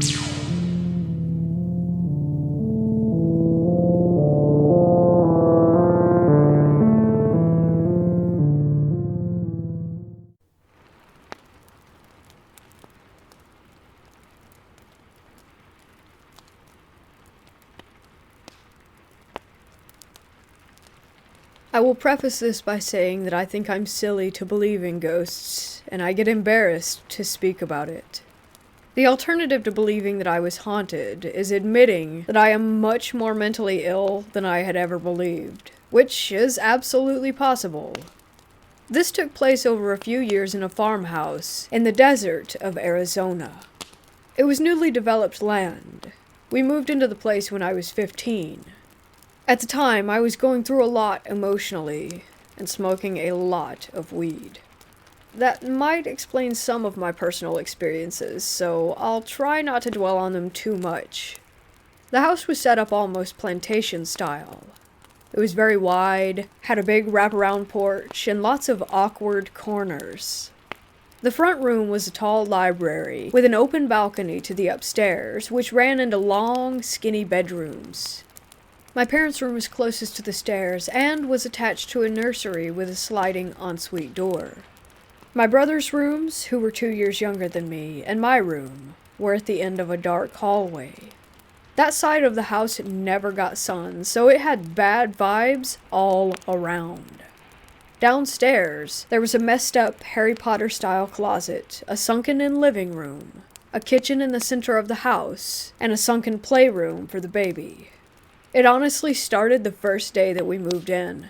I will preface this by saying that I think I'm silly to believe in ghosts, and I get embarrassed to speak about it. The alternative to believing that I was haunted is admitting that I am much more mentally ill than I had ever believed, which is absolutely possible. This took place over a few years in a farmhouse in the desert of Arizona. It was newly developed land. We moved into the place when I was 15. At the time, I was going through a lot emotionally and smoking a lot of weed. That might explain some of my personal experiences, so I'll try not to dwell on them too much. The house was set up almost plantation style. It was very wide, had a big wraparound porch, and lots of awkward corners. The front room was a tall library with an open balcony to the upstairs, which ran into long, skinny bedrooms. My parents' room was closest to the stairs and was attached to a nursery with a sliding ensuite door. My brother's rooms, who were 2 years younger than me, and my room were at the end of a dark hallway. That side of the house never got sun, so it had bad vibes all around. Downstairs, there was a messed up Harry Potter-style closet, a sunken-in living room, a kitchen in the center of the house, and a sunken playroom for the baby. It honestly started the first day that we moved in.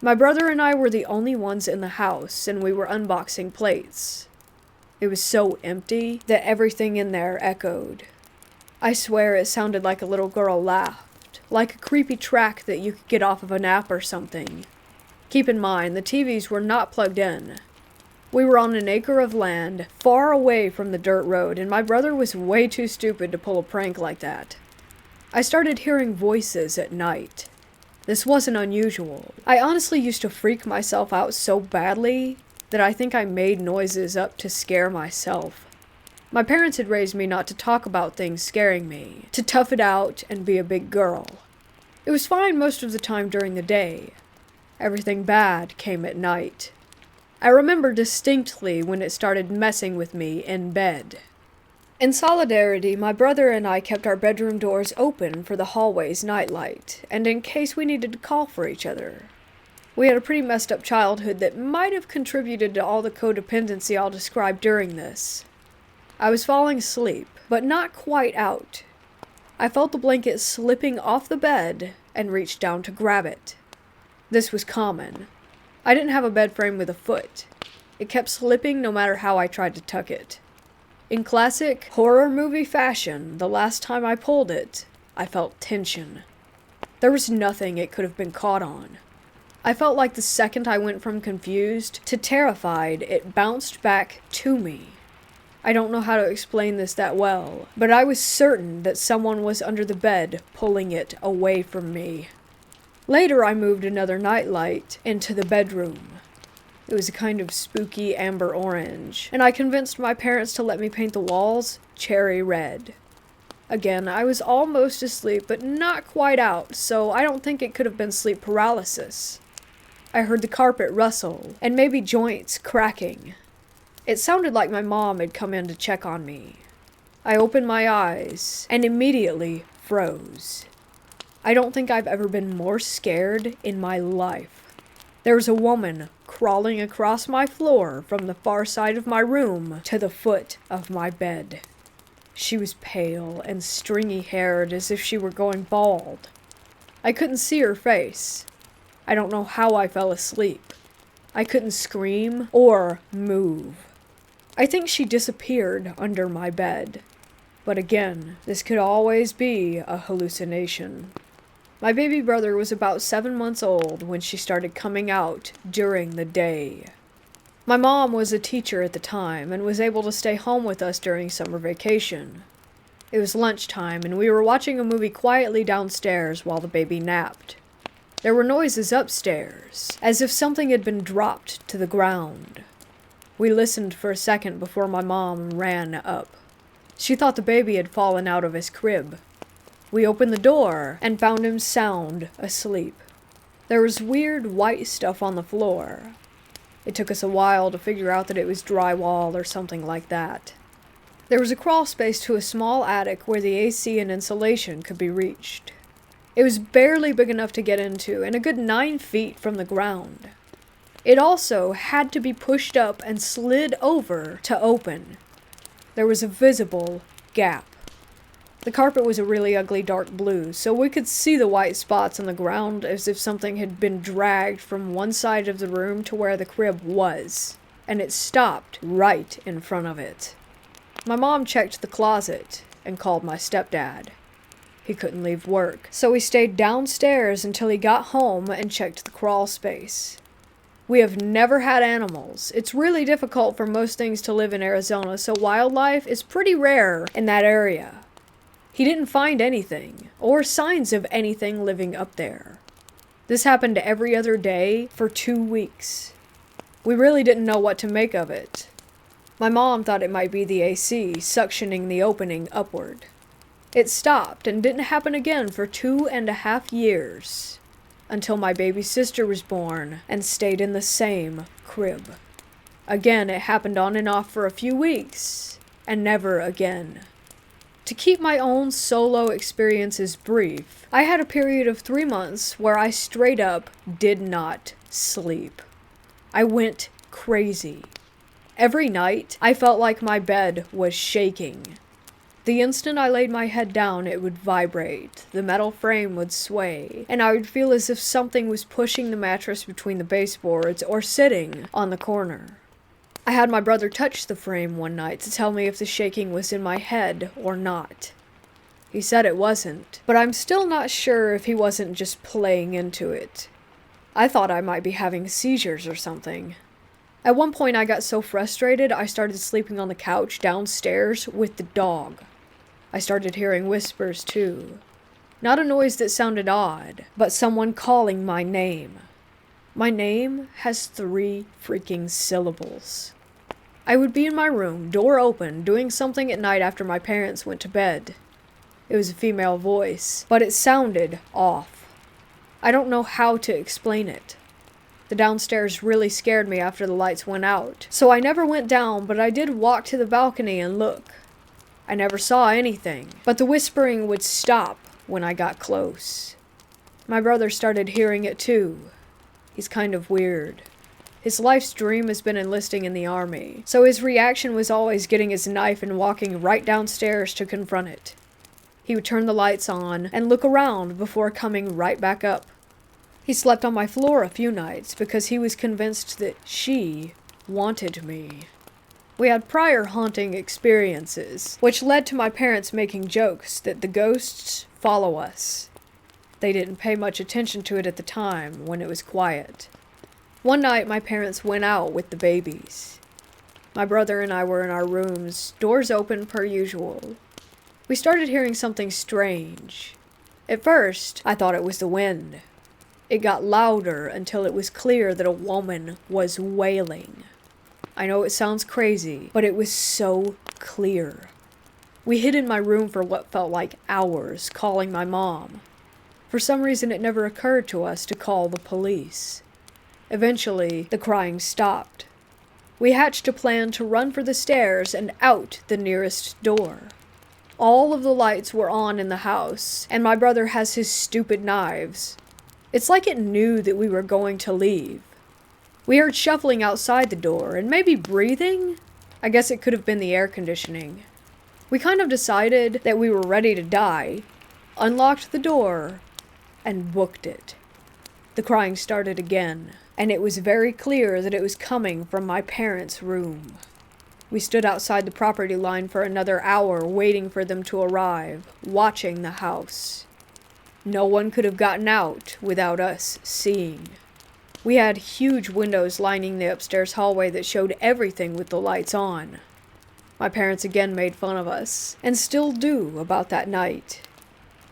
My brother and I were the only ones in the house, and we were unboxing plates. It was so empty that everything in there echoed. I swear it sounded like a little girl laughed, like a creepy track that you could get off of an app or something. Keep in mind, the TVs were not plugged in. We were on an acre of land, far away from the dirt road, and my brother was way too stupid to pull a prank like that. I started hearing voices at night. This wasn't unusual. I honestly used to freak myself out so badly that I think I made noises up to scare myself. My parents had raised me not to talk about things scaring me, to tough it out and be a big girl. It was fine most of the time during the day. Everything bad came at night. I remember distinctly when it started messing with me in bed. In solidarity, my brother and I kept our bedroom doors open for the hallway's nightlight, and in case we needed to call for each other. We had a pretty messed up childhood that might have contributed to all the codependency I'll describe during this. I was falling asleep, but not quite out. I felt the blanket slipping off the bed and reached down to grab it. This was common. I didn't have a bed frame with a foot. It kept slipping no matter how I tried to tuck it. In classic horror movie fashion, the last time I pulled it, I felt tension. There was nothing it could have been caught on. I felt like the second I went from confused to terrified, it bounced back to me. I don't know how to explain this that well, but I was certain that someone was under the bed pulling it away from me. Later, I moved another nightlight into the bedroom. It was a kind of spooky amber orange, and I convinced my parents to let me paint the walls cherry red. Again, I was almost asleep, but not quite out, so I don't think it could have been sleep paralysis. I heard the carpet rustle, and maybe joints cracking. It sounded like my mom had come in to check on me. I opened my eyes, and immediately froze. I don't think I've ever been more scared in my life. There was a woman crawling across my floor from the far side of my room to the foot of my bed. She was pale and stringy-haired as if she were going bald. I couldn't see her face. I don't know how I fell asleep. I couldn't scream or move. I think she disappeared under my bed. But again, this could always be a hallucination. My baby brother was about 7 months old when she started coming out during the day. My mom was a teacher at the time and was able to stay home with us during summer vacation. It was lunchtime and we were watching a movie quietly downstairs while the baby napped. There were noises upstairs, as if something had been dropped to the ground. We listened for a second before my mom ran up. She thought the baby had fallen out of his crib. We opened the door and found him sound asleep. There was weird white stuff on the floor. It took us a while to figure out that it was drywall or something like that. There was a crawl space to a small attic where the AC and insulation could be reached. It was barely big enough to get into and a good 9 feet from the ground. It also had to be pushed up and slid over to open. There was a visible gap. The carpet was a really ugly dark blue, so we could see the white spots on the ground as if something had been dragged from one side of the room to where the crib was, and it stopped right in front of it. My mom checked the closet and called my stepdad. He couldn't leave work, so he stayed downstairs until he got home and checked the crawl space. We have never had animals. It's really difficult for most things to live in Arizona, so wildlife is pretty rare in that area. He didn't find anything, or signs of anything living up there. This happened every other day for 2 weeks. We really didn't know what to make of it. My mom thought it might be the AC suctioning the opening upward. It stopped and didn't happen again for 2.5 years, until my baby sister was born and stayed in the same crib. Again, it happened on and off for a few weeks, and never again. To keep my own solo experiences brief, I had a period of 3 months where I straight up did not sleep. I went crazy. Every night, I felt like my bed was shaking. The instant I laid my head down, it would vibrate, the metal frame would sway, and I would feel as if something was pushing the mattress between the baseboards or sitting on the corner. I had my brother touch the frame one night to tell me if the shaking was in my head or not. He said it wasn't, but I'm still not sure if he wasn't just playing into it. I thought I might be having seizures or something. At one point I got so frustrated I started sleeping on the couch downstairs with the dog. I started hearing whispers too. Not a noise that sounded odd, but someone calling my name. My name has 3 freaking syllables. I would be in my room, door open, doing something at night after my parents went to bed. It was a female voice, but it sounded off. I don't know how to explain it. The downstairs really scared me after the lights went out, so I never went down, but I did walk to the balcony and look. I never saw anything, but the whispering would stop when I got close. My brother started hearing it too. He's kind of weird. His life's dream has been enlisting in the army, so his reaction was always getting his knife and walking right downstairs to confront it. He would turn the lights on and look around before coming right back up. He slept on my floor a few nights because he was convinced that she wanted me. We had prior haunting experiences, which led to my parents making jokes that the ghosts follow us. They didn't pay much attention to it at the time when it was quiet. One night, my parents went out with the babies. My brother and I were in our rooms, doors open per usual. We started hearing something strange. At first, I thought it was the wind. It got louder until it was clear that a woman was wailing. I know it sounds crazy, but it was so clear. We hid in my room for what felt like hours, calling my mom. For some reason, it never occurred to us to call the police. Eventually, the crying stopped. We hatched a plan to run for the stairs and out the nearest door. All of the lights were on in the house, and my brother has his stupid knives. It's like it knew that we were going to leave. We heard shuffling outside the door, and maybe breathing? I guess it could have been the air conditioning. We kind of decided that we were ready to die, unlocked the door, and booked it. The crying started again, and it was very clear that it was coming from my parents' room. We stood outside the property line for another hour waiting for them to arrive, watching the house. No one could have gotten out without us seeing. We had huge windows lining the upstairs hallway that showed everything with the lights on. My parents again made fun of us, and still do about that night.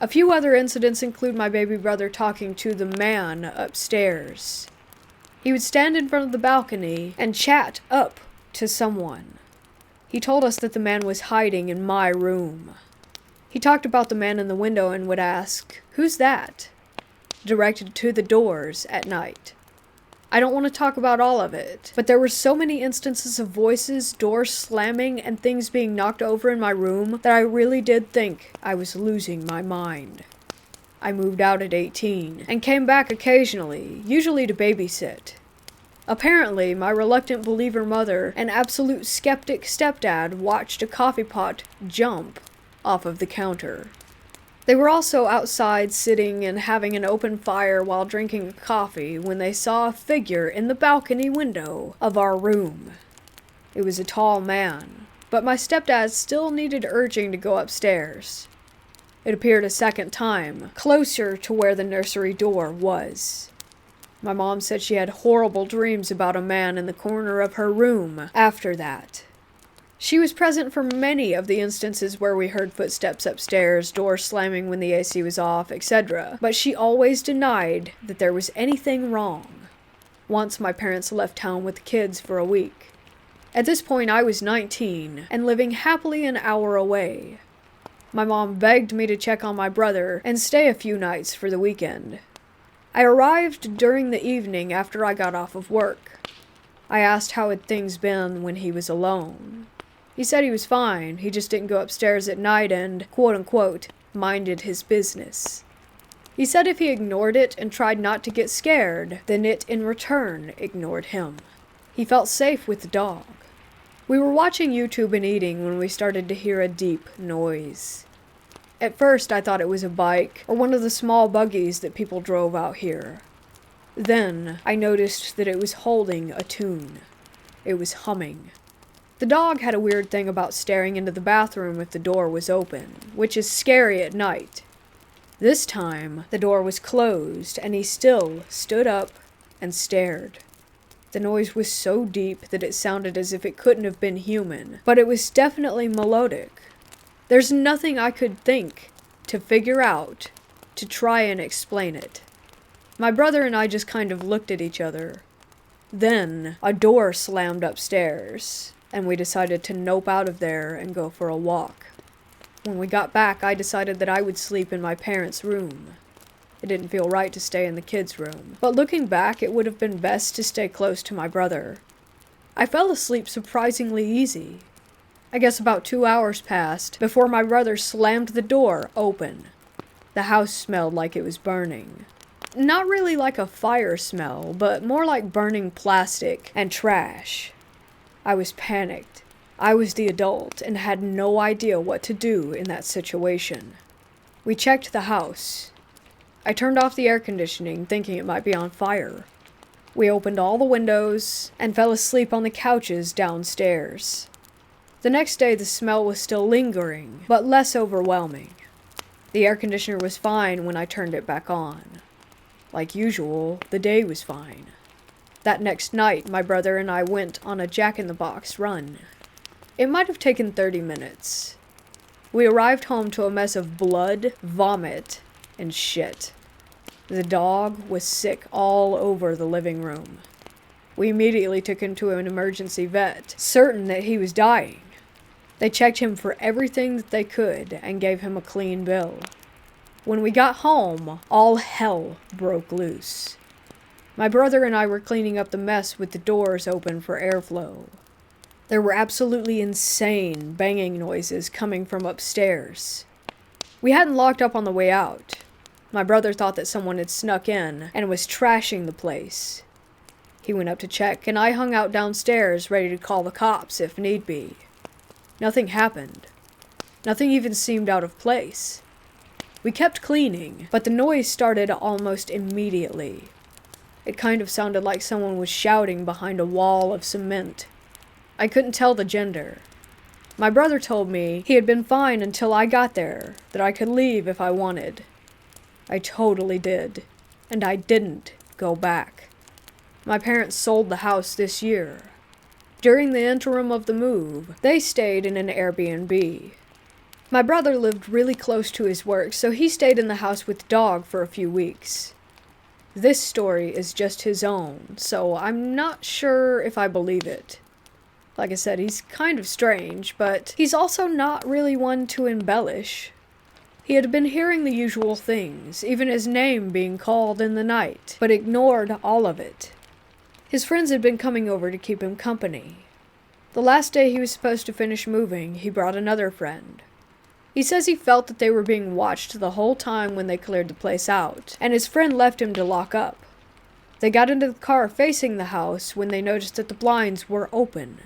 A few other incidents include my baby brother talking to the man upstairs. He would stand in front of the balcony and chat up to someone. He told us that the man was hiding in my room. He talked about the man in the window and would ask, "Who's that?" directed to the doors at night. I don't want to talk about all of it, but there were so many instances of voices, doors slamming, and things being knocked over in my room that I really did think I was losing my mind. I moved out at 18 and came back occasionally, usually to babysit. Apparently, my reluctant believer mother and absolute skeptic stepdad watched a coffee pot jump off of the counter. They were also outside sitting and having an open fire while drinking a coffee when they saw a figure in the balcony window of our room. It was a tall man, but my stepdad still needed urging to go upstairs. It appeared a second time, closer to where the nursery door was. My mom said she had horrible dreams about a man in the corner of her room after that. She was present for many of the instances where we heard footsteps upstairs, doors slamming when the AC was off, etc., but she always denied that there was anything wrong. Once my parents left town with the kids for a week. At this point I was 19 and living happily an hour away. My mom begged me to check on my brother and stay a few nights for the weekend. I arrived during the evening after I got off of work. I asked how had things been when he was alone. He said he was fine, he just didn't go upstairs at night and, quote-unquote, minded his business. He said if he ignored it and tried not to get scared, then it in return ignored him. He felt safe with the dog. We were watching YouTube and eating when we started to hear a deep noise. At first I thought it was a bike or one of the small buggies that people drove out here. Then I noticed that it was holding a tune. It was humming. The dog had a weird thing about staring into the bathroom if the door was open, which is scary at night. This time, the door was closed, and he still stood up and stared. The noise was so deep that it sounded as if it couldn't have been human, but it was definitely melodic. There's nothing I could think to figure out to try and explain it. My brother and I just kind of looked at each other. Then, a door slammed upstairs, and we decided to nope out of there and go for a walk. When we got back, I decided that I would sleep in my parents' room. It didn't feel right to stay in the kids' room, but looking back, it would have been best to stay close to my brother. I fell asleep surprisingly easy. I guess about 2 hours passed before my brother slammed the door open. The house smelled like it was burning. Not really like a fire smell, but more like burning plastic and trash. I was panicked. I was the adult and had no idea what to do in that situation. We checked the house. I turned off the air conditioning, thinking it might be on fire. We opened all the windows and fell asleep on the couches downstairs. The next day the smell was still lingering, but less overwhelming. The air conditioner was fine when I turned it back on. Like usual, the day was fine. That next night, my brother and I went on a Jack-in-the-Box run. It might have taken 30 minutes. We arrived home to a mess of blood, vomit, and shit. The dog was sick all over the living room. We immediately took him to an emergency vet, certain that he was dying. They checked him for everything that they could and gave him a clean bill. When we got home, all hell broke loose. My brother and I were cleaning up the mess with the doors open for airflow. There were absolutely insane banging noises coming from upstairs. We hadn't locked up on the way out. My brother thought that someone had snuck in and was trashing the place. He went up to check, and I hung out downstairs ready to call the cops if need be. Nothing happened. Nothing even seemed out of place. We kept cleaning, but the noise started almost immediately. It kind of sounded like someone was shouting behind a wall of cement. I couldn't tell the gender. My brother told me he had been fine until I got there, that I could leave if I wanted. I totally did, and I didn't go back. My parents sold the house this year. During the interim of the move, they stayed in an Airbnb. My brother lived really close to his work, so he stayed in the house with the dog for a few weeks. This story is just his own, so I'm not sure if I believe it. Like I said, he's kind of strange, but he's also not really one to embellish. He had been hearing the usual things, even his name being called in the night, but ignored all of it. His friends had been coming over to keep him company. The last day he was supposed to finish moving, he brought another friend. He says he felt that they were being watched the whole time when they cleared the place out, and his friend left him to lock up. They got into the car facing the house when they noticed that the blinds were open.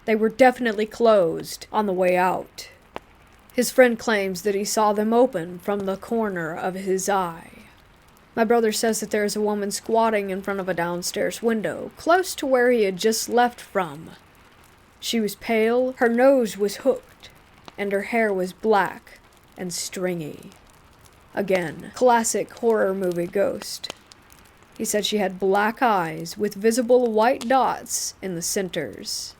They were definitely closed on the way out. His friend claims that he saw them open from the corner of his eye. My brother says that there is a woman squatting in front of a downstairs window, close to where he had just left from. She was pale, her nose was hooked, and her hair was black and stringy. Again, classic horror movie ghost. He said she had black eyes with visible white dots in the centers.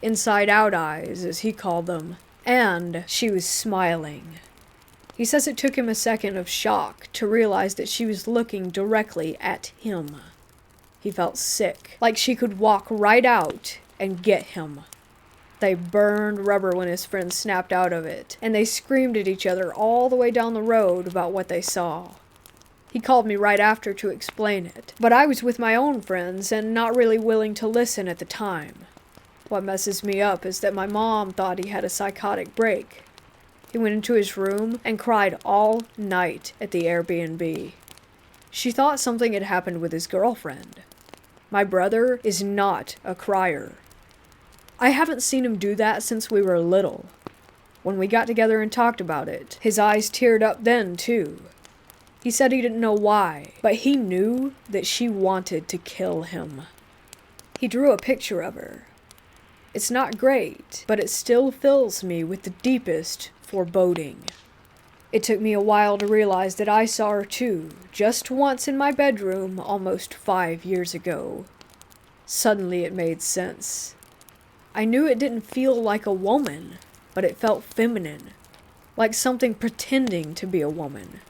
Inside-out eyes, as he called them. And she was smiling. He says it took him a second of shock to realize that she was looking directly at him. He felt sick, like she could walk right out and get him. They burned rubber when his friend snapped out of it, and they screamed at each other all the way down the road about what they saw. He called me right after to explain it, but I was with my own friends and not really willing to listen at the time. What messes me up is that my mom thought he had a psychotic break. He went into his room and cried all night at the Airbnb. She thought something had happened with his girlfriend. My brother is not a crier. I haven't seen him do that since we were little. When we got together and talked about it, his eyes teared up then, too. He said he didn't know why, but he knew that she wanted to kill him. He drew a picture of her. It's not great, but it still fills me with the deepest foreboding. It took me a while to realize that I saw her too, just once in my bedroom almost 5 years ago. Suddenly it made sense. I knew it didn't feel like a woman, but it felt feminine, like something pretending to be a woman.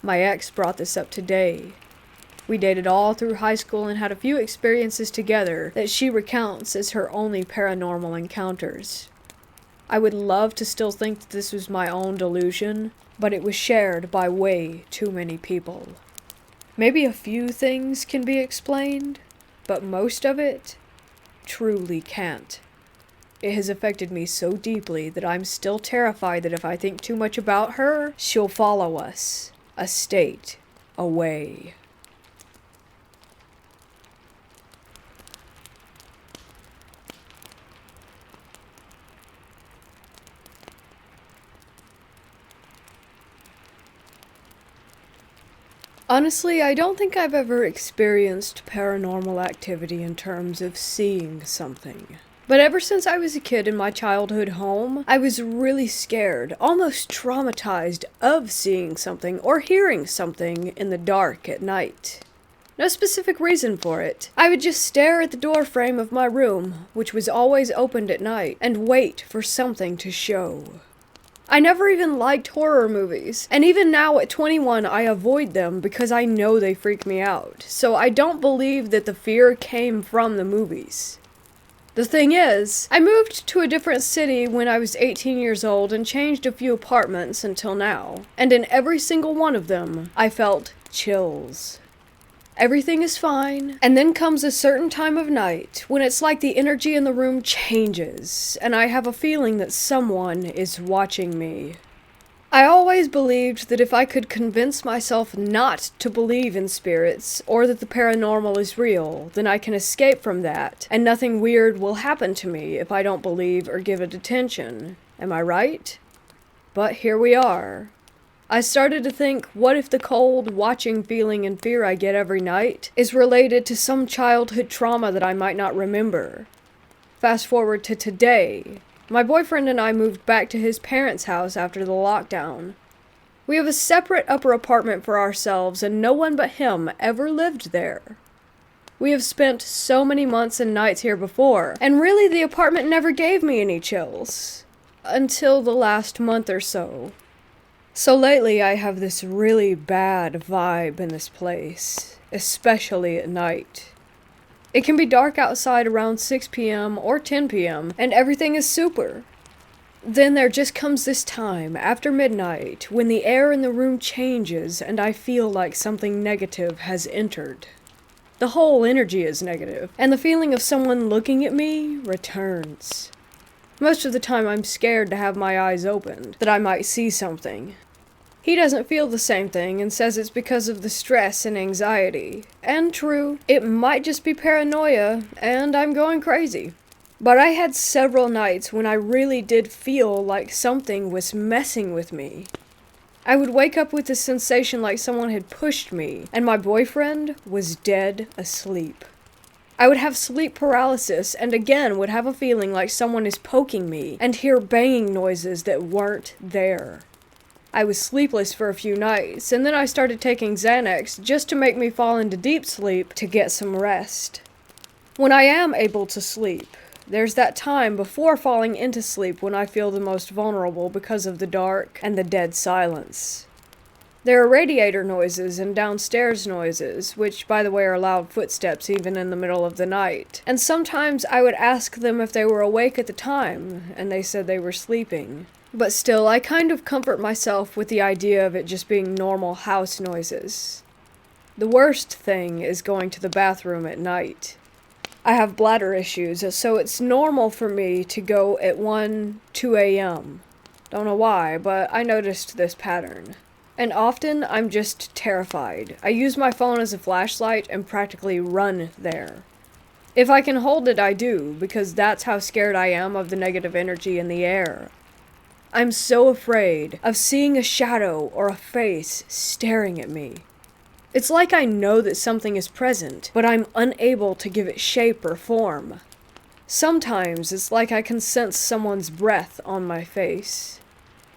My ex brought this up today. We dated all through high school and had a few experiences together that she recounts as her only paranormal encounters. I would love to still think that this was my own delusion, but it was shared by way too many people. Maybe a few things can be explained, but most of it truly can't. It has affected me so deeply that I'm still terrified that if I think too much about her, she'll follow us, a state away. Honestly, I don't think I've ever experienced paranormal activity in terms of seeing something. But ever since I was a kid in my childhood home, I was really scared, almost traumatized of seeing something or hearing something in the dark at night. No specific reason for it. I would just stare at the door frame of my room, which was always opened at night, and wait for something to show. I never even liked horror movies, and even now at 21 I avoid them because I know they freak me out, so I don't believe that the fear came from the movies. The thing is, I moved to a different city when I was 18 years old and changed a few apartments until now, and in every single one of them, I felt chills. Everything is fine, and then comes a certain time of night when it's like the energy in the room changes, and I have a feeling that someone is watching me. I always believed that if I could convince myself not to believe in spirits, or that the paranormal is real, then I can escape from that, and nothing weird will happen to me if I don't believe or give it attention. Am I right? But here we are. I started to think, what if the cold, watching feeling and fear I get every night is related to some childhood trauma that I might not remember? Fast forward to today. My boyfriend and I moved back to his parents' house after the lockdown. We have a separate upper apartment for ourselves, and no one but him ever lived there. We have spent so many months and nights here before, and really the apartment never gave me any chills. Until the last month or so. So lately I have this really bad vibe in this place, especially at night. It can be dark outside around 6 p.m. or 10 p.m., and everything is super. Then there just comes this time, after midnight, when the air in the room changes and I feel like something negative has entered. The whole energy is negative, and the feeling of someone looking at me returns. Most of the time I'm scared to have my eyes opened, that I might see something. He doesn't feel the same thing and says it's because of the stress and anxiety. And true, it might just be paranoia, and I'm going crazy. But I had several nights when I really did feel like something was messing with me. I would wake up with a sensation like someone had pushed me, and my boyfriend was dead asleep. I would have sleep paralysis, and again would have a feeling like someone is poking me, and hear banging noises that weren't there. I was sleepless for a few nights, and then I started taking Xanax just to make me fall into deep sleep to get some rest. When I am able to sleep, there's that time before falling into sleep when I feel the most vulnerable because of the dark and the dead silence. There are radiator noises and downstairs noises, which, by the way, are loud footsteps even in the middle of the night. And sometimes I would ask them if they were awake at the time, and they said they were sleeping. But still, I kind of comfort myself with the idea of it just being normal house noises. The worst thing is going to the bathroom at night. I have bladder issues, so it's normal for me to go at 1, 2 a.m. Don't know why, but I noticed this pattern. And often, I'm just terrified. I use my phone as a flashlight and practically run there. If I can hold it, I do, because that's how scared I am of the negative energy in the air. I'm so afraid of seeing a shadow or a face staring at me. It's like I know that something is present, but I'm unable to give it shape or form. Sometimes it's like I can sense someone's breath on my face.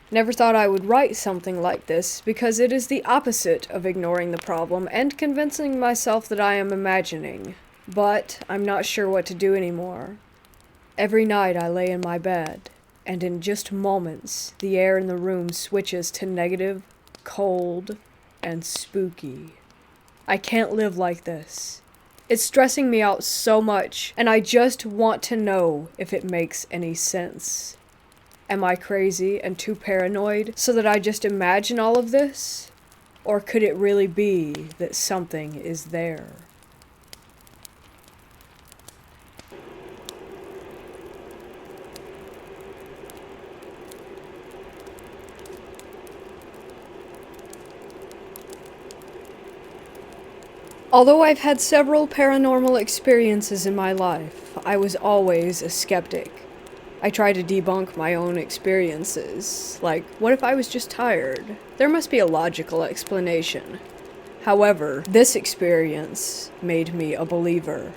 Never thought I would write something like this because it is the opposite of ignoring the problem and convincing myself that I am imagining. But I'm not sure what to do anymore. Every night I lay in my bed, and in just moments the air in the room switches to negative, cold, and spooky. I can't live like this. It's stressing me out so much, and I just want to know if it makes any sense. Am I crazy and too paranoid so that I just imagine all of this? Or could it really be that something is there? Although I've had several paranormal experiences in my life, I was always a skeptic. I try to debunk my own experiences, like, what if I was just tired? There must be a logical explanation. However, this experience made me a believer.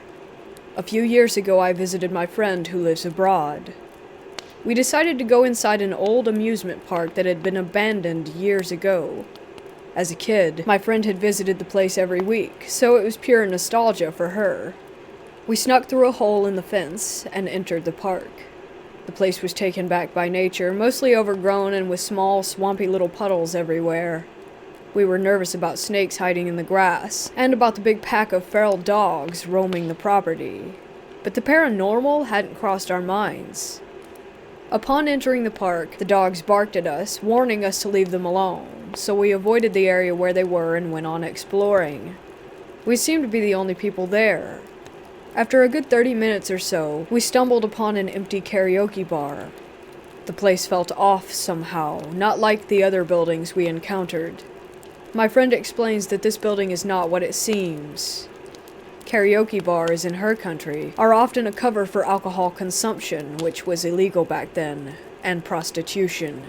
A few years ago, I visited my friend who lives abroad. We decided to go inside an old amusement park that had been abandoned years ago. As a kid, my friend had visited the place every week, so it was pure nostalgia for her. We snuck through a hole in the fence and entered the park. The place was taken back by nature, mostly overgrown and with small, swampy little puddles everywhere. We were nervous about snakes hiding in the grass, and about the big pack of feral dogs roaming the property. But the paranormal hadn't crossed our minds. Upon entering the park, the dogs barked at us, warning us to leave them alone, so we avoided the area where they were and went on exploring. We seemed to be the only people there. After a good 30 minutes or so, we stumbled upon an empty karaoke bar. The place felt off somehow, not like the other buildings we encountered. My friend explains that this building is not what it seems. Karaoke bars in her country are often a cover for alcohol consumption, which was illegal back then, and prostitution.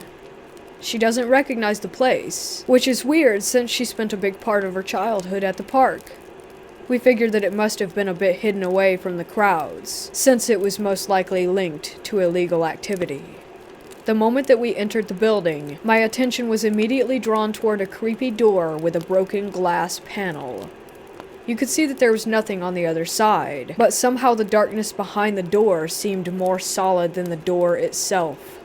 She doesn't recognize the place, which is weird since she spent a big part of her childhood at the park. We figured that it must have been a bit hidden away from the crowds, since it was most likely linked to illegal activity. The moment that we entered the building, my attention was immediately drawn toward a creepy door with a broken glass panel. You could see that there was nothing on the other side, but somehow the darkness behind the door seemed more solid than the door itself.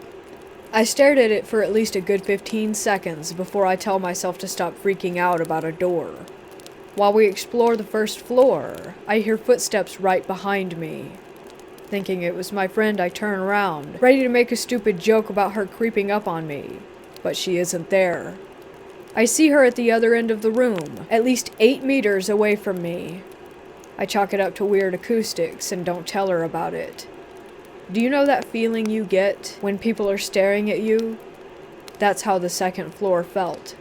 I stared at it for at least a good 15 seconds before I tell myself to stop freaking out about a door. While we explore the first floor, I hear footsteps right behind me. Thinking it was my friend, I turn around, ready to make a stupid joke about her creeping up on me, but she isn't there. I see her at the other end of the room, at least 8 meters away from me. I chalk it up to weird acoustics and don't tell her about it. Do you know that feeling you get when people are staring at you? That's how the second floor felt.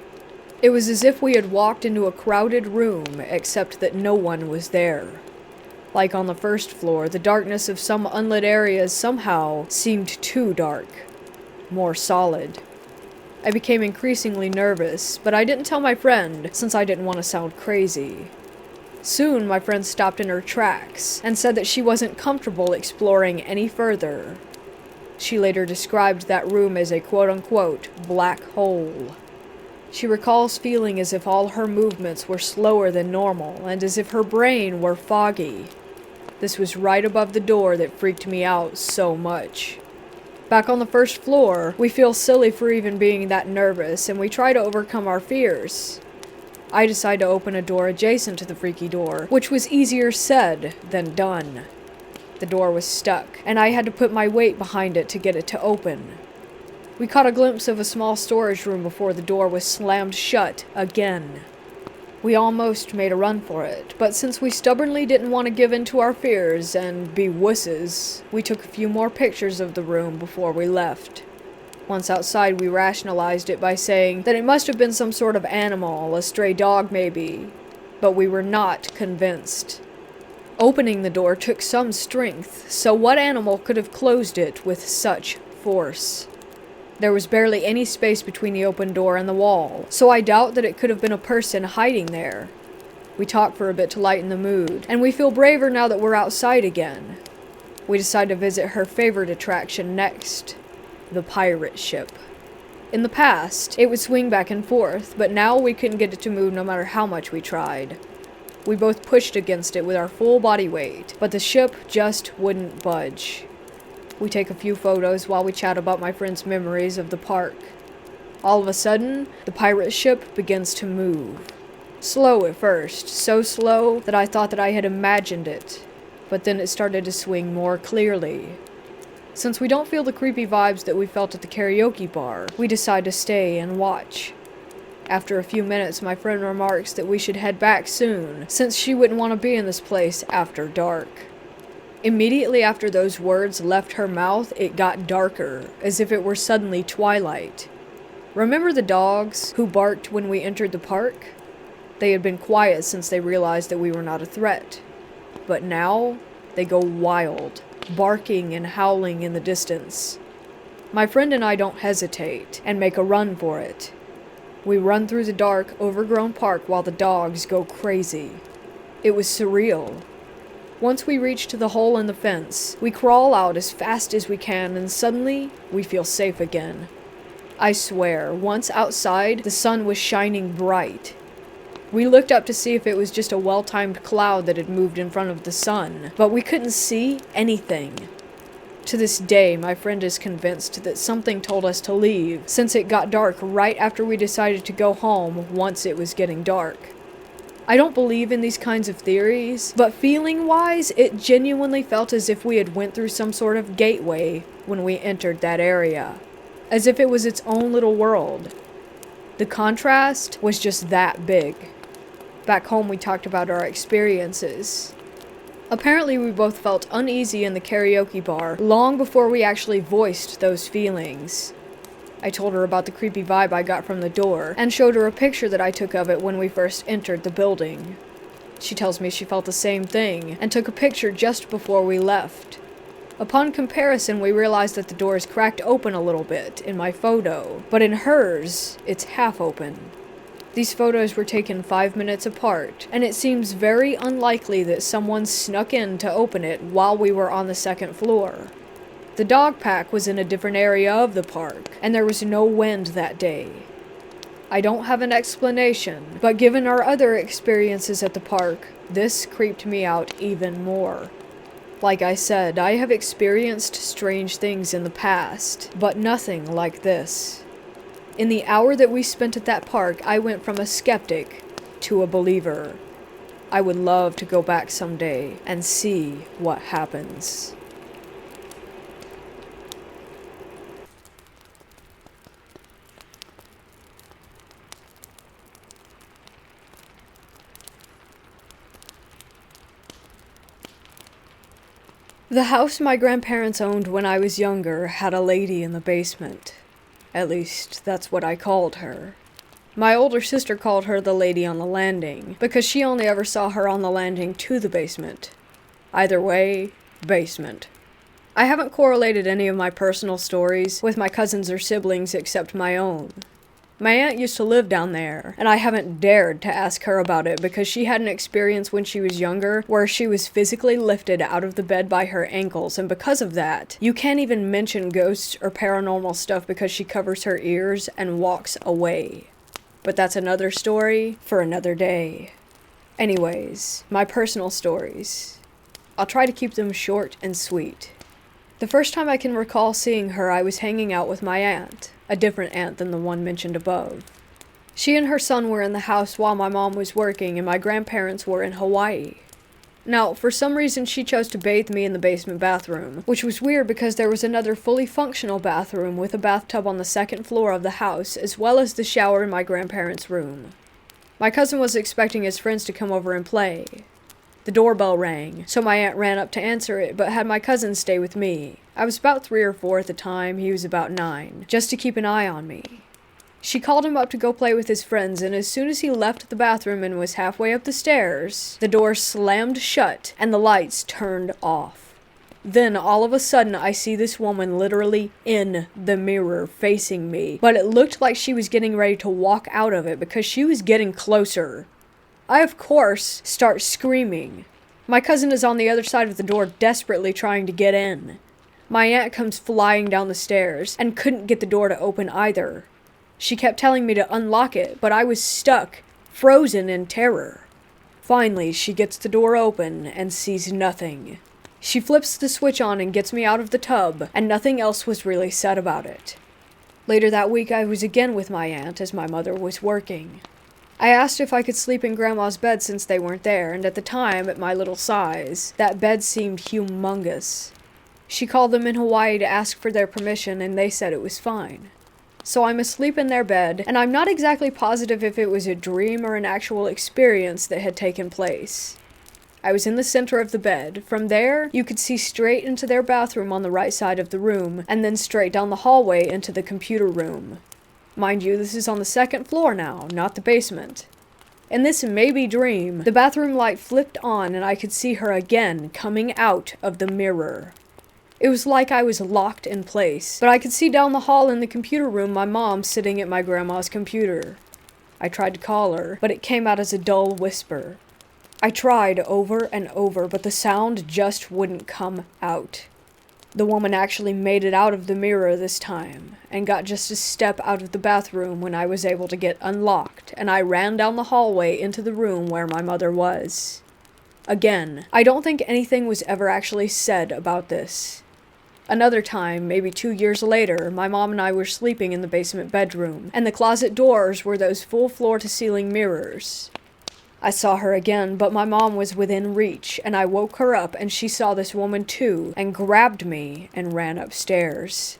It was as if we had walked into a crowded room, except that no one was there. Like on the first floor, the darkness of some unlit areas somehow seemed too dark, more solid. I became increasingly nervous, but I didn't tell my friend since I didn't want to sound crazy. Soon, my friend stopped in her tracks and said that she wasn't comfortable exploring any further. She later described that room as a quote-unquote black hole. She recalls feeling as if all her movements were slower than normal and as if her brain were foggy. This was right above the door that freaked me out so much. Back on the first floor, we feel silly for even being that nervous and we try to overcome our fears. I decide to open a door adjacent to the freaky door, which was easier said than done. The door was stuck, and I had to put my weight behind it to get it to open. We caught a glimpse of a small storage room before the door was slammed shut again. We almost made a run for it, but since we stubbornly didn't want to give in to our fears and be wusses, we took a few more pictures of the room before we left. Once outside, we rationalized it by saying that it must have been some sort of animal, a stray dog maybe, but we were not convinced. Opening the door took some strength, so what animal could have closed it with such force? There was barely any space between the open door and the wall, so I doubt that it could have been a person hiding there. We talk for a bit to lighten the mood, and we feel braver now that we're outside again. We decide to visit her favorite attraction next, the pirate ship. In the past, it would swing back and forth, but now we couldn't get it to move no matter how much we tried. We both pushed against it with our full body weight, but the ship just wouldn't budge. We take a few photos while we chat about my friend's memories of the park. All of a sudden, the pirate ship begins to move. Slow at first, so slow that I thought that I had imagined it, but then it started to swing more clearly. Since we don't feel the creepy vibes that we felt at the karaoke bar, we decide to stay and watch. After a few minutes, my friend remarks that we should head back soon, since she wouldn't want to be in this place after dark. Immediately after those words left her mouth, it got darker, as if it were suddenly twilight. Remember the dogs who barked when we entered the park? They had been quiet since they realized that we were not a threat. But now, they go wild, barking and howling in the distance. My friend and I don't hesitate, and make a run for it. We run through the dark, overgrown park while the dogs go crazy. It was surreal. Once we reach to the hole in the fence, we crawl out as fast as we can and suddenly, we feel safe again. I swear, once outside, the sun was shining bright. We looked up to see if it was just a well-timed cloud that had moved in front of the sun, but we couldn't see anything. To this day, my friend is convinced that something told us to leave, since it got dark right after we decided to go home once it was getting dark. I don't believe in these kinds of theories, but feeling-wise, it genuinely felt as if we had went through some sort of gateway when we entered that area. As if it was its own little world. The contrast was just that big. Back home, we talked about our experiences. Apparently, we both felt uneasy in the karaoke bar long before we actually voiced those feelings. I told her about the creepy vibe I got from the door, and showed her a picture that I took of it when we first entered the building. She tells me she felt the same thing, and took a picture just before we left. Upon comparison, we realized that the door is cracked open a little bit in my photo, but in hers, it's half open. These photos were taken 5 minutes apart, and it seems very unlikely that someone snuck in to open it while we were on the second floor. The dog pack was in a different area of the park, and there was no wind that day. I don't have an explanation, but given our other experiences at the park, this creeped me out even more. Like I said, I have experienced strange things in the past, but nothing like this. In the hour that we spent at that park, I went from a skeptic to a believer. I would love to go back someday and see what happens. The house my grandparents owned when I was younger had a lady in the basement. At least, that's what I called her. My older sister called her the lady on the landing, because she only ever saw her on the landing to the basement. Either way, basement. I haven't correlated any of my personal stories with my cousins or siblings except my own. My aunt used to live down there, and I haven't dared to ask her about it because she had an experience when she was younger where she was physically lifted out of the bed by her ankles, and because of that, you can't even mention ghosts or paranormal stuff because she covers her ears and walks away. But that's another story for another day. Anyways, my personal stories. I'll try to keep them short and sweet. The first time I can recall seeing her, I was hanging out with my aunt, a different aunt than the one mentioned above. She and her son were in the house while my mom was working, and my grandparents were in Hawaii. Now, for some reason, she chose to bathe me in the basement bathroom, which was weird because there was another fully functional bathroom with a bathtub on the second floor of the house, as well as the shower in my grandparents' room. My cousin was expecting his friends to come over and play. The doorbell rang, so my aunt ran up to answer it, but had my cousin stay with me. I was about 3 or 4 at the time, he was about 9, just to keep an eye on me. She called him up to go play with his friends, and as soon as he left the bathroom and was halfway up the stairs, the door slammed shut and the lights turned off. Then, all of a sudden, I see this woman literally in the mirror facing me, but it looked like she was getting ready to walk out of it because she was getting closer. I, of course, start screaming. My cousin is on the other side of the door desperately trying to get in. My aunt comes flying down the stairs and couldn't get the door to open either. She kept telling me to unlock it, but I was stuck, frozen in terror. Finally, she gets the door open and sees nothing. She flips the switch on and gets me out of the tub, and nothing else was really said about it. Later that week, I was again with my aunt as my mother was working. I asked if I could sleep in Grandma's bed since they weren't there, and at the time, at my little size, that bed seemed humongous. She called them in Hawaii to ask for their permission, and they said it was fine. So I'm asleep in their bed, and I'm not exactly positive if it was a dream or an actual experience that had taken place. I was in the center of the bed. From there, you could see straight into their bathroom on the right side of the room, and then straight down the hallway into the computer room. Mind you, this is on the second floor now, not the basement. In this maybe dream, the bathroom light flipped on and I could see her again coming out of the mirror. It was like I was locked in place, but I could see down the hall in the computer room my mom sitting at my grandma's computer. I tried to call her, but it came out as a dull whisper. I tried over and over, but the sound just wouldn't come out. The woman actually made it out of the mirror this time, and got just a step out of the bathroom when I was able to get unlocked, and I ran down the hallway into the room where my mother was. Again, I don't think anything was ever actually said about this. Another time, maybe 2 years later, my mom and I were sleeping in the basement bedroom, and the closet doors were those full floor-to-ceiling mirrors. I saw her again, but my mom was within reach, and I woke her up and she saw this woman too, and grabbed me and ran upstairs.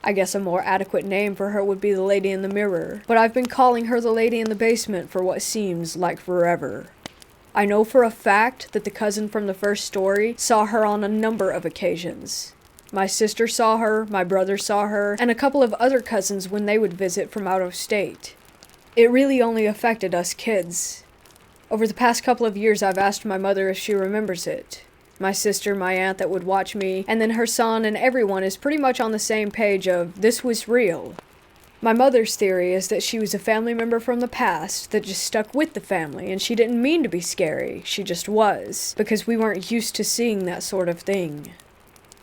I guess a more adequate name for her would be the lady in the mirror, but I've been calling her the lady in the basement for what seems like forever. I know for a fact that the cousin from the first story saw her on a number of occasions. My sister saw her, my brother saw her, and a couple of other cousins when they would visit from out of state. It really only affected us kids. Over the past couple of years, I've asked my mother if she remembers it. My sister, my aunt that would watch me, and then her son and everyone is pretty much on the same page of, this was real. My mother's theory is that she was a family member from the past that just stuck with the family, and she didn't mean to be scary, she just was, because we weren't used to seeing that sort of thing.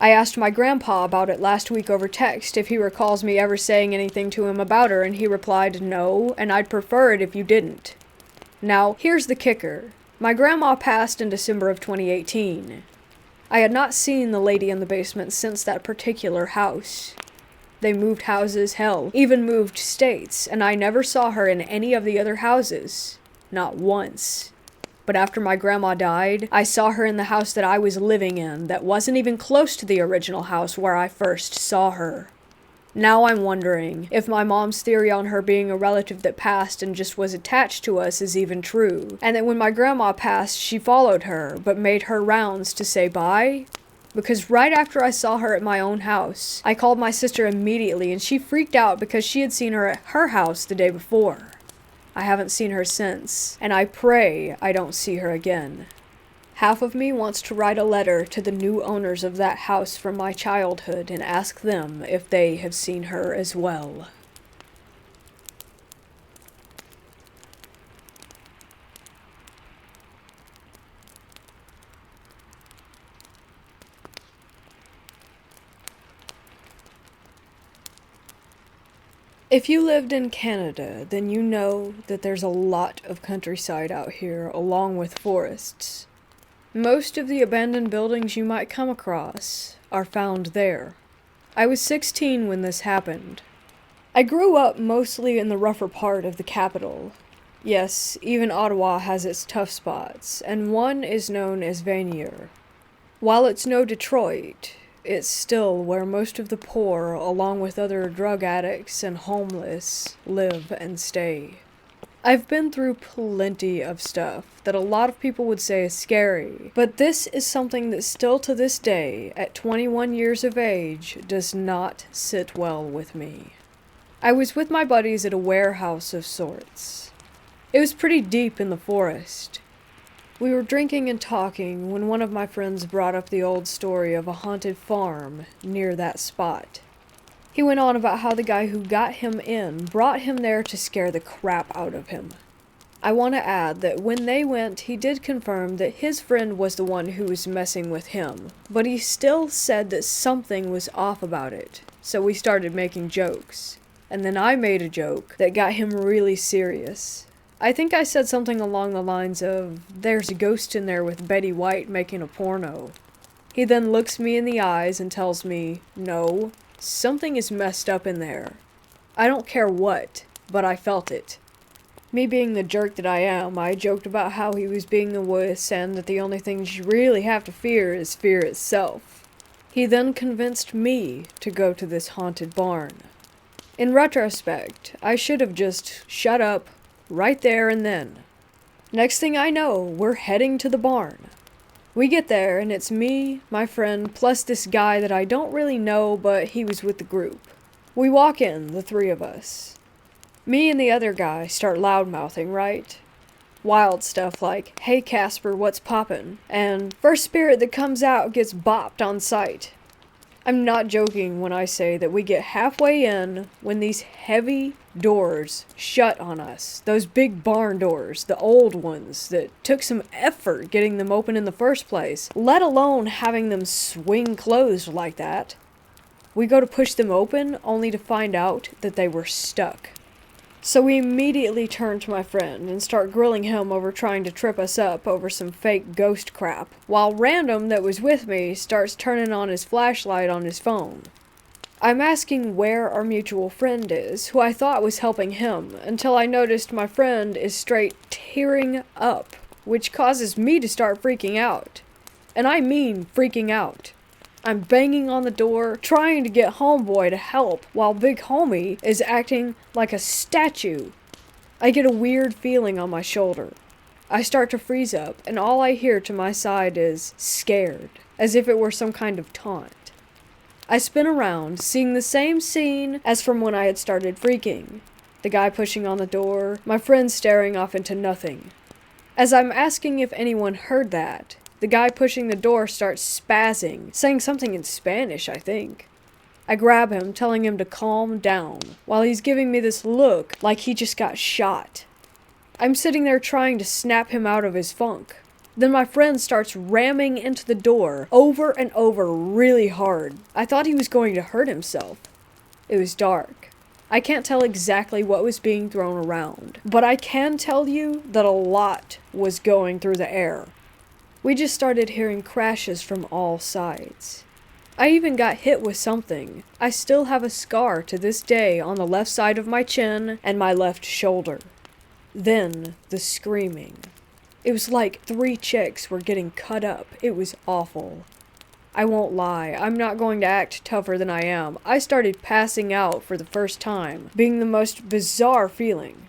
I asked my grandpa about it last week over text if he recalls me ever saying anything to him about her, and he replied, no, and I'd prefer it if you didn't. Now, here's the kicker. My grandma passed in December of 2018. I had not seen the lady in the basement since that particular house. They moved houses, hell, even moved states, and I never saw her in any of the other houses. Not once. But after my grandma died, I saw her in the house that I was living in that wasn't even close to the original house where I first saw her. Now I'm wondering if my mom's theory on her being a relative that passed and just was attached to us is even true, and that when my grandma passed, she followed her, but made her rounds to say bye? Because right after I saw her at my own house, I called my sister immediately and she freaked out because she had seen her at her house the day before. I haven't seen her since, and I pray I don't see her again. Half of me wants to write a letter to the new owners of that house from my childhood and ask them if they have seen her as well. If you lived in Canada, then you know that there's a lot of countryside out here, along with forests. Most of the abandoned buildings you might come across are found there. I was 16 when this happened. I grew up mostly in the rougher part of the capital. Yes, even Ottawa has its tough spots, and one is known as Vanier. While it's no Detroit, it's still where most of the poor, along with other drug addicts and homeless, live and stay. I've been through plenty of stuff that a lot of people would say is scary, but this is something that still to this day, at 21 years of age, does not sit well with me. I was with my buddies at a warehouse of sorts. It was pretty deep in the forest. We were drinking and talking when one of my friends brought up the old story of a haunted farm near that spot. He went on about how the guy who got him in brought him there to scare the crap out of him. I want to add that when they went, he did confirm that his friend was the one who was messing with him, but he still said that something was off about it, so we started making jokes. And then I made a joke that got him really serious. I think I said something along the lines of, "There's a ghost in there with Betty White making a porno." He then looks me in the eyes and tells me, "No, something is messed up in there. I don't care what, but I felt it." Me being the jerk that I am, I joked about how he was being the wuss and that the only things you really have to fear is fear itself. He then convinced me to go to this haunted barn. In retrospect, I should have just shut up right there and then. Next thing I know, we're heading to the barn. We get there, and it's me, my friend, plus this guy that I don't really know, but he was with the group. We walk in, the three of us. Me and the other guy start loudmouthing, right? Wild stuff like, "Hey Casper, what's poppin'?" and "First spirit that comes out gets bopped on sight." I'm not joking when I say that we get halfway in when these heavy doors shut on us. Those big barn doors, the old ones that took some effort getting them open in the first place, let alone having them swing closed like that. We go to push them open only to find out that they were stuck. So we immediately turn to my friend and start grilling him over trying to trip us up over some fake ghost crap, while Random that was with me starts turning on his flashlight on his phone. I'm asking where our mutual friend is, who I thought was helping him, until I noticed my friend is straight tearing up, which causes me to start freaking out. And I mean freaking out. I'm banging on the door, trying to get homeboy to help, while big homie is acting like a statue. I get a weird feeling on my shoulder. I start to freeze up, and all I hear to my side is "scared," as if it were some kind of taunt. I spin around, seeing the same scene as from when I had started freaking. The guy pushing on the door, my friend staring off into nothing. As I'm asking if anyone heard that, the guy pushing the door starts spazzing, saying something in Spanish, I think. I grab him, telling him to calm down, while he's giving me this look like he just got shot. I'm sitting there trying to snap him out of his funk. Then my friend starts ramming into the door over and over really hard. I thought he was going to hurt himself. It was dark. I can't tell exactly what was being thrown around, but I can tell you that a lot was going through the air. We just started hearing crashes from all sides. I even got hit with something. I still have a scar to this day on the left side of my chin and my left shoulder. Then, the screaming. It was like 3 chicks were getting cut up. It was awful. I won't lie, I'm not going to act tougher than I am. I started passing out for the first time, being the most bizarre feeling.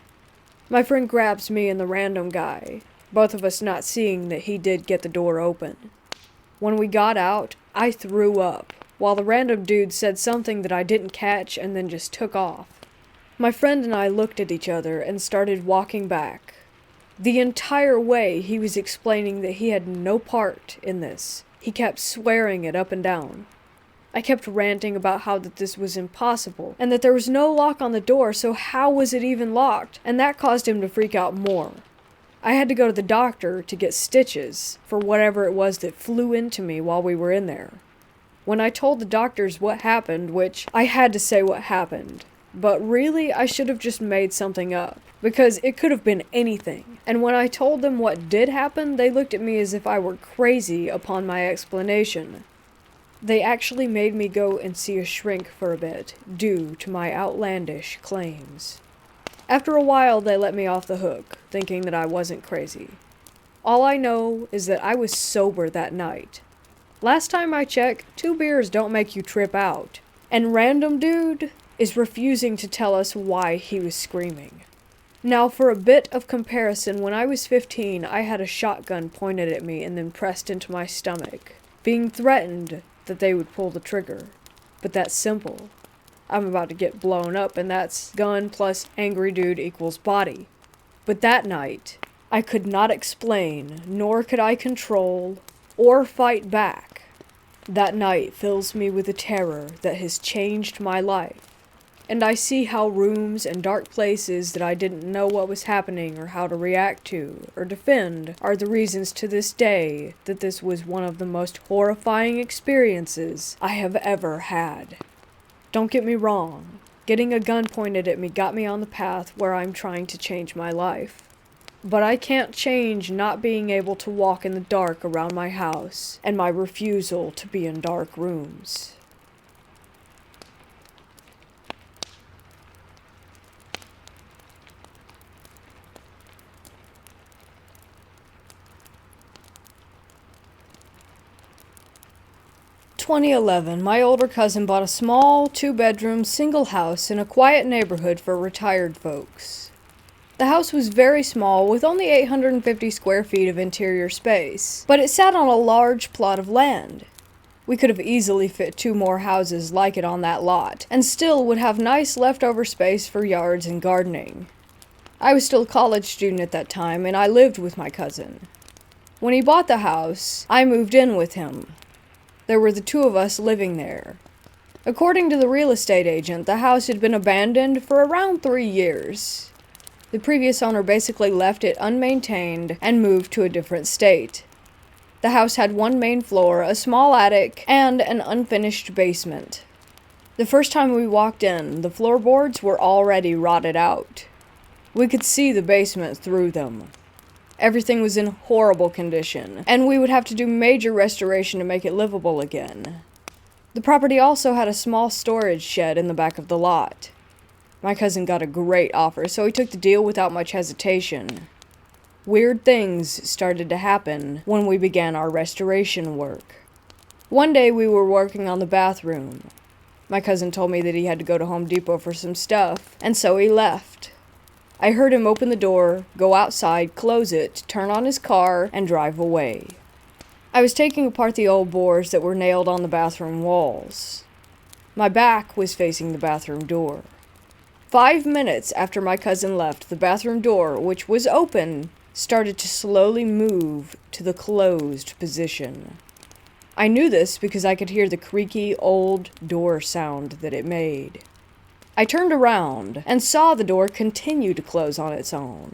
My friend grabs me and the random guy, both of us not seeing that he did get the door open. When we got out, I threw up, while the random dude said something that I didn't catch and then just took off. My friend and I looked at each other and started walking back. The entire way he was explaining that he had no part in this. He kept swearing it up and down. I kept ranting about how that this was impossible, and that there was no lock on the door, so how was it even locked? And that caused him to freak out more. I had to go to the doctor to get stitches for whatever it was that flew into me while we were in there. When I told the doctors what happened, which I had to say what happened, but really I should have just made something up, because it could have been anything. And when I told them what did happen, they looked at me as if I were crazy upon my explanation. They actually made me go and see a shrink for a bit, due to my outlandish claims. After a while, they let me off the hook, thinking that I wasn't crazy. All I know is that I was sober that night. Last time I checked, 2 beers don't make you trip out. And random dude is refusing to tell us why he was screaming. Now, for a bit of comparison, when I was 15, I had a shotgun pointed at me and then pressed into my stomach, being threatened that they would pull the trigger. But that's simple. I'm about to get blown up, and that's gun plus angry dude equals body. But that night, I could not explain, nor could I control, or fight back. That night fills me with a terror that has changed my life. And I see how rooms and dark places that I didn't know what was happening or how to react to or defend are the reasons to this day that this was one of the most horrifying experiences I have ever had. Don't get me wrong, getting a gun pointed at me got me on the path where I'm trying to change my life. But I can't change not being able to walk in the dark around my house and my refusal to be in dark rooms. In 2011, my older cousin bought a small 2-bedroom single house in a quiet neighborhood for retired folks. The house was very small, with only 850 square feet of interior space, but it sat on a large plot of land. We could have easily fit 2 more houses like it on that lot, and still would have nice leftover space for yards and gardening. I was still a college student at that time, and I lived with my cousin. When he bought the house, I moved in with him. There were the 2 of us living there. According to the real estate agent, the house had been abandoned for around 3 years. The previous owner basically left it unmaintained and moved to a different state. The house had 1 main floor, a small attic, and an unfinished basement. The first time we walked in, the floorboards were already rotted out. We could see the basement through them. Everything was in horrible condition, and we would have to do major restoration to make it livable again. The property also had a small storage shed in the back of the lot. My cousin got a great offer, so he took the deal without much hesitation. Weird things started to happen when we began our restoration work. One day we were working on the bathroom. My cousin told me that he had to go to Home Depot for some stuff, and so he left. I heard him open the door, go outside, close it, turn on his car, and drive away. I was taking apart the old boards that were nailed on the bathroom walls. My back was facing the bathroom door. 5 minutes after my cousin left, the bathroom door, which was open, started to slowly move to the closed position. I knew this because I could hear the creaky old door sound that it made. I turned around and saw the door continue to close on its own.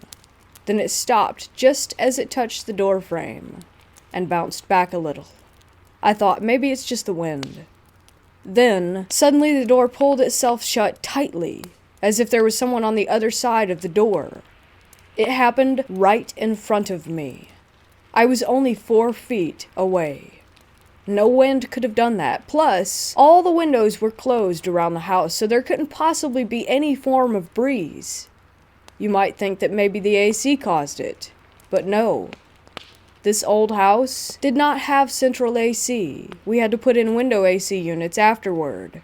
Then it stopped just as it touched the door frame and bounced back a little. I thought maybe it's just the wind. Then, suddenly the door pulled itself shut tightly, as if there was someone on the other side of the door. It happened right in front of me. I was only 4 feet away. No wind could have done that. Plus, all the windows were closed around the house, so there couldn't possibly be any form of breeze. You might think that maybe the AC caused it, but no. This old house did not have central AC. We had to put in window AC units afterward.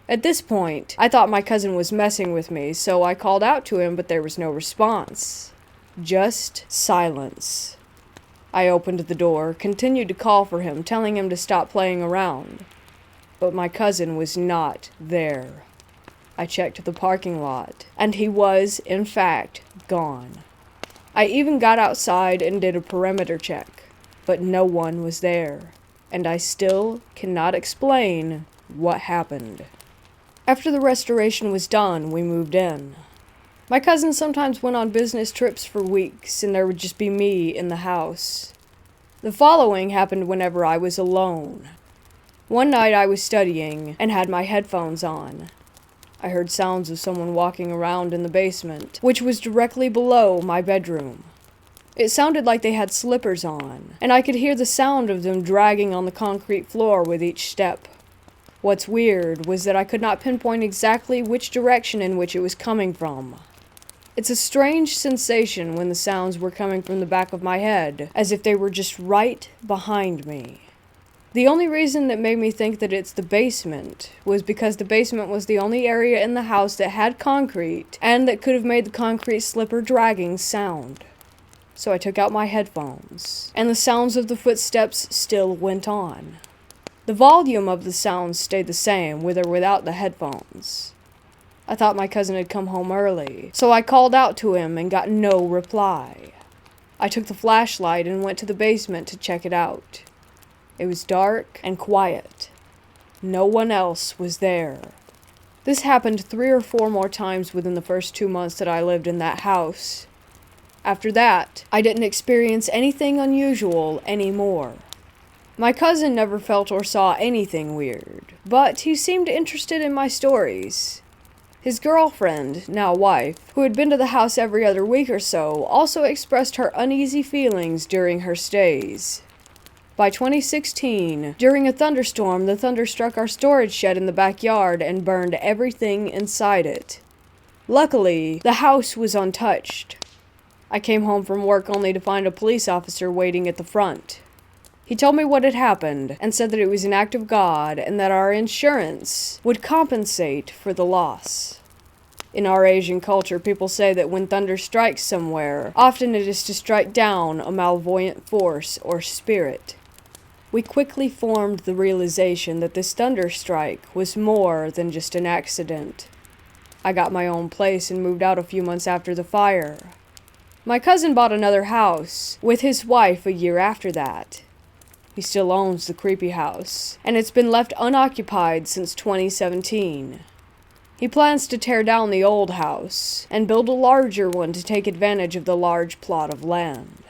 At this point, I thought my cousin was messing with me, so I called out to him, but there was no response. Just silence. I opened the door, continued to call for him, telling him to stop playing around. But my cousin was not there. I checked the parking lot, and he was, in fact, gone. I even got outside and did a perimeter check, but no one was there, and I still cannot explain what happened. After the restoration was done, we moved in. My cousin sometimes went on business trips for weeks, and there would just be me in the house. The following happened whenever I was alone. One night I was studying and had my headphones on. I heard sounds of someone walking around in the basement, which was directly below my bedroom. It sounded like they had slippers on, and I could hear the sound of them dragging on the concrete floor with each step. What's weird was that I could not pinpoint exactly which direction in which it was coming from. It's a strange sensation when the sounds were coming from the back of my head, as if they were just right behind me. The only reason that made me think that it's the basement was because the basement was the only area in the house that had concrete and that could have made the concrete slipper dragging sound. So I took out my headphones, and the sounds of the footsteps still went on. The volume of the sounds stayed the same, with or without the headphones. I thought my cousin had come home early, so I called out to him and got no reply. I took the flashlight and went to the basement to check it out. It was dark and quiet. No one else was there. This happened 3 or 4 more times within the first 2 months that I lived in that house. After that, I didn't experience anything unusual anymore. My cousin never felt or saw anything weird, but he seemed interested in my stories. His girlfriend, now wife, who had been to the house every other week or so, also expressed her uneasy feelings during her stays. By 2016, during a thunderstorm, the thunder struck our storage shed in the backyard and burned everything inside it. Luckily, the house was untouched. I came home from work only to find a police officer waiting at the front. He told me what had happened and said that it was an act of God and that our insurance would compensate for the loss. In our Asian culture, people say that when thunder strikes somewhere, often it is to strike down a malevolent force or spirit. We quickly formed the realization that this thunder strike was more than just an accident. I got my own place and moved out a few months after the fire. My cousin bought another house with his wife a year after that. He still owns the creepy house, and it's been left unoccupied since 2017. He plans to tear down the old house and build a larger one to take advantage of the large plot of land.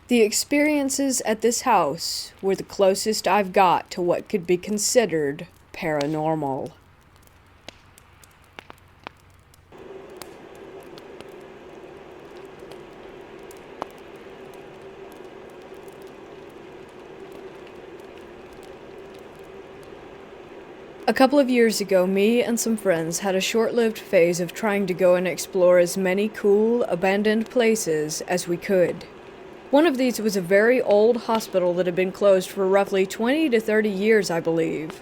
The experiences at this house were the closest I've got to what could be considered paranormal. A couple of years ago, me and some friends had a short-lived phase of trying to go and explore as many cool, abandoned places as we could. One of these was a very old hospital that had been closed for roughly 20 to 30 years, I believe.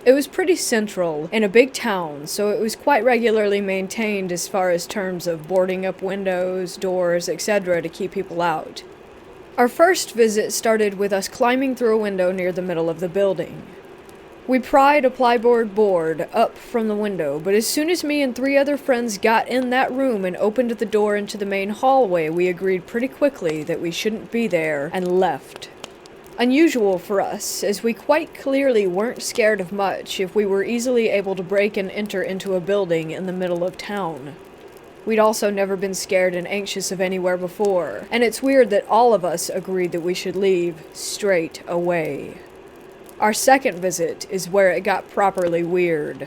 It was pretty central, in a big town, so it was quite regularly maintained as far as terms of boarding up windows, doors, etc. to keep people out. Our first visit started with us climbing through a window near the middle of the building. We pried a plyboard board up from the window, but as soon as me and 3 other friends got in that room and opened the door into the main hallway, we agreed pretty quickly that we shouldn't be there and left. Unusual for us, as we quite clearly weren't scared of much if we were easily able to break and enter into a building in the middle of town. We'd also never been scared and anxious of anywhere before, and it's weird that all of us agreed that we should leave straight away. Our second visit is where it got properly weird.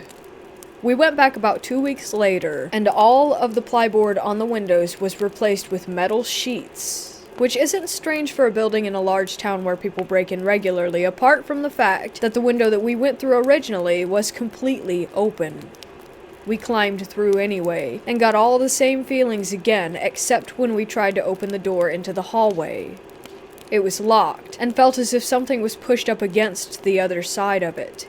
We went back about 2 weeks later, and all of the plyboard on the windows was replaced with metal sheets, which isn't strange for a building in a large town where people break in regularly, apart from the fact that the window that we went through originally was completely open. We climbed through anyway, and got all the same feelings again, except when we tried to open the door into the hallway. It was locked, and felt as if something was pushed up against the other side of it.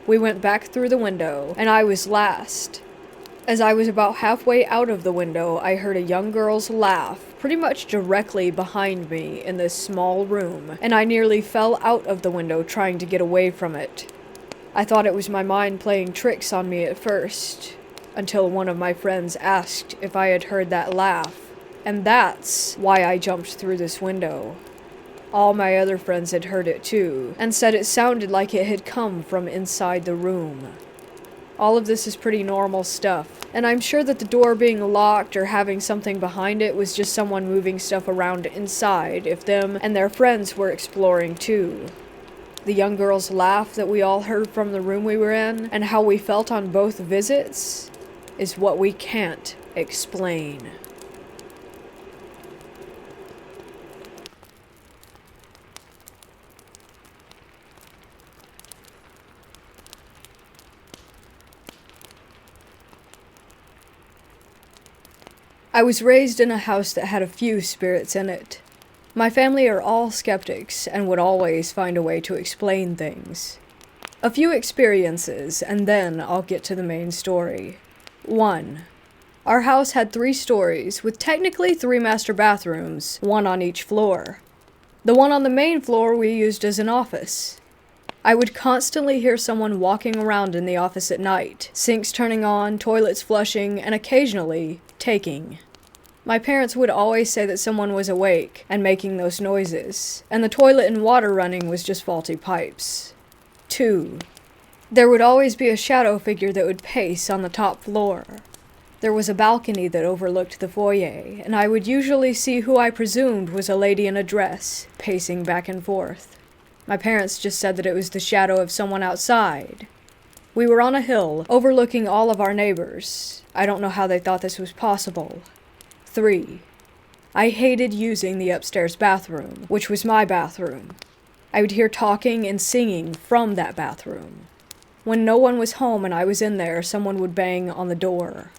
We went back through the window, and I was last. As I was about halfway out of the window, I heard a young girl's laugh, pretty much directly behind me in this small room, and I nearly fell out of the window trying to get away from it. I thought it was my mind playing tricks on me at first, until one of my friends asked if I had heard that laugh, and that's why I jumped through this window. All my other friends had heard it too, and said it sounded like it had come from inside the room. All of this is pretty normal stuff, and I'm sure that the door being locked or having something behind it was just someone moving stuff around inside if them and their friends were exploring too. The young girl's laugh that we all heard from the room we were in, and how we felt on both visits, is what we can't explain. I was raised in a house that had a few spirits in it. My family are all skeptics and would always find a way to explain things. A few experiences, and then I'll get to the main story. 1. Our house had 3 stories, with technically 3 master bathrooms, 1 on each floor. The one on the main floor we used as an office. I would constantly hear someone walking around in the office at night, sinks turning on, toilets flushing, and occasionally taking. My parents would always say that someone was awake and making those noises, and the toilet and water running was just faulty pipes. 2. There would always be a shadow figure that would pace on the top floor. There was a balcony that overlooked the foyer, and I would usually see who I presumed was a lady in a dress, pacing back and forth. My parents just said that it was the shadow of someone outside. We were on a hill, overlooking all of our neighbors. I don't know how they thought this was possible. 3. I hated using the upstairs bathroom, which was my bathroom. I would hear talking and singing from that bathroom. When no one was home and I was in there, someone would bang on the door.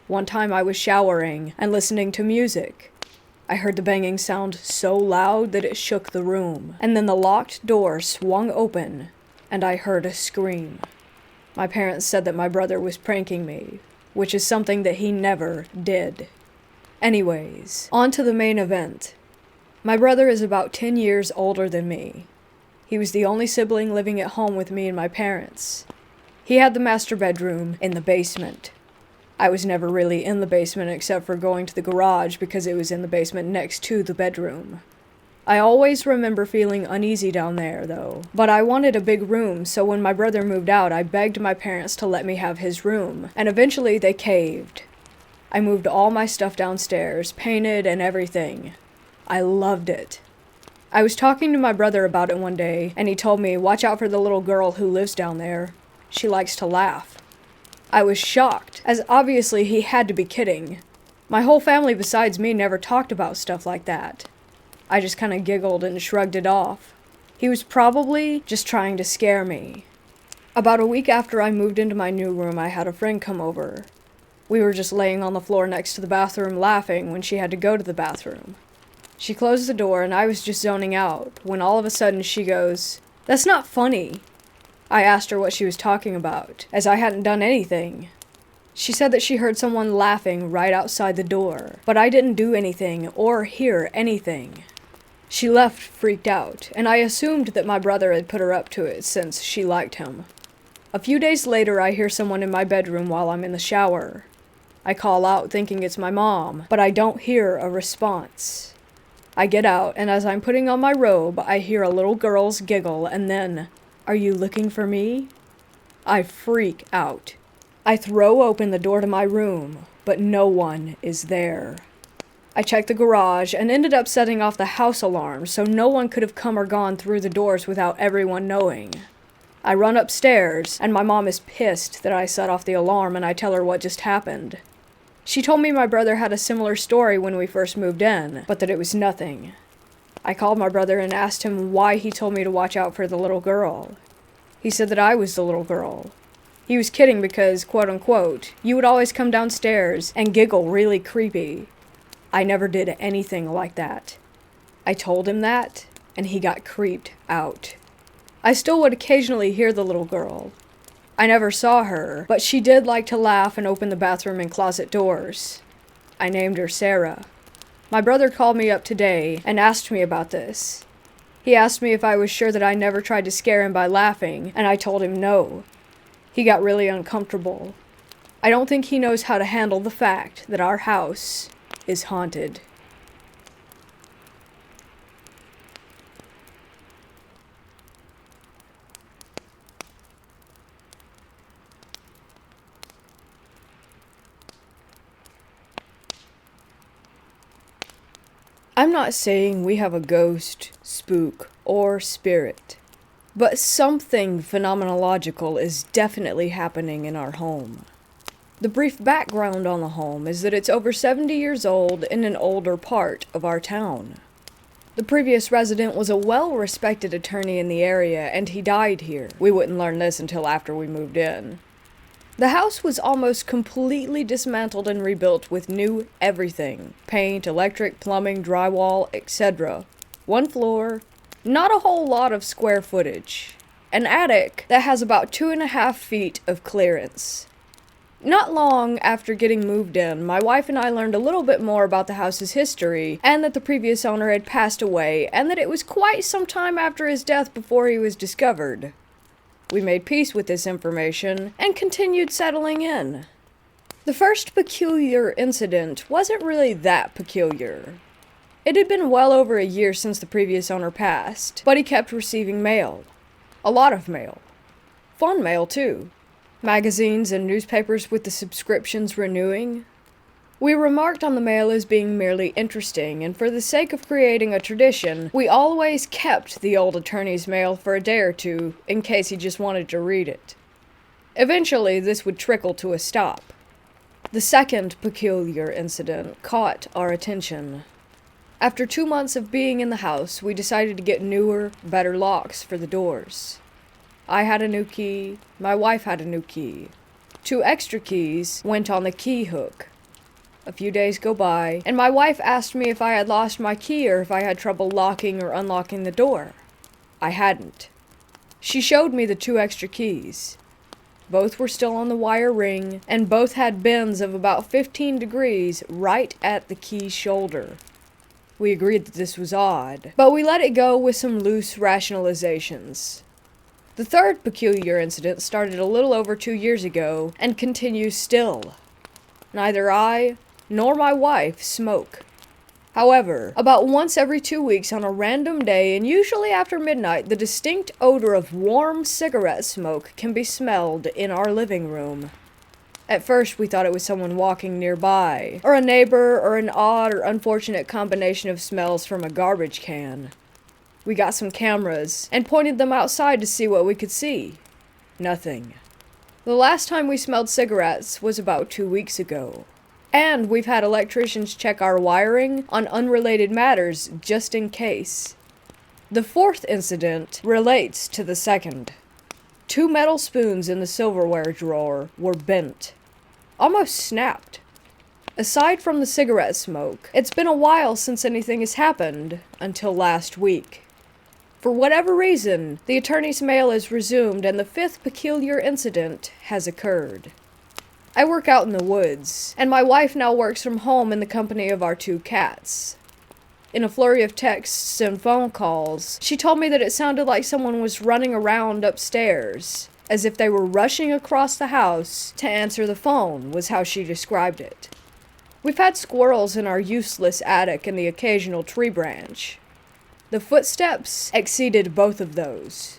One time I was showering and listening to music. I heard the banging sound so loud that it shook the room, and then the locked door swung open, and I heard a scream. My parents said that my brother was pranking me, which is something that he never did. Anyways, on to the main event. My brother is about 10 years older than me. He was the only sibling living at home with me and my parents. He had the master bedroom in the basement. I was never really in the basement except for going to the garage because it was in the basement next to the bedroom. I always remember feeling uneasy down there, though. But I wanted a big room, so when my brother moved out, I begged my parents to let me have his room, and eventually they caved. I moved all my stuff downstairs, painted and everything. I loved it. I was talking to my brother about it one day, and he told me, "Watch out for the little girl who lives down there. She likes to laugh." I was shocked, as obviously he had to be kidding. My whole family besides me never talked about stuff like that. I just kinda giggled and shrugged it off. He was probably just trying to scare me. About a week after I moved into my new room, I had a friend come over. We were just laying on the floor next to the bathroom laughing when she had to go to the bathroom. She closed the door and I was just zoning out, when all of a sudden she goes, "That's not funny." I asked her what she was talking about, as I hadn't done anything. She said that she heard someone laughing right outside the door, but I didn't do anything or hear anything. She left freaked out, and I assumed that my brother had put her up to it since she liked him. A few days later, I hear someone in my bedroom while I'm in the shower. I call out thinking it's my mom, but I don't hear a response. I get out, and as I'm putting on my robe, I hear a little girl's giggle, and then, "Are you looking for me?" I freak out. I throw open the door to my room, but no one is there. I checked the garage and ended up setting off the house alarm so no one could have come or gone through the doors without everyone knowing. I run upstairs, and my mom is pissed that I set off the alarm, and I tell her what just happened. She told me my brother had a similar story when we first moved in, but that it was nothing. I called my brother and asked him why he told me to watch out for the little girl. He said that I was the little girl. He was kidding because, quote unquote, you would always come downstairs and giggle really creepy. I never did anything like that. I told him that, and he got creeped out. I still would occasionally hear the little girl. I never saw her, but she did like to laugh and open the bathroom and closet doors. I named her Sarah. My brother called me up today and asked me about this. He asked me if I was sure that I never tried to scare him by laughing, and I told him no. He got really uncomfortable. I don't think he knows how to handle the fact that our house is haunted. I'm not saying we have a ghost, spook, or spirit, but something phenomenological is definitely happening in our home. The brief background on the home is that it's over 70 years old in an older part of our town. The previous resident was a well-respected attorney in the area, and he died here. We wouldn't learn this until after we moved in. The house was almost completely dismantled and rebuilt with new everything. Paint, electric, plumbing, drywall, etc. One floor, not a whole lot of square footage. An attic that has about 2.5 feet of clearance. Not long after getting moved in, my wife and I learned a little bit more about the house's history, and that the previous owner had passed away, and that it was quite some time after his death before he was discovered. We made peace with this information, and continued settling in. The first peculiar incident wasn't really that peculiar. It had been well over a year since the previous owner passed, but he kept receiving mail. A lot of mail. Fun mail, too. Magazines and newspapers with the subscriptions renewing. We remarked on the mail as being merely interesting, and for the sake of creating a tradition, we always kept the old attorney's mail for a day or two, in case he just wanted to read it. Eventually, this would trickle to a stop. The second peculiar incident caught our attention. After 2 months of being in the house, we decided to get newer, better locks for the doors. I had a new key, my wife had a new key. 2 extra keys went on the key hook. A few days go by, and my wife asked me if I had lost my key or if I had trouble locking or unlocking the door. I hadn't. She showed me the 2 extra keys. Both were still on the wire ring, and both had bends of about 15 degrees right at the key shoulder. We agreed that this was odd, but we let it go with some loose rationalizations. The third peculiar incident started a little over 2 years ago, and continues still. Neither I nor my wife smoke. However, about once every 2 weeks on a random day, and usually after midnight, the distinct odor of warm cigarette smoke can be smelled in our living room. At first, we thought it was someone walking nearby, or a neighbor, or an odd or unfortunate combination of smells from a garbage can. We got some cameras, and pointed them outside to see what we could see. Nothing. The last time we smelled cigarettes was about 2 weeks ago. And we've had electricians check our wiring on unrelated matters just in case. The fourth incident relates to the second. 2 metal spoons in the silverware drawer were bent. Almost snapped. Aside from the cigarette smoke, it's been a while since anything has happened, until last week. For whatever reason, the attorney's mail is resumed and the 5th peculiar incident has occurred. I work out in the woods, and my wife now works from home in the company of our 2 cats. In a flurry of texts and phone calls, she told me that it sounded like someone was running around upstairs, as if they were rushing across the house to answer the phone, was how she described it. We've had squirrels in our useless attic and the occasional tree branch. The footsteps exceeded both of those.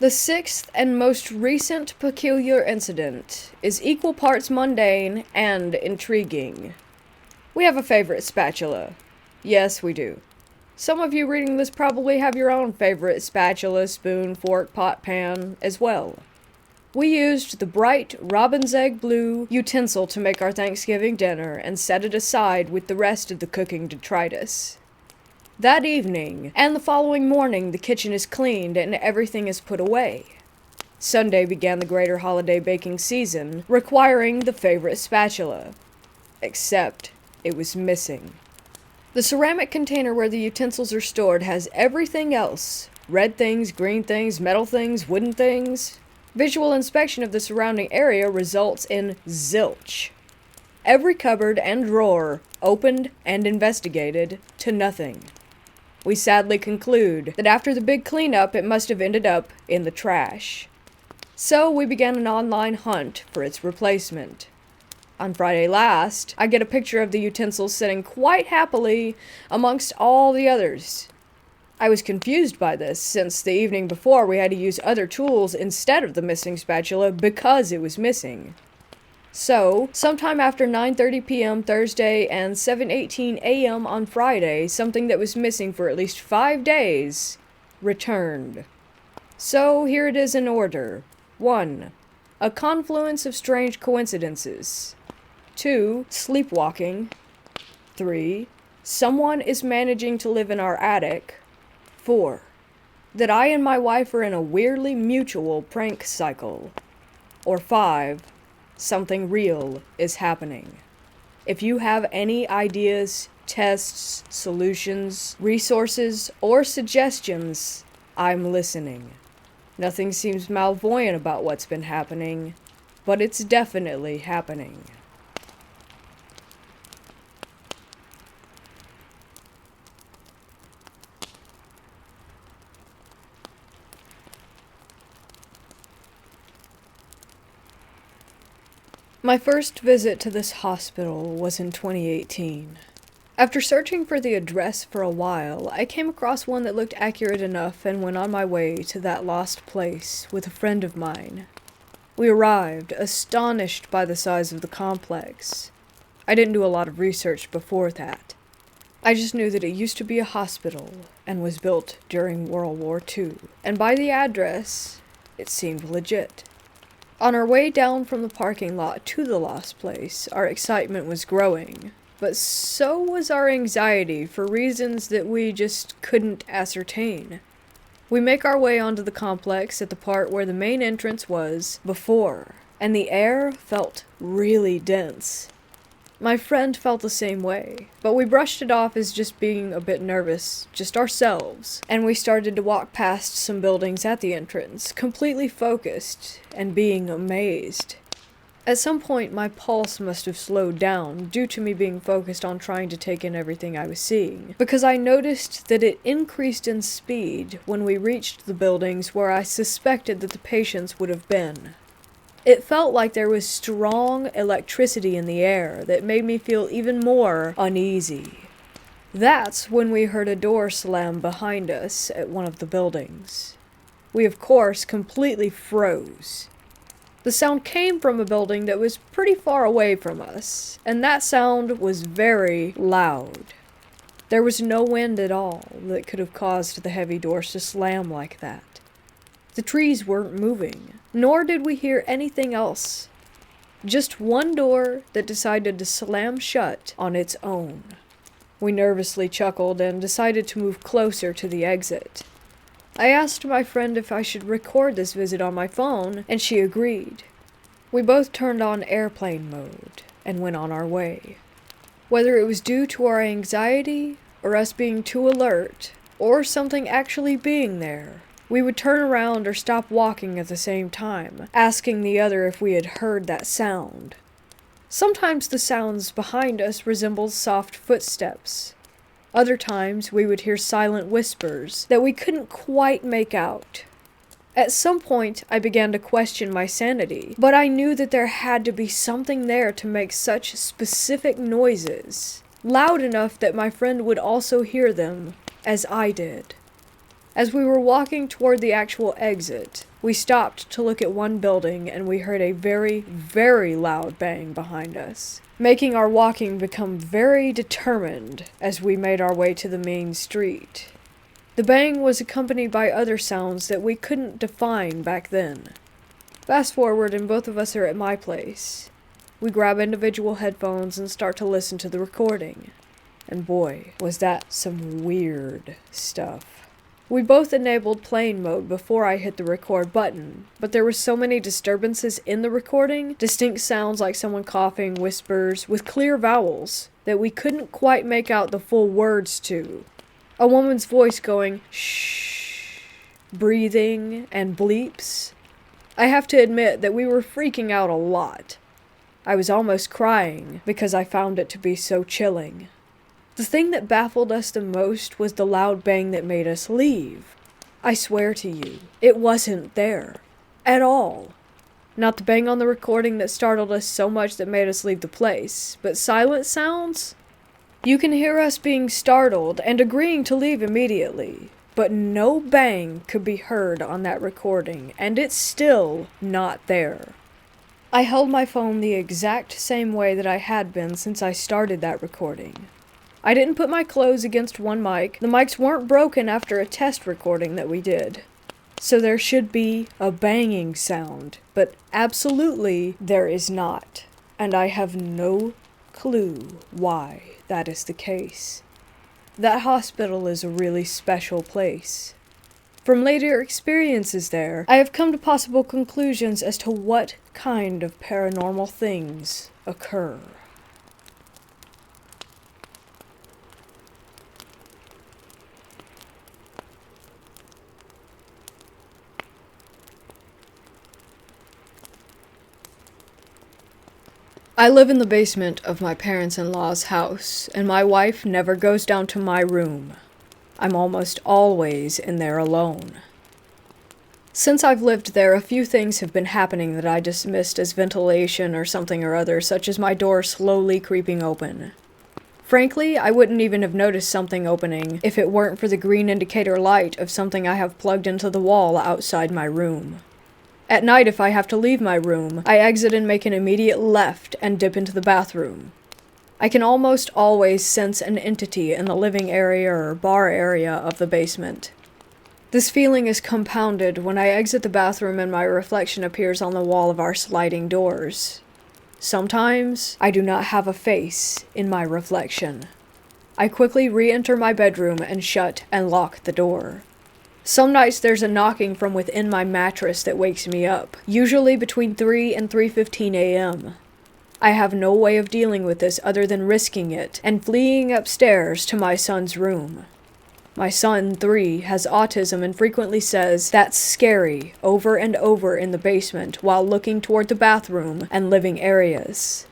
The 6th and most recent peculiar incident is equal parts mundane and intriguing. We have a favorite spatula. Yes, we do. Some of you reading this probably have your own favorite spatula, spoon, fork, pot, pan as well. We used the bright robin's egg blue utensil to make our Thanksgiving dinner and set it aside with the rest of the cooking detritus. That evening, and the following morning, the kitchen is cleaned and everything is put away. Sunday began the greater holiday baking season, requiring the favorite spatula. Except, it was missing. The ceramic container where the utensils are stored has everything else. Red things, green things, metal things, wooden things. Visual inspection of the surrounding area results in zilch. Every cupboard and drawer opened and investigated to nothing. We sadly conclude that after the big cleanup, it must have ended up in the trash. So we began an online hunt for its replacement. On Friday last, I get a picture of the utensils sitting quite happily amongst all the others. I was confused by this, since the evening before we had to use other tools instead of the missing spatula because it was missing. So, sometime after 9:30 p.m. Thursday and 7:18 a.m. on Friday, something that was missing for at least 5 days returned. So, here it is in order. 1. A confluence of strange coincidences. 2. Sleepwalking. 3. Someone is managing to live in our attic. 4. That I and my wife are in a weirdly mutual prank cycle. Or 5. Something real is happening. If you have any ideas, tests, solutions, resources, or suggestions, I'm listening. Nothing seems malvoyant about what's been happening, but it's definitely happening. My first visit to this hospital was in 2018. After searching for the address for a while, I came across one that looked accurate enough and went on my way to that lost place with a friend of mine. We arrived, astonished by the size of the complex. I didn't do a lot of research before that. I just knew that it used to be a hospital and was built during World War II, and by the address, it seemed legit. On our way down from the parking lot to the lost place, our excitement was growing, but so was our anxiety for reasons that we just couldn't ascertain. We make our way onto the complex at the part where the main entrance was before, and the air felt really dense. My friend felt the same way, but we brushed it off as just being a bit nervous, just ourselves, and we started to walk past some buildings at the entrance, completely focused and being amazed. At some point, my pulse must have slowed down due to me being focused on trying to take in everything I was seeing, because I noticed that it increased in speed when we reached the buildings where I suspected that the patients would have been. It felt like there was strong electricity in the air that made me feel even more uneasy. That's when we heard a door slam behind us at one of the buildings. We, of course, completely froze. The sound came from a building that was pretty far away from us, and that sound was very loud. There was no wind at all that could have caused the heavy doors to slam like that. The trees weren't moving, nor did we hear anything else. Just one door that decided to slam shut on its own. We nervously chuckled and decided to move closer to the exit. I asked my friend if I should record this visit on my phone, and she agreed. We both turned on airplane mode and went on our way. Whether it was due to our anxiety, or us being too alert, or something actually being there, we would turn around or stop walking at the same time, asking the other if we had heard that sound. Sometimes the sounds behind us resembled soft footsteps. Other times we would hear silent whispers that we couldn't quite make out. At some point I began to question my sanity, but I knew that there had to be something there to make such specific noises, loud enough that my friend would also hear them, as I did. As we were walking toward the actual exit, we stopped to look at one building and we heard a very, very loud bang behind us, making our walking become very determined as we made our way to the main street. The bang was accompanied by other sounds that we couldn't define back then. Fast forward and both of us are at my place. We grab individual headphones and start to listen to the recording. And boy, was that some weird stuff. We both enabled plane mode before I hit the record button, but there were so many disturbances in the recording, distinct sounds like someone coughing, whispers, with clear vowels, that we couldn't quite make out the full words to. A woman's voice going, shh, breathing, and bleeps. I have to admit that we were freaking out a lot. I was almost crying because I found it to be so chilling. The thing that baffled us the most was the loud bang that made us leave. I swear to you, it wasn't there. At all. Not the bang on the recording that startled us so much that made us leave the place, but silent sounds? You can hear us being startled and agreeing to leave immediately, but no bang could be heard on that recording, and it's still not there. I held my phone the exact same way that I had been since I started that recording. I didn't put my clothes against one mic. The mics weren't broken after a test recording that we did. So there should be a banging sound, but absolutely there is not. And I have no clue why that is the case. That hospital is a really special place. From later experiences there, I have come to possible conclusions as to what kind of paranormal things occur. I live in the basement of my parents-in-law's house, and my wife never goes down to my room. I'm almost always in there alone. Since I've lived there, a few things have been happening that I dismissed as ventilation or something or other, such as my door slowly creeping open. Frankly, I wouldn't even have noticed something opening if it weren't for the green indicator light of something I have plugged into the wall outside my room. At night, if I have to leave my room, I exit and make an immediate left and dip into the bathroom. I can almost always sense an entity in the living area or bar area of the basement. This feeling is compounded when I exit the bathroom and my reflection appears on the wall of our sliding doors. Sometimes, I do not have a face in my reflection. I quickly re-enter my bedroom and shut and lock the door. Some nights there's a knocking from within my mattress that wakes me up, usually between 3 and 3:15 a.m. I have no way of dealing with this other than risking it and fleeing upstairs to my son's room. My son, 3, has autism and frequently says, "That's scary," over and over in the basement while looking toward the bathroom and living areas.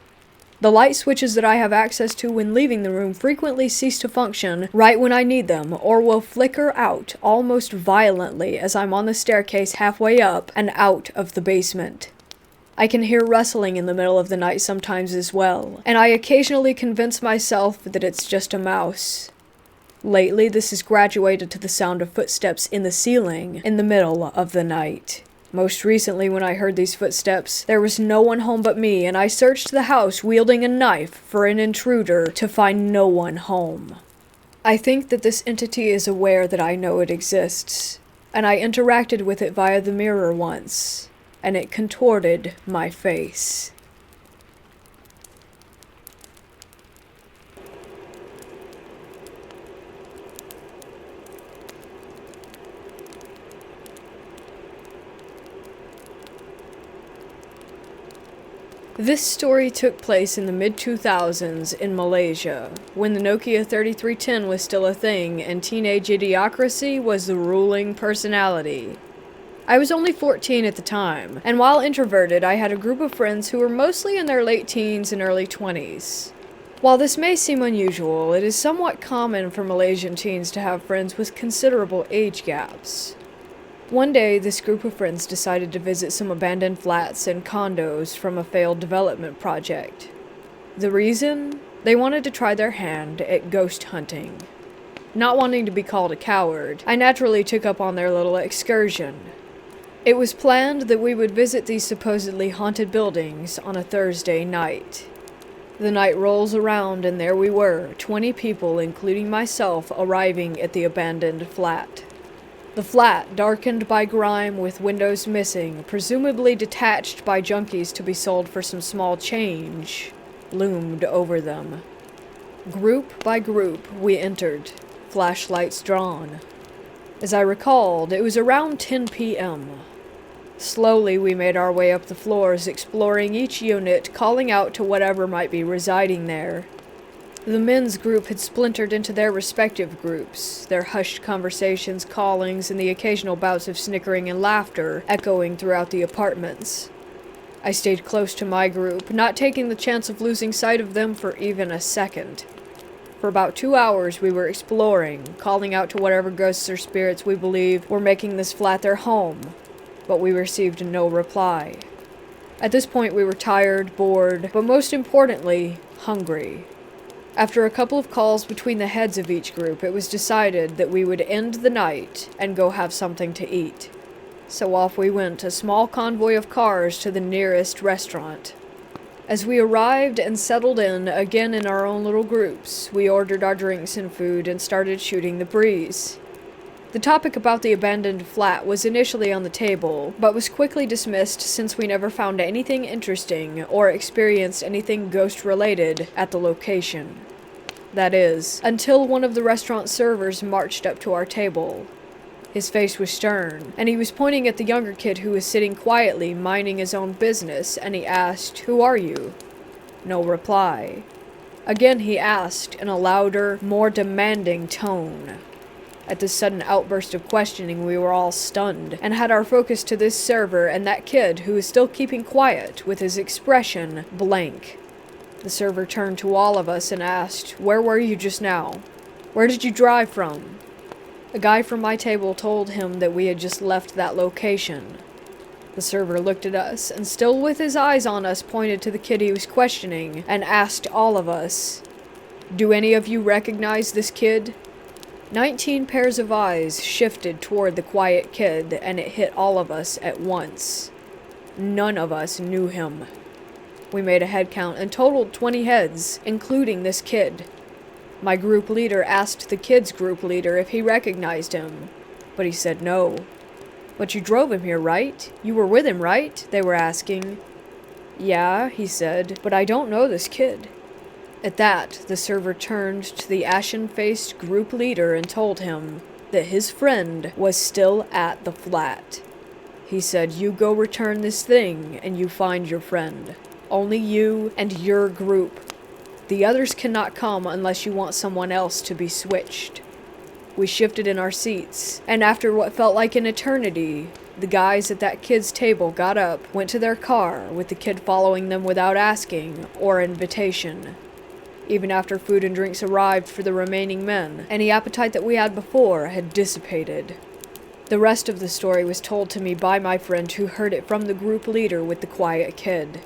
The light switches that I have access to when leaving the room frequently cease to function right when I need them, or will flicker out almost violently as I'm on the staircase halfway up and out of the basement. I can hear rustling in the middle of the night sometimes as well, and I occasionally convince myself that it's just a mouse. Lately, this has graduated to the sound of footsteps in the ceiling in the middle of the night. Most recently, when I heard these footsteps, there was no one home but me, and I searched the house wielding a knife for an intruder to find no one home. I think that this entity is aware that I know it exists, and I interacted with it via the mirror once, and it contorted my face. This story took place in the mid-2000s in Malaysia, when the Nokia 3310 was still a thing and teenage idiocracy was the ruling personality. I was only 14 at the time, and while introverted, I had a group of friends who were mostly in their late teens and early 20s. While this may seem unusual, it is somewhat common for Malaysian teens to have friends with considerable age gaps. One day, this group of friends decided to visit some abandoned flats and condos from a failed development project. The reason? They wanted to try their hand at ghost hunting. Not wanting to be called a coward, I naturally took up on their little excursion. It was planned that we would visit these supposedly haunted buildings on a Thursday night. The night rolls around and there we were, 20 people including myself arriving at the abandoned flat. The flat, darkened by grime with windows missing, presumably detached by junkies to be sold for some small change, loomed over them. Group by group we entered, flashlights drawn. As I recalled, it was around 10 p.m. Slowly, we made our way up the floors, exploring each unit, calling out to whatever might be residing there. The men's group had splintered into their respective groups, their hushed conversations, callings, and the occasional bouts of snickering and laughter echoing throughout the apartments. I stayed close to my group, not taking the chance of losing sight of them for even a second. For about 2 hours we were exploring, calling out to whatever ghosts or spirits we believed were making this flat their home, but we received no reply. At this point we were tired, bored, but most importantly, hungry. After a couple of calls between the heads of each group, it was decided that we would end the night and go have something to eat. So off we went, a small convoy of cars to the nearest restaurant. As we arrived and settled in, again in our own little groups, we ordered our drinks and food and started shooting the breeze. The topic about the abandoned flat was initially on the table, but was quickly dismissed since we never found anything interesting or experienced anything ghost-related at the location. That is, until one of the restaurant servers marched up to our table. His face was stern, and he was pointing at the younger kid who was sitting quietly, minding his own business, and he asked, "Who are you?" No reply. Again he asked in a louder, more demanding tone. At this sudden outburst of questioning, we were all stunned, and had our focus to this server and that kid who was still keeping quiet, with his expression blank. The server turned to all of us and asked, "Where were you just now? Where did you drive from?" A guy from my table told him that we had just left that location. The server looked at us, and still with his eyes on us, pointed to the kid he was questioning, and asked all of us, "Do any of you recognize this kid?" 19 pairs of eyes shifted toward the quiet kid, and it hit all of us at once. None of us knew him. We made a head count and totaled 20 heads, including this kid. My group leader asked the kid's group leader if he recognized him, but he said no. "But you drove him here, right? You were with him, right?" they were asking. "Yeah," he said, "but I don't know this kid." At that, the server turned to the ashen-faced group leader and told him that his friend was still at the flat. He said, "You go return this thing, and you find your friend. Only you and your group. The others cannot come unless you want someone else to be switched." We shifted in our seats, and after what felt like an eternity, the guys at that kid's table got up, went to their car, with the kid following them without asking or invitation. Even after food and drinks arrived for the remaining men, any appetite that we had before had dissipated. The rest of the story was told to me by my friend who heard it from the group leader with the quiet kid.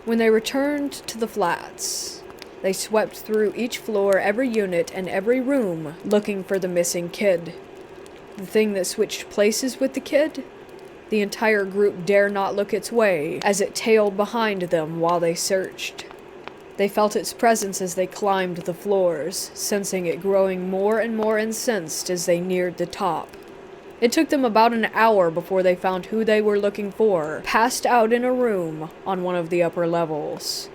When they returned to the flats, they swept through each floor, every unit, and every room, looking for the missing kid. The thing that switched places with the kid? The entire group dare not look its way, as it tailed behind them while they searched. They felt its presence as they climbed the floors, sensing it growing more and more incensed as they neared the top. It took them about an hour before they found who they were looking for, passed out in a room on one of the upper levels.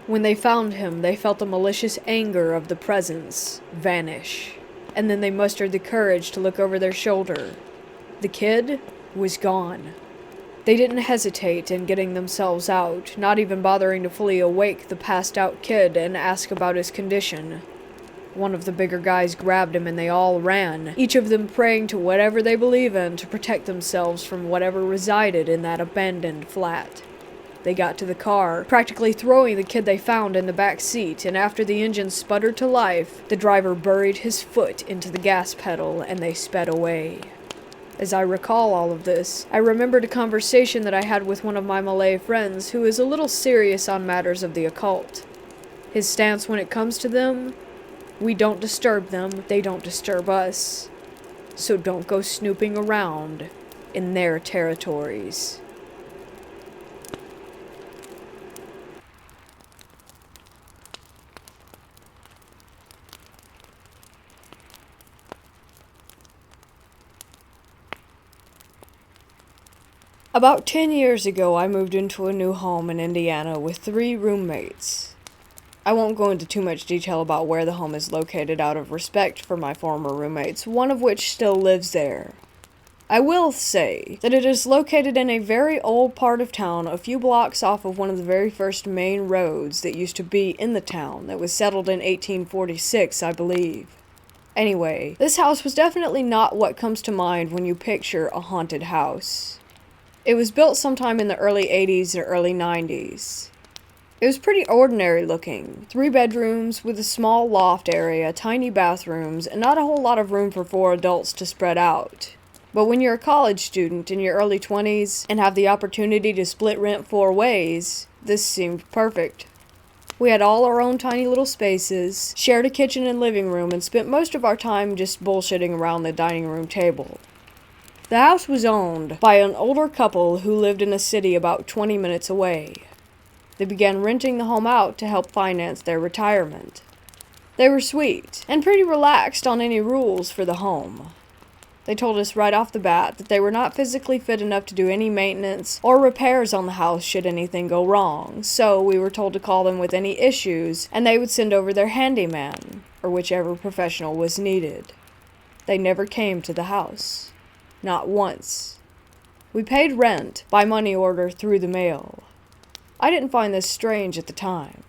When they found him, they felt the malicious anger of the presence vanish, and then they mustered the courage to look over their shoulder. The kid was gone. They didn't hesitate in getting themselves out, not even bothering to fully awake the passed-out kid and ask about his condition. One of the bigger guys grabbed him and they all ran, each of them praying to whatever they believe in to protect themselves from whatever resided in that abandoned flat. They got to the car, practically throwing the kid they found in the back seat, and after the engine sputtered to life, the driver buried his foot into the gas pedal and they sped away. As I recall all of this, I remembered a conversation that I had with one of my Malay friends who is a little serious on matters of the occult. His stance when it comes to them: we don't disturb them, they don't disturb us. So don't go snooping around in their territories. About 10 years ago, I moved into a new home in Indiana with 3 roommates. I won't go into too much detail about where the home is located out of respect for my former roommates, one of which still lives there. I will say that it is located in a very old part of town, a few blocks off of one of the very first main roads that used to be in the town, that was settled in 1846, I believe. Anyway, this house was definitely not what comes to mind when you picture a haunted house. It was built sometime in the early 80s or early 90s. It was pretty ordinary looking. 3 bedrooms with a small loft area, tiny bathrooms, and not a whole lot of room for 4 adults to spread out. But when you're a college student in your early 20s and have the opportunity to split rent 4 ways, this seemed perfect. We had all our own tiny little spaces, shared a kitchen and living room, and spent most of our time just bullshitting around the dining room table. The house was owned by an older couple who lived in a city about 20 minutes away. They began renting the home out to help finance their retirement. They were sweet, and pretty relaxed on any rules for the home. They told us right off the bat that they were not physically fit enough to do any maintenance or repairs on the house should anything go wrong, so we were told to call them with any issues, and they would send over their handyman, or whichever professional was needed. They never came to the house. Not once. We paid rent by money order through the mail. I didn't find this strange at the time.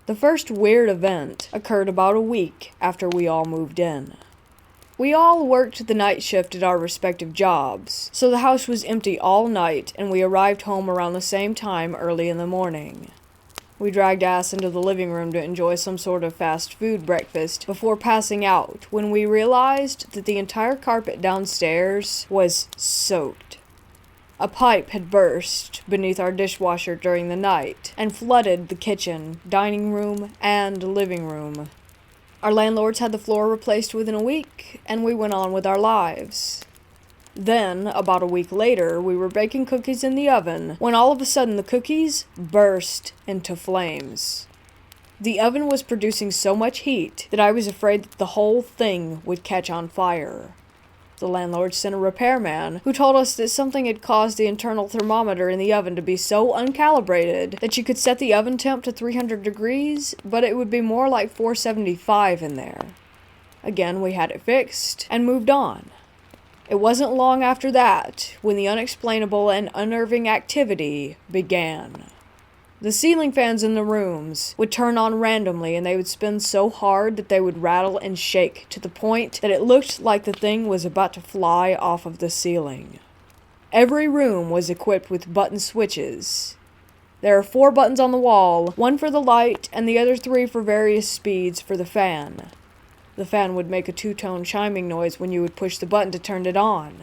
The first weird event occurred about a week after we all moved in. We all worked the night shift at our respective jobs, so the house was empty all night and we arrived home around the same time early in the morning. We dragged ass into the living room to enjoy some sort of fast food breakfast before passing out when we realized that the entire carpet downstairs was soaked. A pipe had burst beneath our dishwasher during the night and flooded the kitchen, dining room, and living room. Our landlords had the floor replaced within a week, and we went on with our lives. Then, about a week later, we were baking cookies in the oven when all of a sudden the cookies burst into flames. The oven was producing so much heat that I was afraid that the whole thing would catch on fire. The landlord sent a repairman who told us that something had caused the internal thermometer in the oven to be so uncalibrated that you could set the oven temp to 300 degrees, but it would be more like 475 in there. Again, we had it fixed and moved on. It wasn't long after that when the unexplainable and unnerving activity began. The ceiling fans in the rooms would turn on randomly and they would spin so hard that they would rattle and shake to the point that it looked like the thing was about to fly off of the ceiling. Every room was equipped with button switches. There are 4 buttons on the wall, 1 for the light and the other 3 for various speeds for the fan. The fan would make a 2-tone chiming noise when you would push the button to turn it on.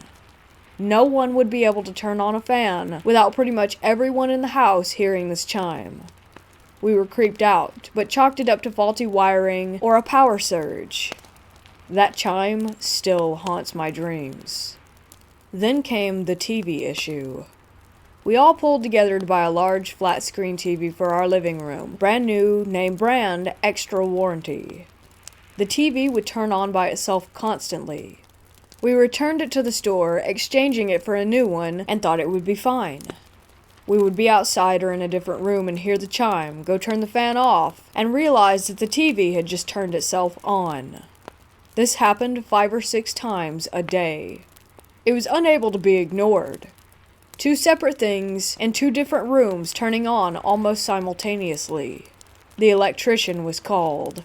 No one would be able to turn on a fan without pretty much everyone in the house hearing this chime. We were creeped out, but chalked it up to faulty wiring or a power surge. That chime still haunts my dreams. Then came the TV issue. We all pulled together to buy a large flat-screen TV for our living room, brand new, name brand, extra warranty. The TV would turn on by itself constantly. We returned it to the store, exchanging it for a new one, and thought it would be fine. We would be outside or in a different room and hear the chime, go turn the fan off, and realize that the TV had just turned itself on. This happened 5 or 6 times a day. It was unable to be ignored. 2 separate things in 2 different rooms turning on almost simultaneously. The electrician was called.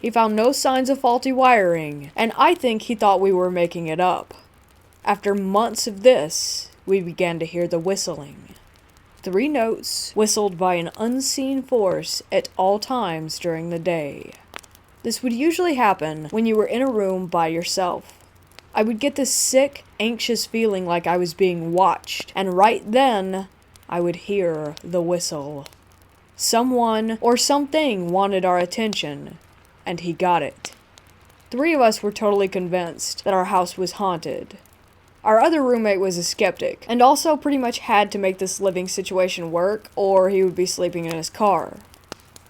He found no signs of faulty wiring, and I think he thought we were making it up. After months of this, we began to hear the whistling. 3 notes whistled by an unseen force at all times during the day. This would usually happen when you were in a room by yourself. I would get this sick, anxious feeling like I was being watched, and right then, I would hear the whistle. Someone or something wanted our attention, and he got it. 3 of us were totally convinced that our house was haunted. Our other roommate was a skeptic, and also pretty much had to make this living situation work, or he would be sleeping in his car.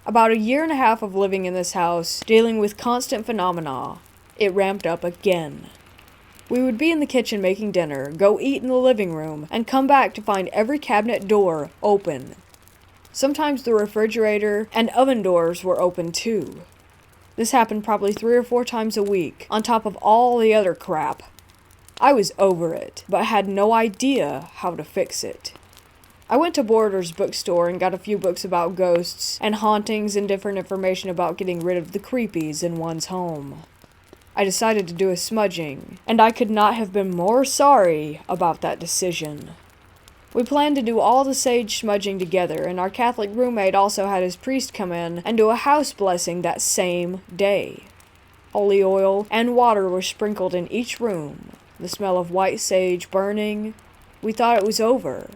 About a year and a half of living in this house, dealing with constant phenomena, it ramped up again. We would be in the kitchen making dinner, go eat in the living room, and come back to find every cabinet door open. Sometimes the refrigerator and oven doors were open too. This happened probably 3 or 4 times a week, on top of all the other crap. I was over it, but had no idea how to fix it. I went to Borders bookstore and got a few books about ghosts and hauntings and different information about getting rid of the creepies in one's home. I decided to do a smudging, and I could not have been more sorry about that decision. We planned to do all the sage smudging together, and our Catholic roommate also had his priest come in and do a house blessing that same day. Holy oil and water were sprinkled in each room, the smell of white sage burning. We thought it was over.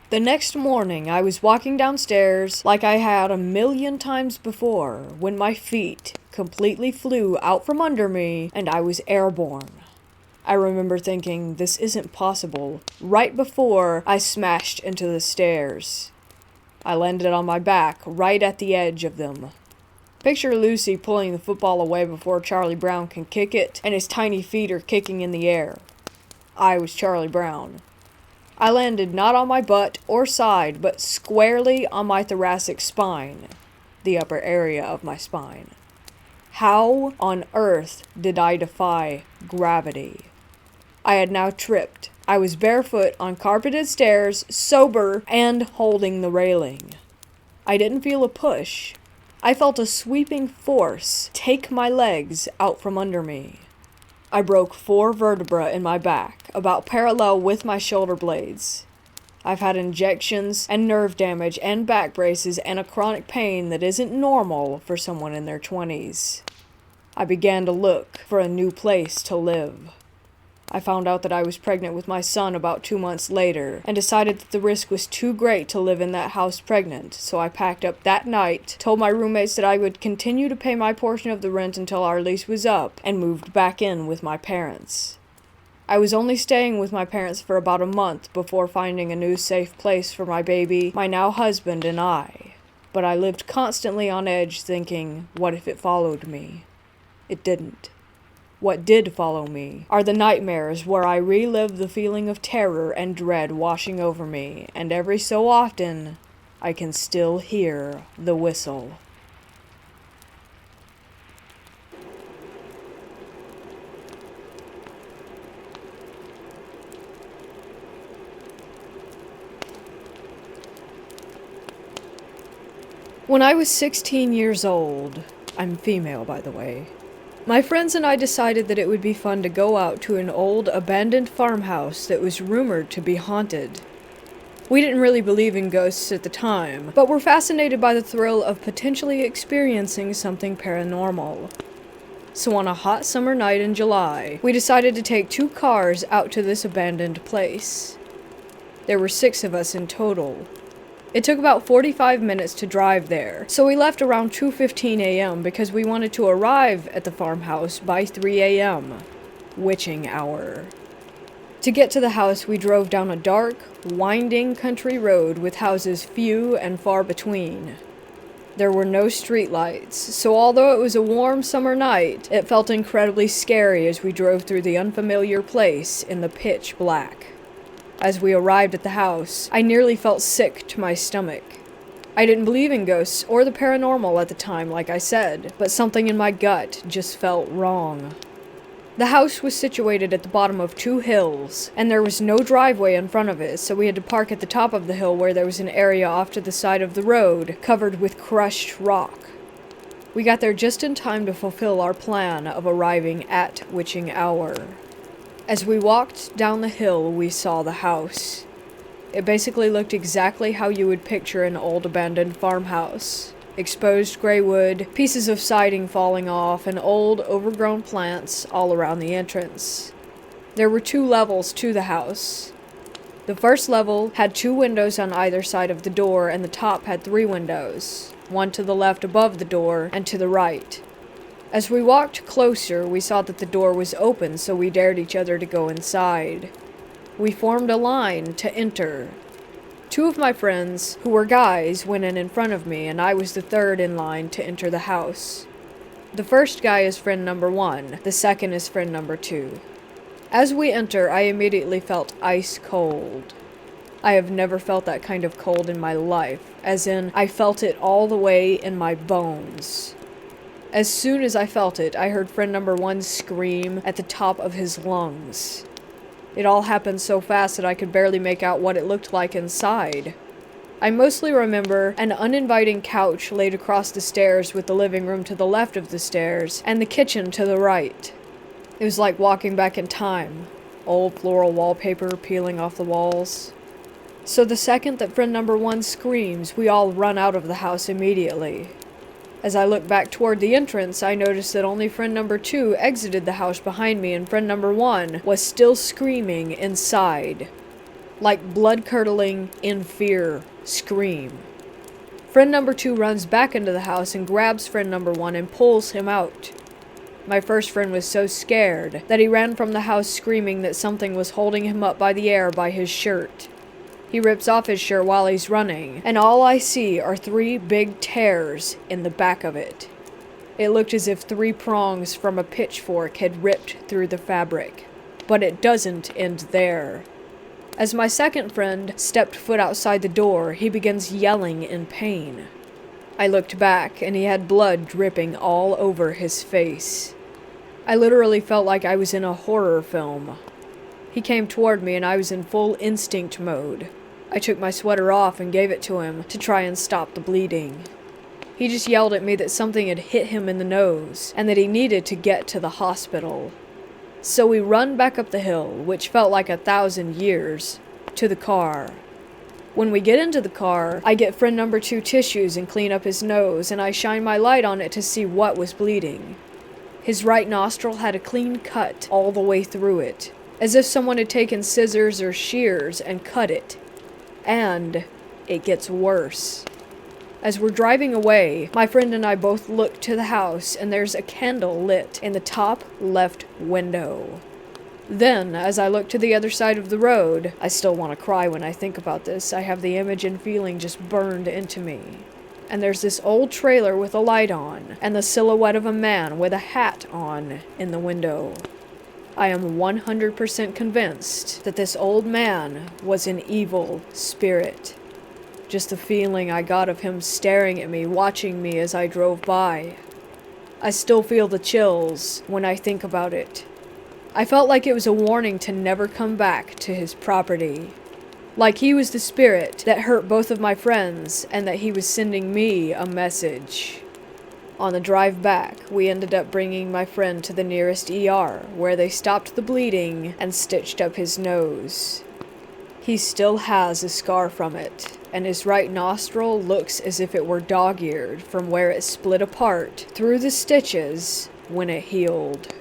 The next morning, I was walking downstairs like I had 1,000,000 times before, when my feet completely flew out from under me and I was airborne. I remember thinking, this isn't possible, right before I smashed into the stairs. I landed on my back, right at the edge of them. Picture Lucy pulling the football away before Charlie Brown can kick it, and his tiny feet are kicking in the air. I was Charlie Brown. I landed not on my butt or side, but squarely on my thoracic spine, the upper area of my spine. How on earth did I defy gravity? I had now tripped. I was barefoot on carpeted stairs, sober, and holding the railing. I didn't feel a push. I felt a sweeping force take my legs out from under me. I broke 4 vertebrae in my back, about parallel with my shoulder blades. I've had injections and nerve damage and back braces and a chronic pain that isn't normal for someone in their 20s. I began to look for a new place to live. I found out that I was pregnant with my son about 2 months later, and decided that the risk was too great to live in that house pregnant, so I packed up that night, told my roommates that I would continue to pay my portion of the rent until our lease was up, and moved back in with my parents. I was only staying with my parents for about a month before finding a new safe place for my baby, my now husband, and I. But I lived constantly on edge thinking, what if it followed me? It didn't. What did follow me are the nightmares where I relive the feeling of terror and dread washing over me, and every so often, I can still hear the whistle. When I was 16 years old, I'm female by the way, my friends and I decided that it would be fun to go out to an old abandoned farmhouse that was rumored to be haunted. We didn't really believe in ghosts at the time, but were fascinated by the thrill of potentially experiencing something paranormal. So on a hot summer night in July, we decided to take 2 cars out to this abandoned place. There were 6 of us in total. It took about 45 minutes to drive there, so we left around 2:15 a.m. because we wanted to arrive at the farmhouse by 3 a.m., witching hour. To get to the house, we drove down a dark, winding country road with houses few and far between. There were no streetlights, so although it was a warm summer night, it felt incredibly scary as we drove through the unfamiliar place in the pitch black. As we arrived at the house, I nearly felt sick to my stomach. I didn't believe in ghosts or the paranormal at the time, like I said, but something in my gut just felt wrong. The house was situated at the bottom of 2 hills, and there was no driveway in front of it, so we had to park at the top of the hill where there was an area off to the side of the road covered with crushed rock. We got there just in time to fulfill our plan of arriving at witching hour. As we walked down the hill, we saw the house. It basically looked exactly how you would picture an old abandoned farmhouse. Exposed gray wood, pieces of siding falling off, and old, overgrown plants all around the entrance. There were 2 levels to the house. The first level had 2 windows on either side of the door, and the top had 3 windows, one to the left above the door, and to the right. As we walked closer, we saw that the door was open, so we dared each other to go inside. We formed a line to enter. 2 of my friends, who were guys, went in front of me, and I was the third in line to enter the house. The first guy is friend number 1, the second is friend number 2. As we enter, I immediately felt ice cold. I have never felt that kind of cold in my life, as in, I felt it all the way in my bones. As soon as I felt it, I heard friend number 1 scream at the top of his lungs. It all happened so fast that I could barely make out what it looked like inside. I mostly remember an uninviting couch laid across the stairs with the living room to the left of the stairs and the kitchen to the right. It was like walking back in time. Old floral wallpaper peeling off the walls. So the second that friend number 1 screams, we all run out of the house immediately. As I look back toward the entrance, I notice that only friend number 2 exited the house behind me and friend number 1 was still screaming inside. Like blood-curdling, in fear, scream. Friend number 2 runs back into the house and grabs friend number 1 and pulls him out. My first friend was so scared that he ran from the house screaming that something was holding him up by the air by his shirt. He rips off his shirt while he's running, and all I see are 3 big tears in the back of it. It looked as if 3 prongs from a pitchfork had ripped through the fabric. But it doesn't end there. As my second friend stepped foot outside the door, he begins yelling in pain. I looked back, and he had blood dripping all over his face. I literally felt like I was in a horror film. He came toward me, and I was in full instinct mode. I took my sweater off and gave it to him to try and stop the bleeding. He just yelled at me that something had hit him in the nose, and that he needed to get to the hospital. So we run back up the hill, which felt like 1,000 years, to the car. When we get into the car, I get friend number 2 tissues and clean up his nose, and I shine my light on it to see what was bleeding. His right nostril had a clean cut all the way through it, as if someone had taken scissors or shears and cut it. And it gets worse. As we're driving away, my friend and I both look to the house, and there's a candle lit in the top left window. Then, as I look to the other side of the road, I still want to cry when I think about this. I have the image and feeling just burned into me. And there's this old trailer with a light on, and the silhouette of a man with a hat on in the window. I am 100% convinced that this old man was an evil spirit. Just the feeling I got of him staring at me, watching me as I drove by. I still feel the chills when I think about it. I felt like it was a warning to never come back to his property. Like he was the spirit that hurt both of my friends, and that he was sending me a message. On the drive back, we ended up bringing my friend to the nearest ER, where they stopped the bleeding and stitched up his nose. He still has a scar from it, and his right nostril looks as if it were dog-eared from where it split apart through the stitches when it healed.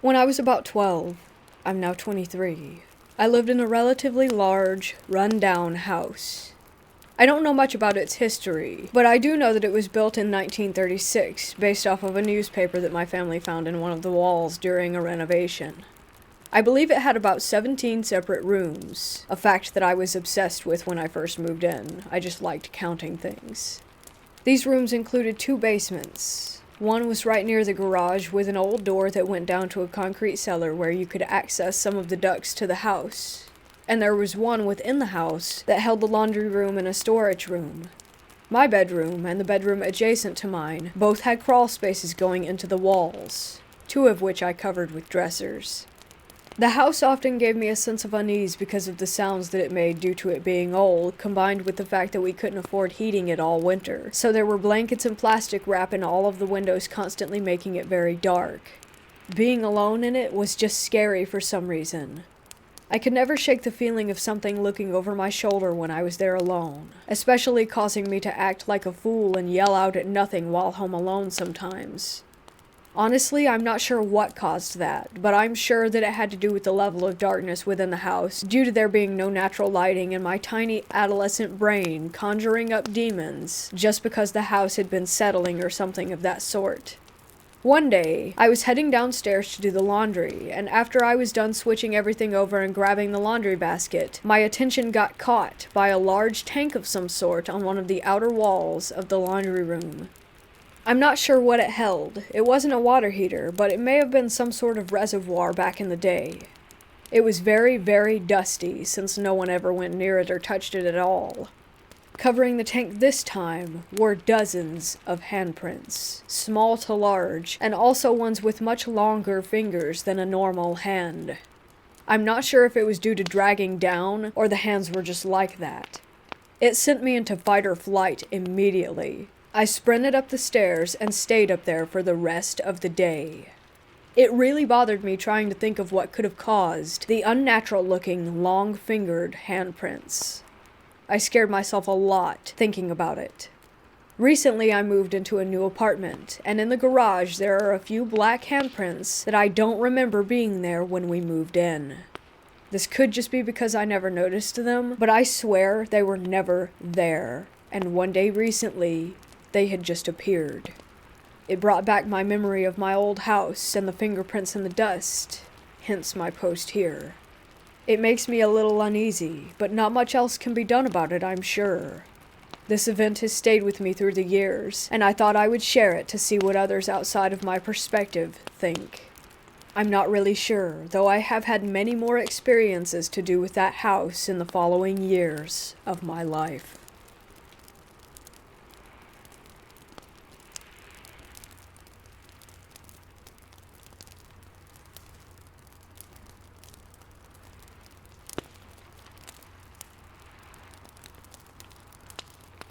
When I was about 12, I'm now 23, I lived in a relatively large, run-down house. I don't know much about its history, but I do know that it was built in 1936, based off of a newspaper that my family found in one of the walls during a renovation. I believe it had about 17 separate rooms, a fact that I was obsessed with when I first moved in. I just liked counting things. These rooms included 2 basements. One was right near the garage with an old door that went down to a concrete cellar where you could access some of the ducts to the house. And there was one within the house that held the laundry room and a storage room. My bedroom and the bedroom adjacent to mine both had crawl spaces going into the walls, 2 of which I covered with dressers. The house often gave me a sense of unease because of the sounds that it made due to it being old, combined with the fact that we couldn't afford heating it all winter, so there were blankets and plastic wrap in all of the windows, constantly making it very dark. Being alone in it was just scary for some reason. I could never shake the feeling of something looking over my shoulder when I was there alone, especially causing me to act like a fool and yell out at nothing while home alone sometimes. Honestly, I'm not sure what caused that, but I'm sure that it had to do with the level of darkness within the house, due to there being no natural lighting and my tiny adolescent brain conjuring up demons just because the house had been settling or something of that sort. One day, I was heading downstairs to do the laundry, and after I was done switching everything over and grabbing the laundry basket, my attention got caught by a large tank of some sort on one of the outer walls of the laundry room. I'm not sure what it held. It wasn't a water heater, but it may have been some sort of reservoir back in the day. It was very, very dusty, since no one ever went near it or touched it at all. Covering the tank this time were dozens of handprints, small to large, and also ones with much longer fingers than a normal hand. I'm not sure if it was due to dragging down, or the hands were just like that. It sent me into fight or flight immediately. I sprinted up the stairs and stayed up there for the rest of the day. It really bothered me trying to think of what could have caused the unnatural-looking, long-fingered handprints. I scared myself a lot thinking about it. Recently, I moved into a new apartment, and in the garage there are a few black handprints that I don't remember being there when we moved in. This could just be because I never noticed them, but I swear they were never there, and one day recently, they had just appeared. It brought back my memory of my old house and the fingerprints in the dust, hence my post here. It makes me a little uneasy, but not much else can be done about it, I'm sure. This event has stayed with me through the years, and I thought I would share it to see what others outside of my perspective think. I'm not really sure, though I have had many more experiences to do with that house in the following years of my life.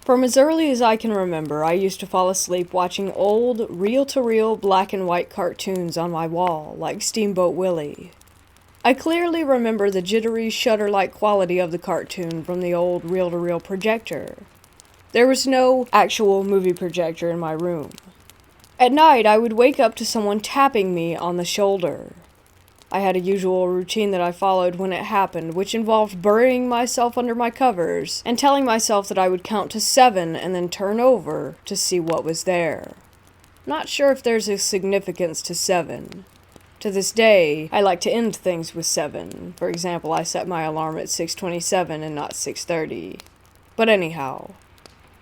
From as early as I can remember, I used to fall asleep watching old, reel-to-reel black and white cartoons on my wall, like Steamboat Willie. I clearly remember the jittery, shutter-like quality of the cartoon from the old reel-to-reel projector. There was no actual movie projector in my room. At night, I would wake up to someone tapping me on the shoulder. I had a usual routine that I followed when it happened, which involved burying myself under my covers and telling myself that I would count to 7 and then turn over to see what was there. Not sure if there's a significance to 7. To this day, I like to end things with 7. For example, I set my alarm at 6:27 and not 6:30. But anyhow,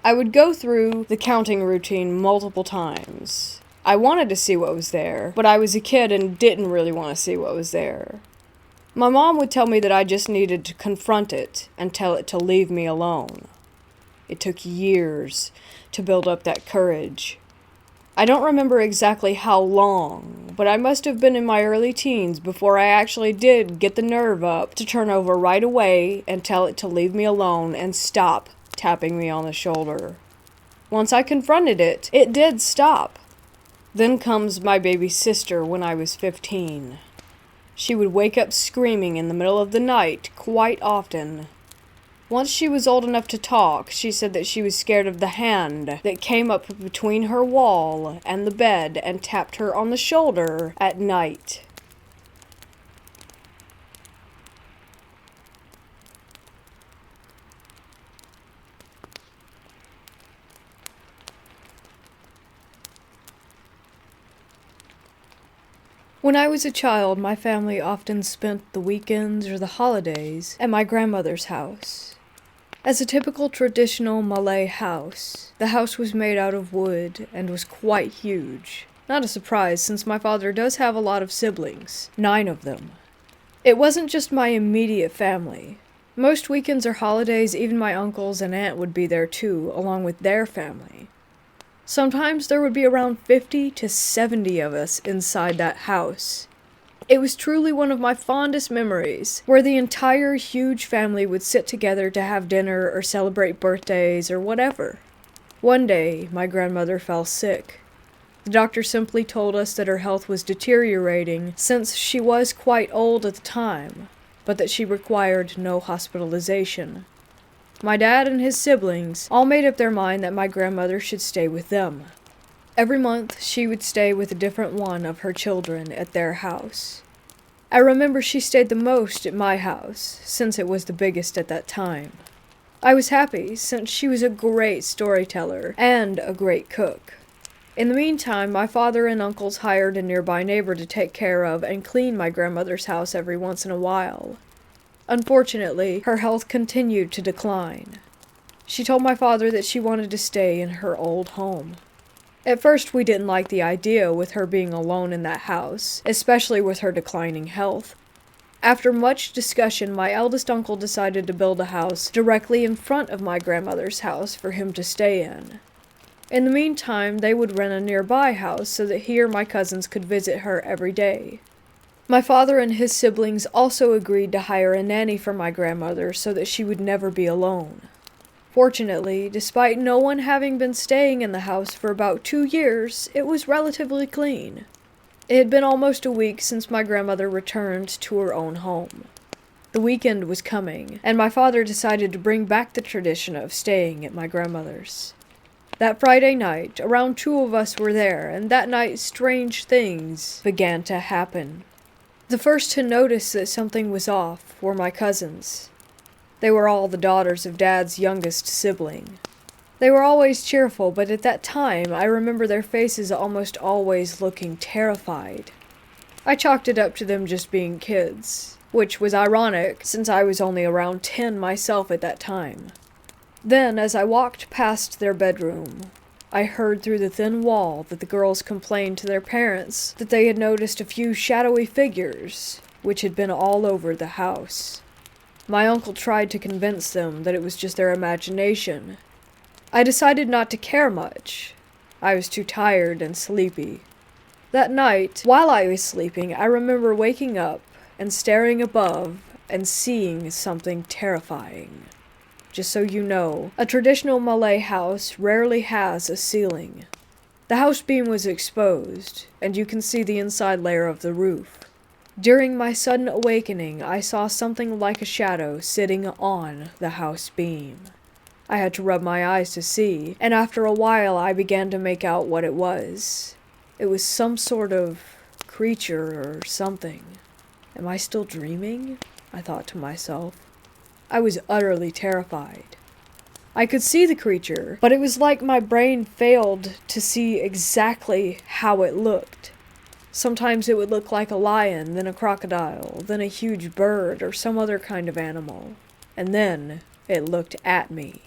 I would go through the counting routine multiple times. I wanted to see what was there, but I was a kid and didn't really want to see what was there. My mom would tell me that I just needed to confront it and tell it to leave me alone. It took years to build up that courage. I don't remember exactly how long, but I must have been in my early teens before I actually did get the nerve up to turn over right away and tell it to leave me alone and stop tapping me on the shoulder. Once I confronted it, it did stop. Then comes my baby sister when I was 15. She would wake up screaming in the middle of the night quite often. Once she was old enough to talk, she said that she was scared of the hand that came up between her wall and the bed and tapped her on the shoulder at night. When I was a child, my family often spent the weekends or the holidays at my grandmother's house. As a typical traditional Malay house, the house was made out of wood and was quite huge. Not a surprise, since my father does have a lot of siblings, 9 of them. It wasn't just my immediate family. Most weekends or holidays, even my uncles and aunt would be there too, along with their family. Sometimes there would be around 50 to 70 of us inside that house. It was truly one of my fondest memories, where the entire huge family would sit together to have dinner or celebrate birthdays or whatever. One day, my grandmother fell sick. The doctor simply told us that her health was deteriorating since she was quite old at the time, but that she required no hospitalization. My dad and his siblings all made up their mind that my grandmother should stay with them. Every month, she would stay with a different one of her children at their house. I remember she stayed the most at my house, since it was the biggest at that time. I was happy, since she was a great storyteller and a great cook. In the meantime, my father and uncles hired a nearby neighbor to take care of and clean my grandmother's house every once in a while. Unfortunately, her health continued to decline. She told my father that she wanted to stay in her old home. At first, we didn't like the idea with her being alone in that house, especially with her declining health. After much discussion, my eldest uncle decided to build a house directly in front of my grandmother's house for him to stay in. In the meantime, they would rent a nearby house so that he or my cousins could visit her every day. My father and his siblings also agreed to hire a nanny for my grandmother so that she would never be alone. Fortunately, despite no one having been staying in the house for about 2 years, it was relatively clean. It had been almost a week since my grandmother returned to her own home. The weekend was coming, and my father decided to bring back the tradition of staying at my grandmother's. That Friday night, around 2 of us were there, and that night strange things began to happen. The first to notice that something was off were my cousins. They were all the daughters of Dad's youngest sibling. They were always cheerful, but at that time I remember their faces almost always looking terrified. I chalked it up to them just being kids, which was ironic since I was only around 10 myself at that time. Then, as I walked past their bedroom, I heard through the thin wall that the girls complained to their parents that they had noticed a few shadowy figures, which had been all over the house. My uncle tried to convince them that it was just their imagination. I decided not to care much. I was too tired and sleepy. That night, while I was sleeping, I remember waking up and staring above and seeing something terrifying. Just so you know, a traditional Malay house rarely has a ceiling. The house beam was exposed, and you can see the inside layer of the roof. During my sudden awakening, I saw something like a shadow sitting on the house beam. I had to rub my eyes to see, and after a while I began to make out what it was. It was some sort of creature or something. Am I still dreaming? I thought to myself. I was utterly terrified. I could see the creature, but it was like my brain failed to see exactly how it looked. Sometimes it would look like a lion, then a crocodile, then a huge bird or some other kind of animal. And then it looked at me.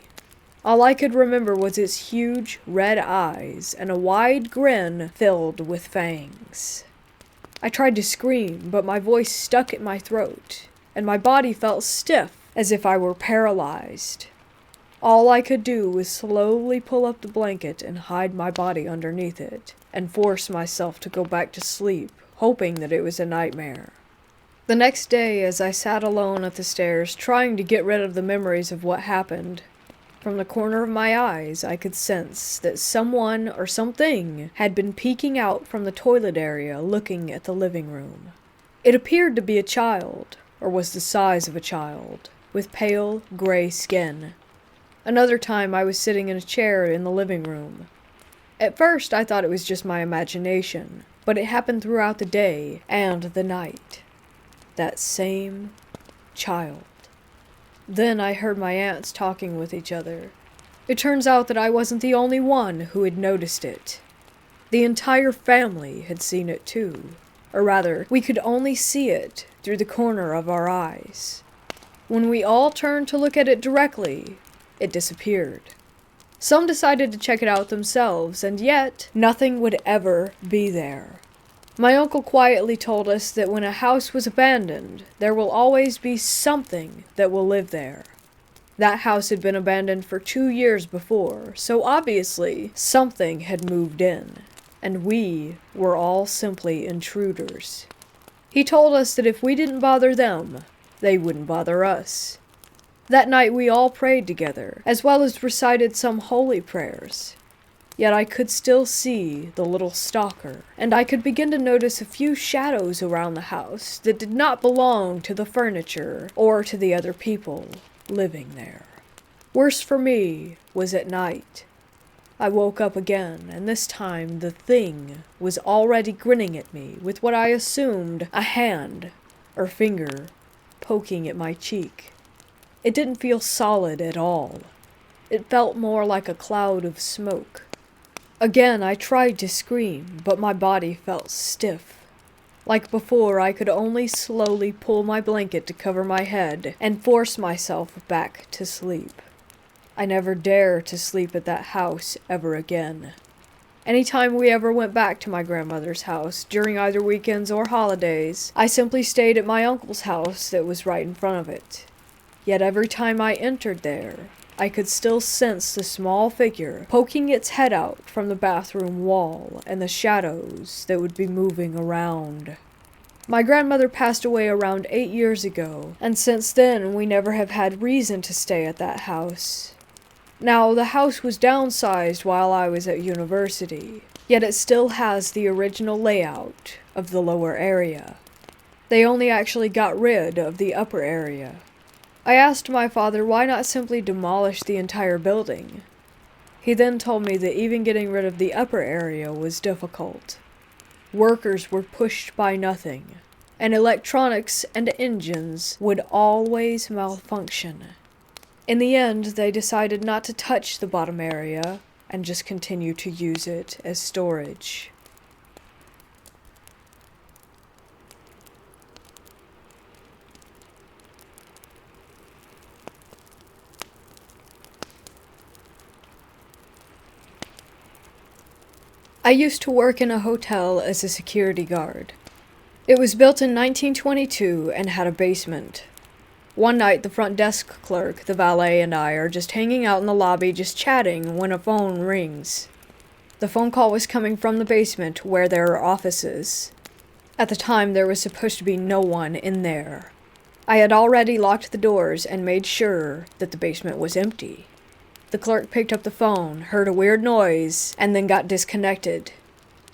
All I could remember was its huge red eyes and a wide grin filled with fangs. I tried to scream, but my voice stuck in my throat, and my body felt stiff, as if I were paralyzed. All I could do was slowly pull up the blanket and hide my body underneath it, and force myself to go back to sleep, hoping that it was a nightmare. The next day, as I sat alone at the stairs, trying to get rid of the memories of what happened, from the corner of my eyes I could sense that someone or something had been peeking out from the toilet area looking at the living room. It appeared to be a child, or was the size of a child, with pale, gray skin. Another time I was sitting in a chair in the living room. At first I thought it was just my imagination, but it happened throughout the day and the night. That same child. Then I heard my aunts talking with each other. It turns out that I wasn't the only one who had noticed it. The entire family had seen it too. Or rather, we could only see it through the corner of our eyes. When we all turned to look at it directly, it disappeared. Some decided to check it out themselves, and yet nothing would ever be there. My uncle quietly told us that when a house was abandoned, there will always be something that will live there. That house had been abandoned for 2 years before, so obviously something had moved in, and we were all simply intruders. He told us that if we didn't bother them, they wouldn't bother us. That night we all prayed together, as well as recited some holy prayers. Yet I could still see the little stalker, and I could begin to notice a few shadows around the house that did not belong to the furniture or to the other people living there. Worse for me was at night. I woke up again, and this time the thing was already grinning at me with what I assumed a hand or finger poking at my cheek. It didn't feel solid at all. It felt more like a cloud of smoke. Again, I tried to scream, but my body felt stiff. Like before, I could only slowly pull my blanket to cover my head and force myself back to sleep. I never dare to sleep at that house ever again. Anytime we ever went back to my grandmother's house, during either weekends or holidays, I simply stayed at my uncle's house that was right in front of it. Yet every time I entered there, I could still sense the small figure poking its head out from the bathroom wall and the shadows that would be moving around. My grandmother passed away around 8 years ago, and since then we never have had reason to stay at that house. Now, the house was downsized while I was at university, yet it still has the original layout of the lower area. They only actually got rid of the upper area. I asked my father why not simply demolish the entire building. He then told me that even getting rid of the upper area was difficult. Workers were pushed by nothing, and electronics and engines would always malfunction. In the end, they decided not to touch the bottom area and just continue to use it as storage. I used to work in a hotel as a security guard. It was built in 1922 and had a basement. One night, the front desk clerk, the valet, and I are just hanging out in the lobby just chatting when a phone rings. The phone call was coming from the basement where there are offices. At the time, there was supposed to be no one in there. I had already locked the doors and made sure that the basement was empty. The clerk picked up the phone, heard a weird noise, and then got disconnected.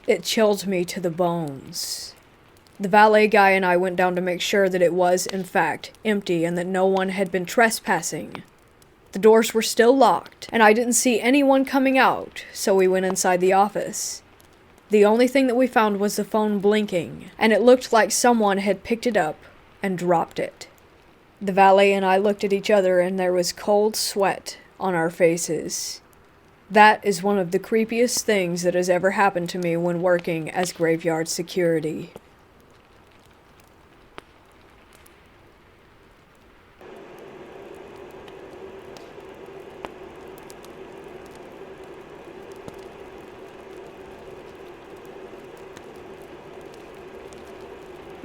It chilled me to the bones. The valet guy and I went down to make sure that it was, in fact, empty and that no one had been trespassing. The doors were still locked, and I didn't see anyone coming out, so we went inside the office. The only thing that we found was the phone blinking, and it looked like someone had picked it up and dropped it. The valet and I looked at each other, and there was cold sweat on our faces. That is one of the creepiest things that has ever happened to me when working as graveyard security.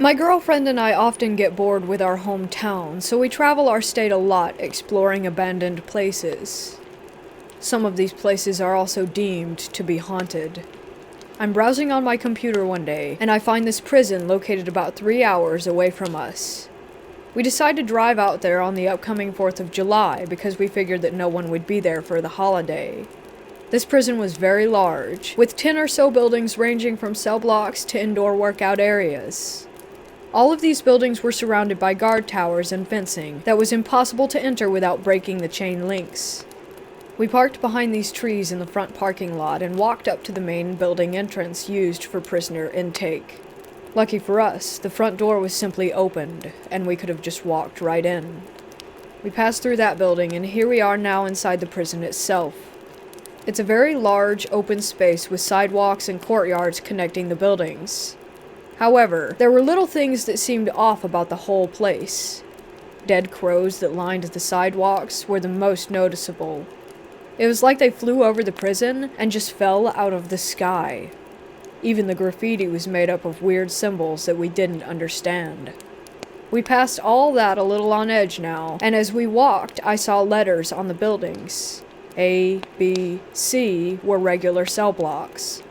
My girlfriend and I often get bored with our hometown, so we travel our state a lot exploring abandoned places. Some of these places are also deemed to be haunted. I'm browsing on my computer one day, and I find this prison located about 3 hours away from us. We decide to drive out there on the upcoming 4th of July because we figured that no one would be there for the holiday. This prison was very large, with 10 or so buildings ranging from cell blocks to indoor workout areas. All of these buildings were surrounded by guard towers and fencing that was impossible to enter without breaking the chain links. We parked behind these trees in the front parking lot and walked up to the main building entrance used for prisoner intake. Lucky for us, the front door was simply opened, and we could have just walked right in. We passed through that building, and here we are now inside the prison itself. It's a very large, open space with sidewalks and courtyards connecting the buildings. However, there were little things that seemed off about the whole place. Dead crows that lined the sidewalks were the most noticeable. It was like they flew over the prison and just fell out of the sky. Even the graffiti was made up of weird symbols that we didn't understand. We passed all that a little on edge now, and as we walked, I saw letters on the buildings. A, B, C were regular cell blocks.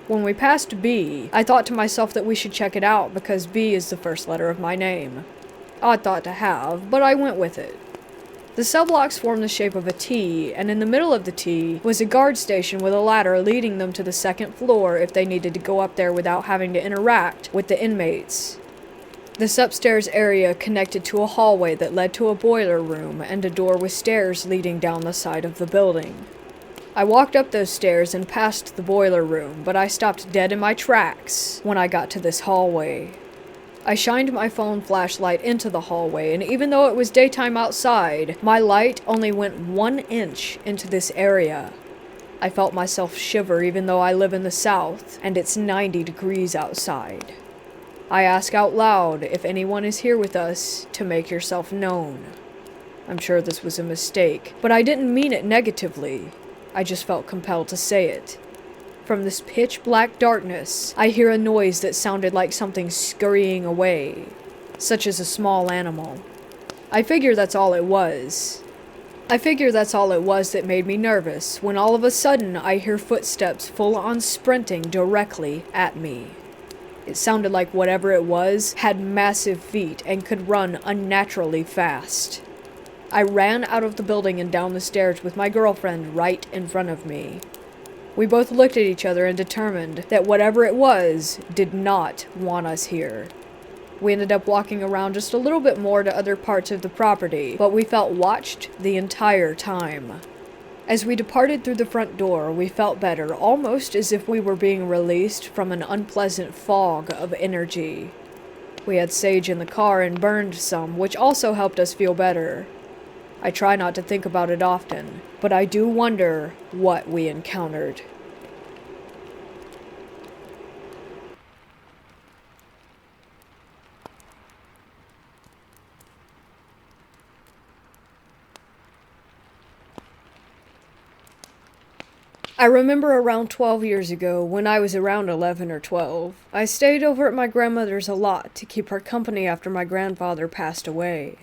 When we passed B, I thought to myself that we should check it out because B is the first letter of my name. Odd thought to have, but I went with it. The cell blocks formed the shape of a T, and in the middle of the T was a guard station with a ladder leading them to the second floor if they needed to go up there without having to interact with the inmates. This upstairs area connected to a hallway that led to a boiler room and a door with stairs leading down the side of the building. I walked up those stairs and past the boiler room, but I stopped dead in my tracks when I got to this hallway. I shined my phone flashlight into the hallway, and even though it was daytime outside, my light only went 1 inch into this area. I felt myself shiver even though I live in the South and it's 90 degrees outside. I ask out loud if anyone is here with us to make yourself known. I'm sure this was a mistake, but I didn't mean it negatively. I just felt compelled to say it. From this pitch-black darkness, I hear a noise that sounded like something scurrying away, such as a small animal. I figure that's all it was that made me nervous, when all of a sudden I hear footsteps full-on sprinting directly at me. It sounded like whatever it was had massive feet and could run unnaturally fast. I ran out of the building and down the stairs with my girlfriend right in front of me. We both looked at each other and determined that whatever it was did not want us here. We ended up walking around just a little bit more to other parts of the property, but we felt watched the entire time. As we departed through the front door, we felt better, almost as if we were being released from an unpleasant fog of energy. We had sage in the car and burned some, which also helped us feel better. I try not to think about it often, but I do wonder what we encountered. I remember around 12 years ago, when I was around 11 or 12, I stayed over at my grandmother's a lot to keep her company after my grandfather passed away.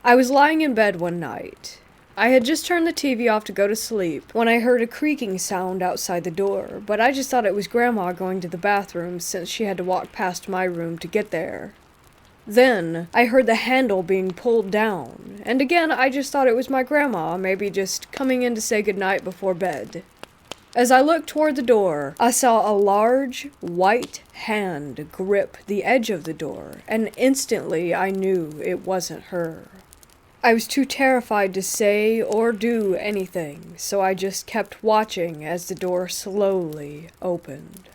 I was lying in bed one night. I had just turned the TV off to go to sleep when I heard a creaking sound outside the door, but I just thought it was Grandma going to the bathroom since she had to walk past my room to get there. Then, I heard the handle being pulled down, and again I just thought it was my grandma, maybe just coming in to say goodnight before bed. As I looked toward the door, I saw a large, white hand grip the edge of the door, and instantly I knew it wasn't her. I was too terrified to say or do anything, so I just kept watching as the door slowly opened.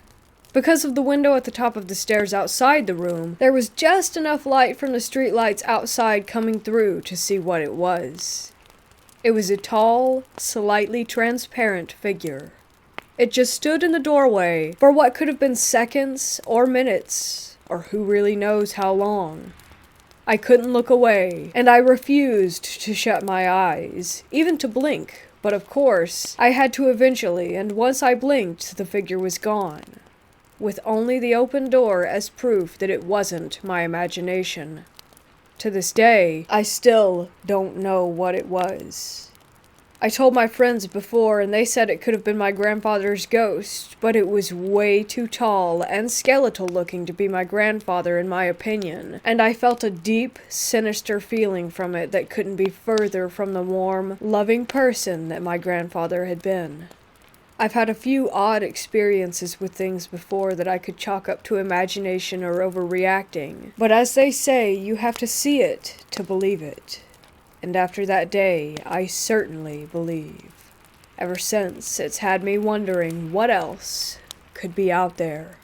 Because of the window at the top of the stairs outside the room, there was just enough light from the streetlights outside coming through to see what it was. It was a tall, slightly transparent figure. It just stood in the doorway for what could have been seconds or minutes, or who really knows how long. I couldn't look away, and I refused to shut my eyes, even to blink, but of course, I had to eventually, and once I blinked, the figure was gone, with only the open door as proof that it wasn't my imagination. To this day, I still don't know what it was. I told my friends before, and they said it could have been my grandfather's ghost, but it was way too tall and skeletal looking to be my grandfather in my opinion, and I felt a deep, sinister feeling from it that couldn't be further from the warm, loving person that my grandfather had been. I've had a few odd experiences with things before that I could chalk up to imagination or overreacting, but as they say, you have to see it to believe it. And after that day, I certainly believe. Ever since, it's had me wondering what else could be out there.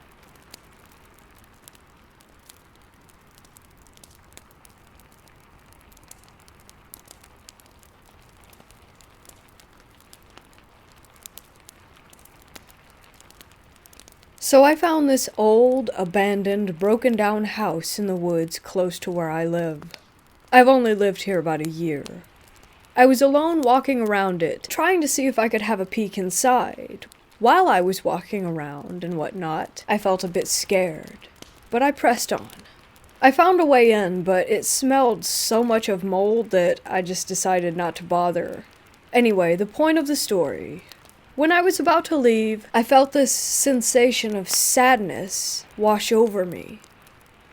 So I found this old, abandoned, broken-down house in the woods close to where I live. I've only lived here about a year. I was alone walking around it, trying to see if I could have a peek inside. While I was walking around and whatnot, I felt a bit scared, but I pressed on. I found a way in, but it smelled so much of mold that I just decided not to bother. Anyway, the point of the story. When I was about to leave, I felt this sensation of sadness wash over me.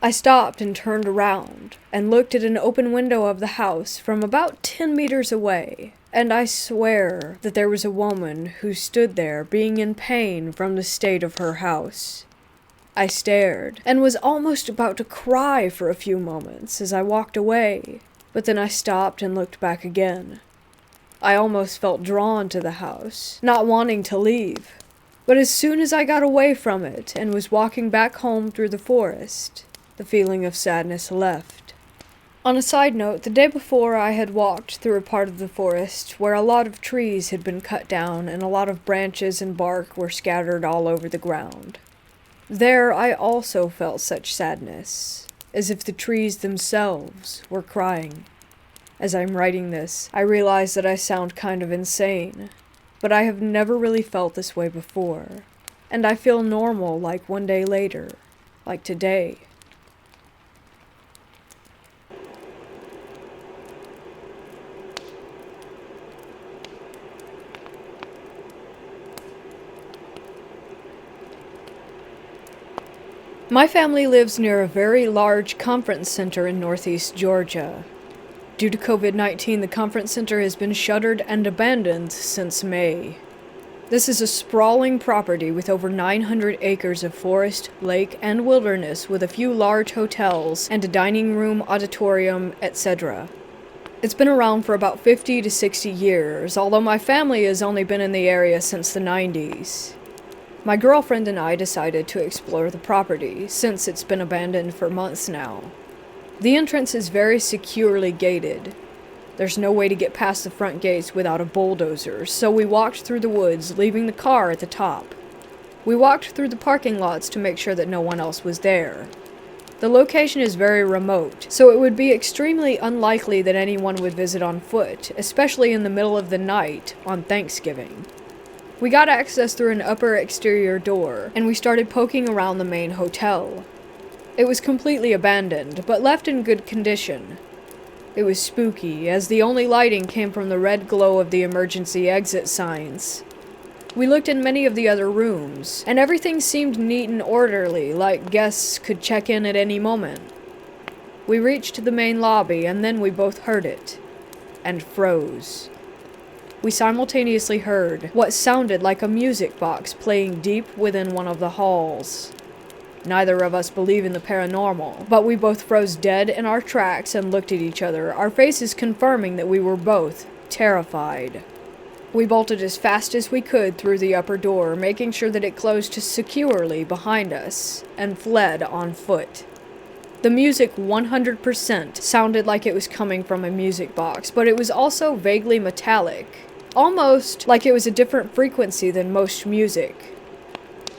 I stopped and turned around, and looked at an open window of the house from about 10 meters away, and I swear that there was a woman who stood there being in pain from the state of her house. I stared, and was almost about to cry for a few moments as I walked away, but then I stopped and looked back again. I almost felt drawn to the house, not wanting to leave, but as soon as I got away from it and was walking back home through the forest, the feeling of sadness left. On a side note, the day before I had walked through a part of the forest where a lot of trees had been cut down and a lot of branches and bark were scattered all over the ground. There I also felt such sadness, as if the trees themselves were crying. As I'm writing this, I realize that I sound kind of insane, but I have never really felt this way before, and I feel normal like one day later, like today. My family lives near a very large conference center in northeast Georgia. Due to COVID-19, the conference center has been shuttered and abandoned since May. This is a sprawling property with over 900 acres of forest, lake, and wilderness with a few large hotels and a dining room, auditorium, etc. It's been around for about 50 to 60 years, although my family has only been in the area since the 90s. My girlfriend and I decided to explore the property, since it's been abandoned for months now. The entrance is very securely gated. There's no way to get past the front gates without a bulldozer, so we walked through the woods, leaving the car at the top. We walked through the parking lots to make sure that no one else was there. The location is very remote, so it would be extremely unlikely that anyone would visit on foot, especially in the middle of the night on Thanksgiving. We got access through an upper exterior door, and we started poking around the main hotel. It was completely abandoned, but left in good condition. It was spooky, as the only lighting came from the red glow of the emergency exit signs. We looked in many of the other rooms, and everything seemed neat and orderly, like guests could check in at any moment. We reached the main lobby, and then we both heard it, and froze. We simultaneously heard what sounded like a music box playing deep within one of the halls. Neither of us believe in the paranormal, but we both froze dead in our tracks and looked at each other, our faces confirming that we were both terrified. We bolted as fast as we could through the upper door, making sure that it closed securely behind us, and fled on foot. The music 100% sounded like it was coming from a music box, but it was also vaguely metallic, almost like it was a different frequency than most music.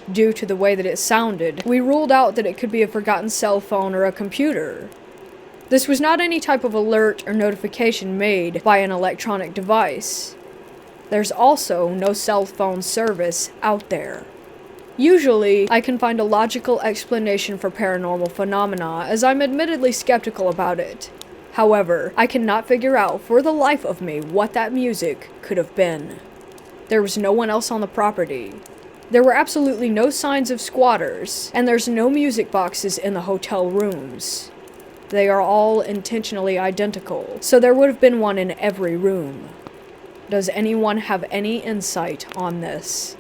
Due to the way that it sounded, we ruled out that it could be a forgotten cell phone or a computer. This was not any type of alert or notification made by an electronic device. There's also no cell phone service out there. Usually, I can find a logical explanation for paranormal phenomena, as I'm admittedly skeptical about it. However, I cannot figure out for the life of me what that music could have been. There was no one else on the property. There were absolutely no signs of squatters, and there's no music boxes in the hotel rooms. They are all intentionally identical, so there would have been one in every room. Does anyone have any insight on this?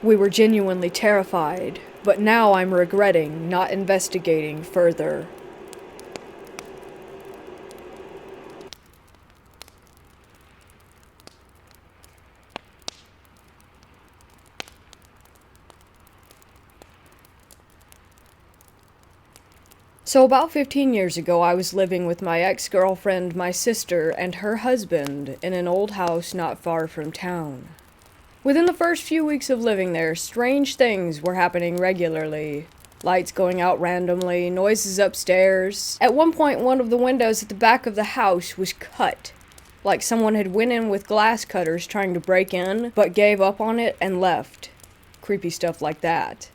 We were genuinely terrified, but now I'm regretting not investigating further. So about 15 years ago, I was living with my ex-girlfriend, my sister, and her husband in an old house not far from town. Within the first few weeks of living there, strange things were happening regularly. Lights going out randomly, noises upstairs. At one point, one of the windows at the back of the house was cut, like someone had went in with glass cutters trying to break in, but gave up on it and left. Creepy stuff like that.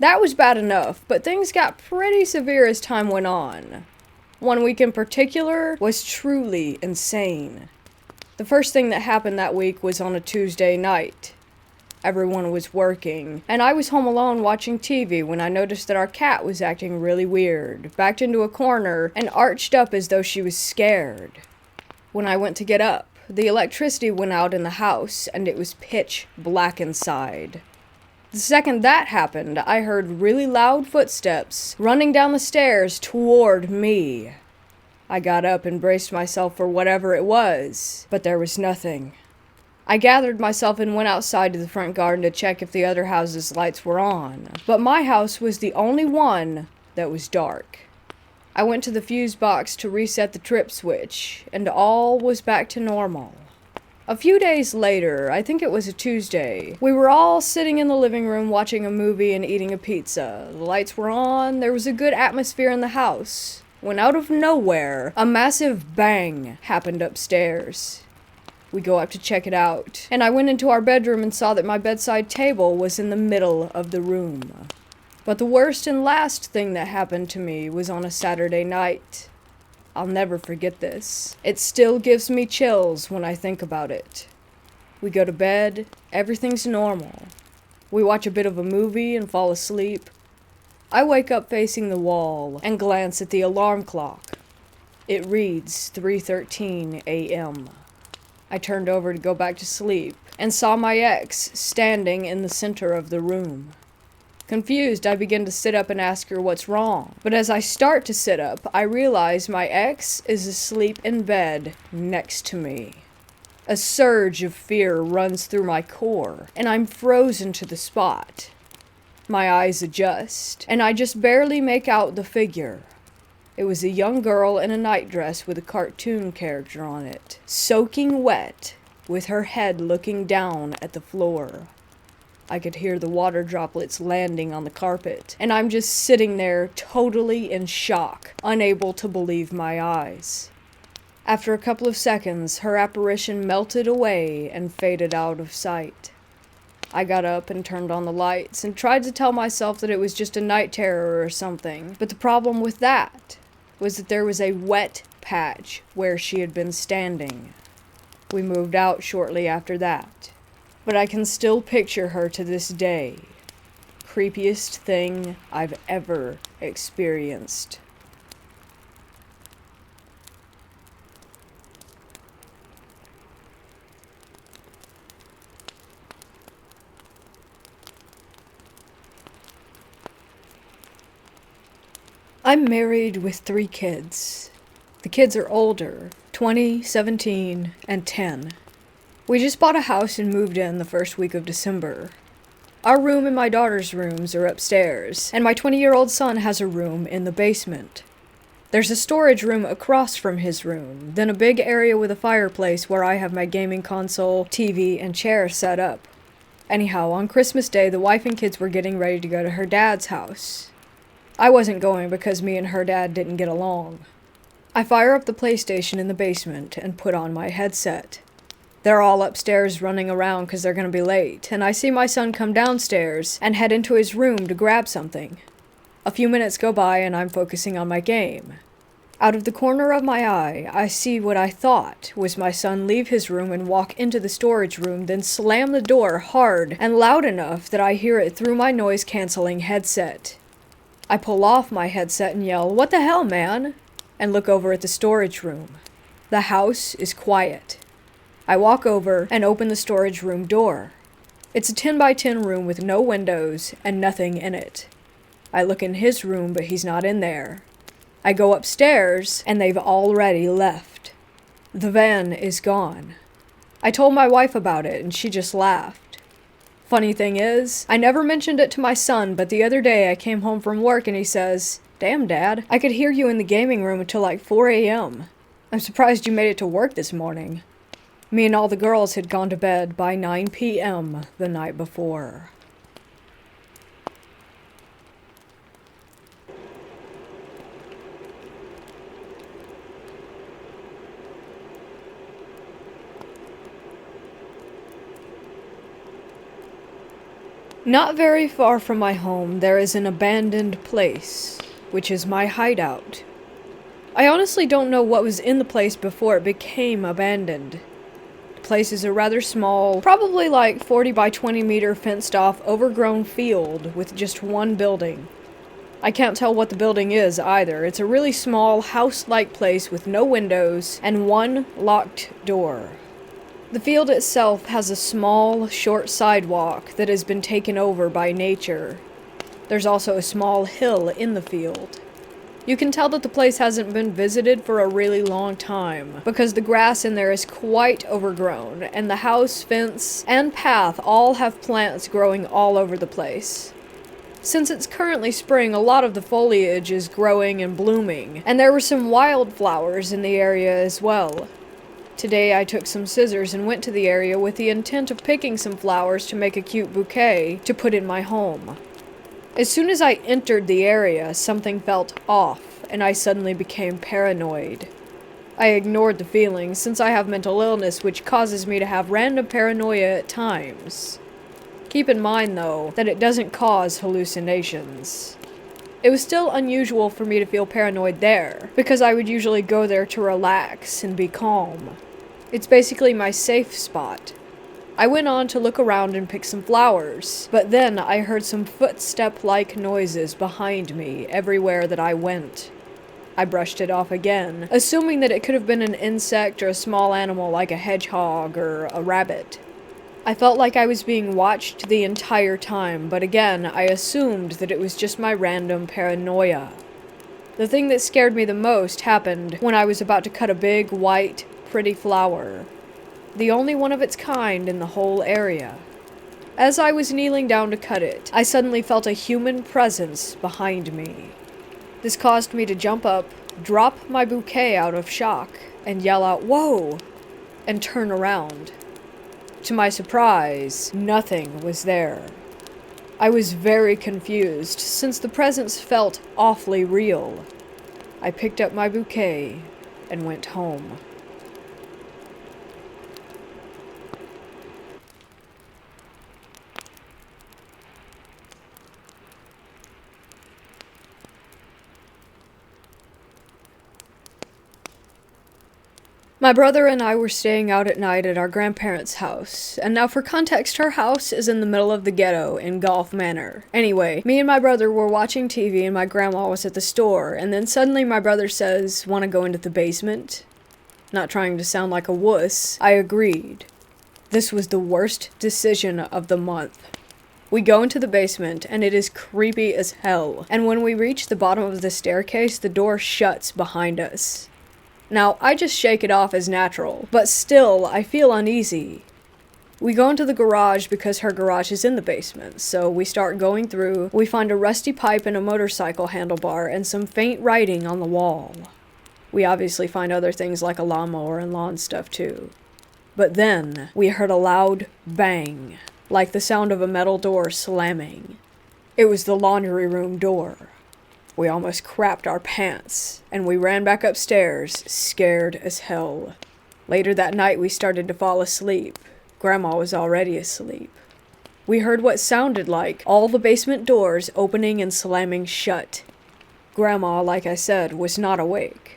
That was bad enough, but things got pretty severe as time went on. One week in particular was truly insane. The first thing that happened that week was on a Tuesday night. Everyone was working, and I was home alone watching TV when I noticed that our cat was acting really weird, backed into a corner, and arched up as though she was scared. When I went to get up, the electricity went out in the house, and it was pitch black inside. The second that happened, I heard really loud footsteps running down the stairs toward me. I got up and braced myself for whatever it was, but there was nothing. I gathered myself and went outside to the front garden to check if the other houses' lights were on, but my house was the only one that was dark. I went to the fuse box to reset the trip switch, and all was back to normal. A few days later, I think it was a Tuesday, we were all sitting in the living room watching a movie and eating a pizza. The lights were on, there was a good atmosphere in the house, when out of nowhere, a massive bang happened upstairs. We go up to check it out, and I went into our bedroom and saw that my bedside table was in the middle of the room. But the worst and last thing that happened to me was on a Saturday night. I'll never forget this. It still gives me chills when I think about it. We go to bed, everything's normal. We watch a bit of a movie and fall asleep. I wake up facing the wall and glance at the alarm clock. It reads 3:13 a.m. I turned over to go back to sleep and saw my ex standing in the center of the room. Confused, I begin to sit up and ask her what's wrong. But as I start to sit up, I realize my ex is asleep in bed next to me. A surge of fear runs through my core, and I'm frozen to the spot. My eyes adjust, and I just barely make out the figure. It was a young girl in a nightdress with a cartoon character on it, soaking wet, with her head looking down at the floor. I could hear the water droplets landing on the carpet, and I'm just sitting there totally in shock, unable to believe my eyes. After a couple of seconds, her apparition melted away and faded out of sight. I got up and turned on the lights and tried to tell myself that it was just a night terror or something, but the problem with that was that there was a wet patch where she had been standing. We moved out shortly after that. But I can still picture her to this day. Creepiest thing I've ever experienced. I'm married with 3 kids. The kids are older, 20, 17, and 10. We just bought a house and moved in the first week of December. Our room and my daughter's rooms are upstairs, and my 20-year-old son has a room in the basement. There's a storage room across from his room, then a big area with a fireplace where I have my gaming console, TV, and chair set up. Anyhow, on Christmas Day, the wife and kids were getting ready to go to her dad's house. I wasn't going because me and her dad didn't get along. I fire up the PlayStation in the basement and put on my headset. They're all upstairs running around because they're going to be late, and I see my son come downstairs and head into his room to grab something. A few minutes go by and I'm focusing on my game. Out of the corner of my eye, I see what I thought was my son leave his room and walk into the storage room, then slam the door hard and loud enough that I hear it through my noise-canceling headset. I pull off my headset and yell, "What the hell, man?" and look over at the storage room. The house is quiet. I walk over and open the storage room door. It's a 10 by 10 room with no windows and nothing in it. I look in his room, but he's not in there. I go upstairs, and they've already left. The van is gone. I told my wife about it, and she just laughed. Funny thing is, I never mentioned it to my son, but the other day I came home from work and he says, "Damn, Dad, I could hear you in the gaming room until like 4 a.m. I'm surprised you made it to work this morning." Me and all the girls had gone to bed by 9 p.m. the night before. Not very far from my home, there is an abandoned place, which is my hideout. I honestly don't know what was in the place before it became abandoned. The place is a rather small, probably like 40 by 20 meter fenced off, overgrown field with just one building. I can't tell what the building is either. It's a really small, house-like place with no windows and one locked door. The field itself has a small, short sidewalk that has been taken over by nature. There's also a small hill in the field. You can tell that the place hasn't been visited for a really long time, because the grass in there is quite overgrown, and the house, fence, and path all have plants growing all over the place. Since it's currently spring, a lot of the foliage is growing and blooming, and there were some wildflowers in the area as well. Today I took some scissors and went to the area with the intent of picking some flowers to make a cute bouquet to put in my home. As soon as I entered the area, something felt off, and I suddenly became paranoid. I ignored the feeling since I have mental illness which causes me to have random paranoia at times. Keep in mind, though, that it doesn't cause hallucinations. It was still unusual for me to feel paranoid there, because I would usually go there to relax and be calm. It's basically my safe spot. I went on to look around and pick some flowers, but then I heard some footstep-like noises behind me everywhere that I went. I brushed it off again, assuming that it could have been an insect or a small animal like a hedgehog or a rabbit. I felt like I was being watched the entire time, but again, I assumed that it was just my random paranoia. The thing that scared me the most happened when I was about to cut a big, white, pretty flower. The only one of its kind in the whole area. As I was kneeling down to cut it, I suddenly felt a human presence behind me. This caused me to jump up, drop my bouquet out of shock, and yell out, "Whoa!" and turn around. To my surprise, nothing was there. I was very confused, since the presence felt awfully real. I picked up my bouquet and went home. My brother and I were staying out at night at our grandparents' house, and now for context, her house is in the middle of the ghetto in Golf Manor. Anyway, me and my brother were watching TV and my grandma was at the store, and then suddenly my brother says, "Want to go into the basement?" Not trying to sound like a wuss, I agreed. This was the worst decision of the month. We go into the basement, and it is creepy as hell, and when we reach the bottom of the staircase, the door shuts behind us. Now, I just shake it off as natural, but still, I feel uneasy. We go into the garage because her garage is in the basement, so we start going through. We find a rusty pipe and a motorcycle handlebar and some faint writing on the wall. We obviously find other things like a lawnmower and lawn stuff too. But then, we heard a loud bang, like the sound of a metal door slamming. It was the laundry room door. We almost crapped our pants, and we ran back upstairs, scared as hell. Later that night, we started to fall asleep. Grandma was already asleep. We heard what sounded like all the basement doors opening and slamming shut. Grandma, like I said, was not awake.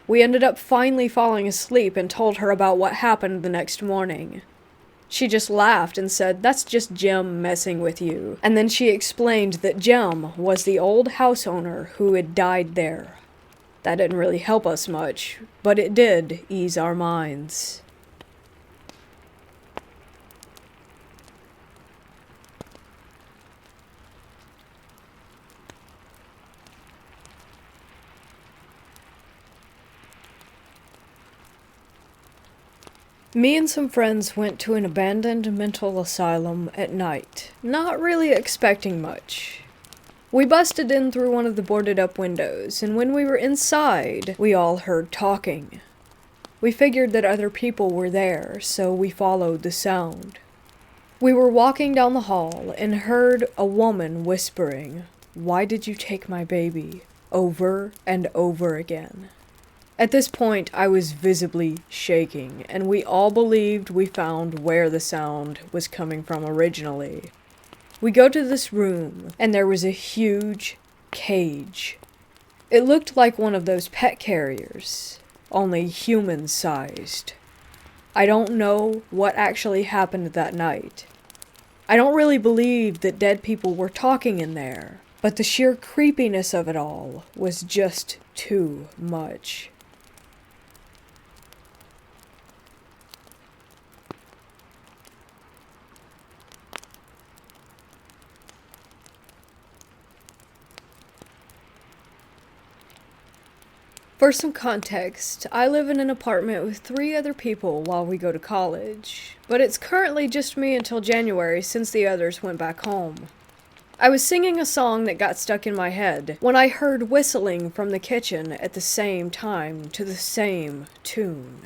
We ended up finally falling asleep and told her about what happened the next morning. She just laughed and said, "That's just Jim messing with you." And then she explained that Jim was the old house owner who had died there. That didn't really help us much, but it did ease our minds. Me and some friends went to an abandoned mental asylum at night, not really expecting much. We busted in through one of the boarded up windows, and when we were inside, we all heard talking. We figured that other people were there, so we followed the sound. We were walking down the hall and heard a woman whispering, "Why did you take my baby?" over and over again. At this point, I was visibly shaking, and we all believed we found where the sound was coming from originally. We go to this room, and there was a huge cage. It looked like one of those pet carriers, only human-sized. I don't know what actually happened that night. I don't really believe that dead people were talking in there, but the sheer creepiness of it all was just too much. For some context, I live in an apartment with 3 other people while we go to college, but it's currently just me until January since the others went back home. I was singing a song that got stuck in my head when I heard whistling from the kitchen at the same time to the same tune.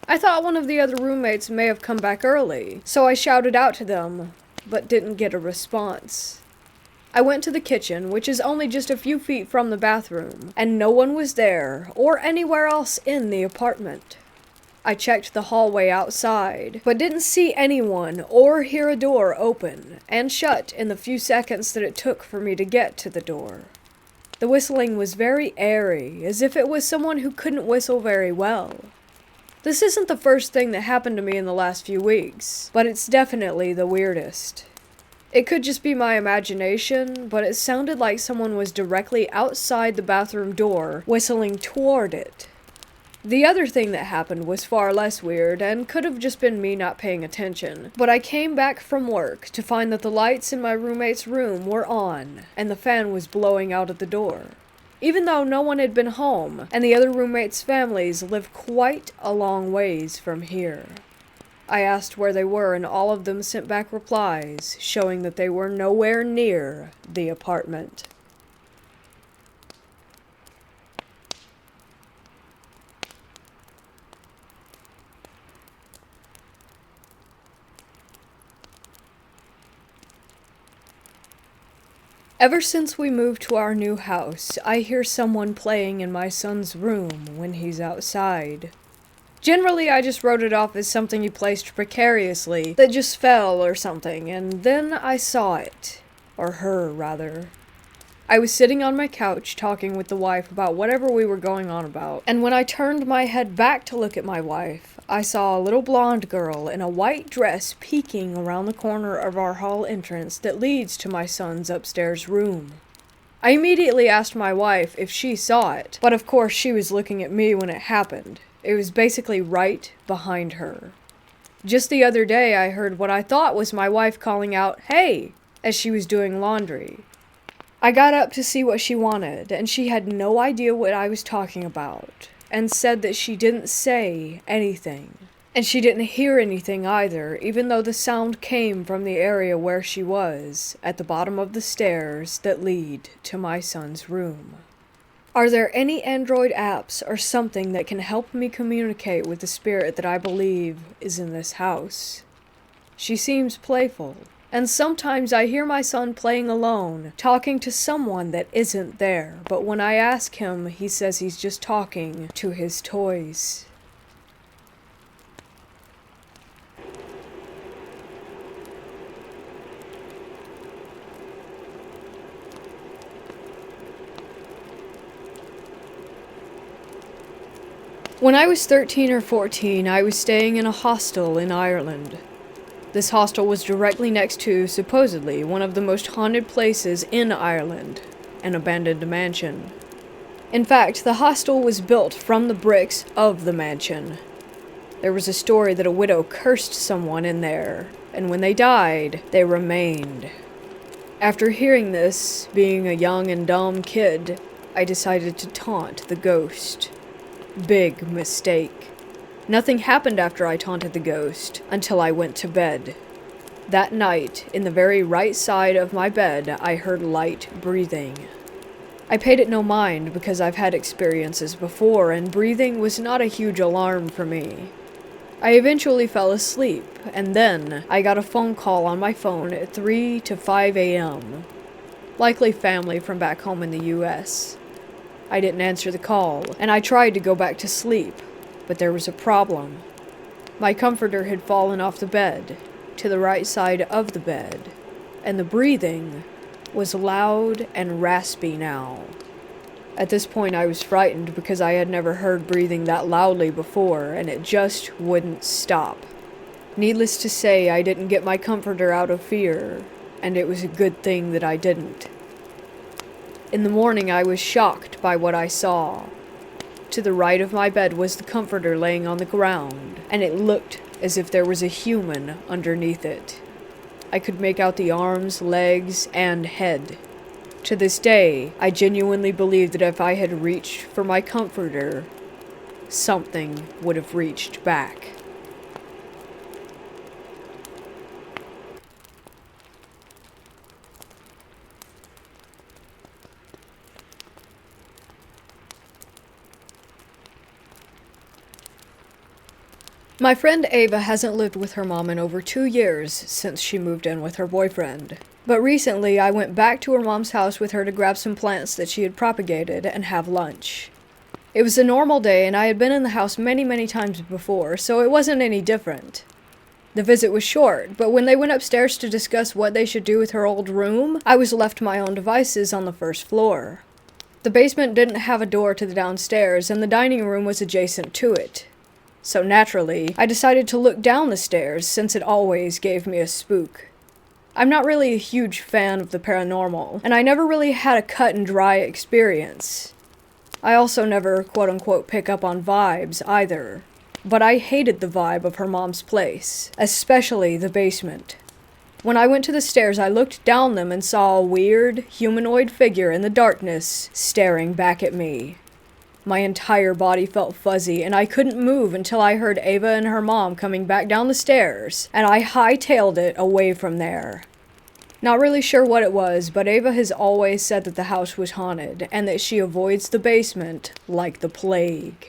I thought one of the other roommates may have come back early, so I shouted out to them, but didn't get a response. I went to the kitchen, which is only just a few feet from the bathroom, and no one was there or anywhere else in the apartment. I checked the hallway outside, but didn't see anyone or hear a door open and shut in the few seconds that it took for me to get to the door. The whistling was very airy, as if it was someone who couldn't whistle very well. This isn't the first thing that happened to me in the last few weeks, but it's definitely the weirdest. It could just be my imagination, but it sounded like someone was directly outside the bathroom door, whistling toward it. The other thing that happened was far less weird, and could have just been me not paying attention, but I came back from work to find that the lights in my roommate's room were on, and the fan was blowing out at the door. Even though no one had been home, and the other roommates' families lived quite a long ways from here. I asked where they were, and all of them sent back replies, showing that they were nowhere near the apartment. Ever since we moved to our new house, I hear someone playing in my son's room when he's outside. Generally, I just wrote it off as something he placed precariously that just fell or something, and then I saw it. Or her, rather. I was sitting on my couch talking with the wife about whatever we were going on about, and when I turned my head back to look at my wife, I saw a little blonde girl in a white dress peeking around the corner of our hall entrance that leads to my son's upstairs room. I immediately asked my wife if she saw it, but of course she was looking at me when it happened. It was basically right behind her. Just the other day I heard what I thought was my wife calling out, "Hey!" as she was doing laundry. I got up to see what she wanted, and she had no idea what I was talking about, and said that she didn't say anything. And she didn't hear anything either, even though the sound came from the area where she was, at the bottom of the stairs that lead to my son's room. Are there any Android apps or something that can help me communicate with the spirit that I believe is in this house? She seems playful, and sometimes I hear my son playing alone, talking to someone that isn't there, but when I ask him, he says he's just talking to his toys. When I was 13 or 14, I was staying in a hostel in Ireland. This hostel was directly next to, supposedly, one of the most haunted places in Ireland, an abandoned mansion. In fact, the hostel was built from the bricks of the mansion. There was a story that a widow cursed someone in there, and when they died, they remained. After hearing this, being a young and dumb kid, I decided to taunt the ghost. Big mistake. Nothing happened after I taunted the ghost, until I went to bed. That night, in the very right side of my bed, I heard light breathing. I paid it no mind because I've had experiences before, and breathing was not a huge alarm for me. I eventually fell asleep, and then I got a phone call on my phone at 3 to 5 a.m. Likely family from back home in the US. I didn't answer the call, and I tried to go back to sleep. But there was a problem. My comforter had fallen off the bed, to the right side of the bed, and the breathing was loud and raspy now. At this point I was frightened because I had never heard breathing that loudly before, and it just wouldn't stop. Needless to say, I didn't get my comforter out of fear, and it was a good thing that I didn't. In the morning I was shocked by what I saw. To the right of my bed was the comforter laying on the ground, and it looked as if there was a human underneath it. I could make out the arms, legs, and head. To this day, I genuinely believe that if I had reached for my comforter, something would have reached back. My friend Ava hasn't lived with her mom in over 2 years since she moved in with her boyfriend. But recently, I went back to her mom's house with her to grab some plants that she had propagated and have lunch. It was a normal day, and I had been in the house many times before, so it wasn't any different. The visit was short, but when they went upstairs to discuss what they should do with her old room, I was left to my own devices on the first floor. The basement didn't have a door to the downstairs, and the dining room was adjacent to it. So naturally, I decided to look down the stairs since it always gave me a spook. I'm not really a huge fan of the paranormal, and I never really had a cut and dry experience. I also never quote-unquote pick up on vibes either, but I hated the vibe of her mom's place, especially the basement. When I went to the stairs, I looked down them and saw a weird, humanoid figure in the darkness staring back at me. My entire body felt fuzzy, and I couldn't move until I heard Ava and her mom coming back down the stairs, and I hightailed it away from there. Not really sure what it was, but Ava has always said that the house was haunted, and that she avoids the basement like the plague.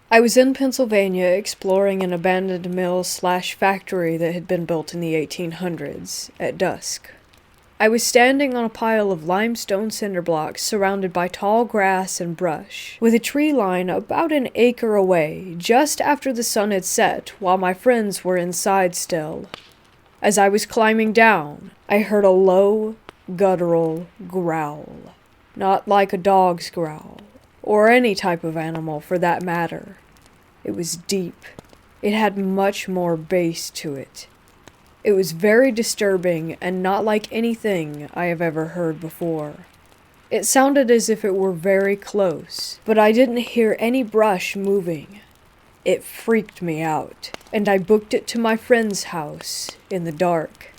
I was in Pennsylvania exploring an abandoned mill/factory that had been built in the 1800s, at dusk. I was standing on a pile of limestone cinder blocks surrounded by tall grass and brush, with a tree line about an acre away, just after the sun had set, while my friends were inside still. As I was climbing down, I heard a low, guttural growl. Not like a dog's growl, or any type of animal for that matter. It was deep. It had much more bass to it. It was very disturbing and not like anything I have ever heard before. It sounded as if it were very close, but I didn't hear any brush moving. It freaked me out, and I booked it to my friend's house in the dark.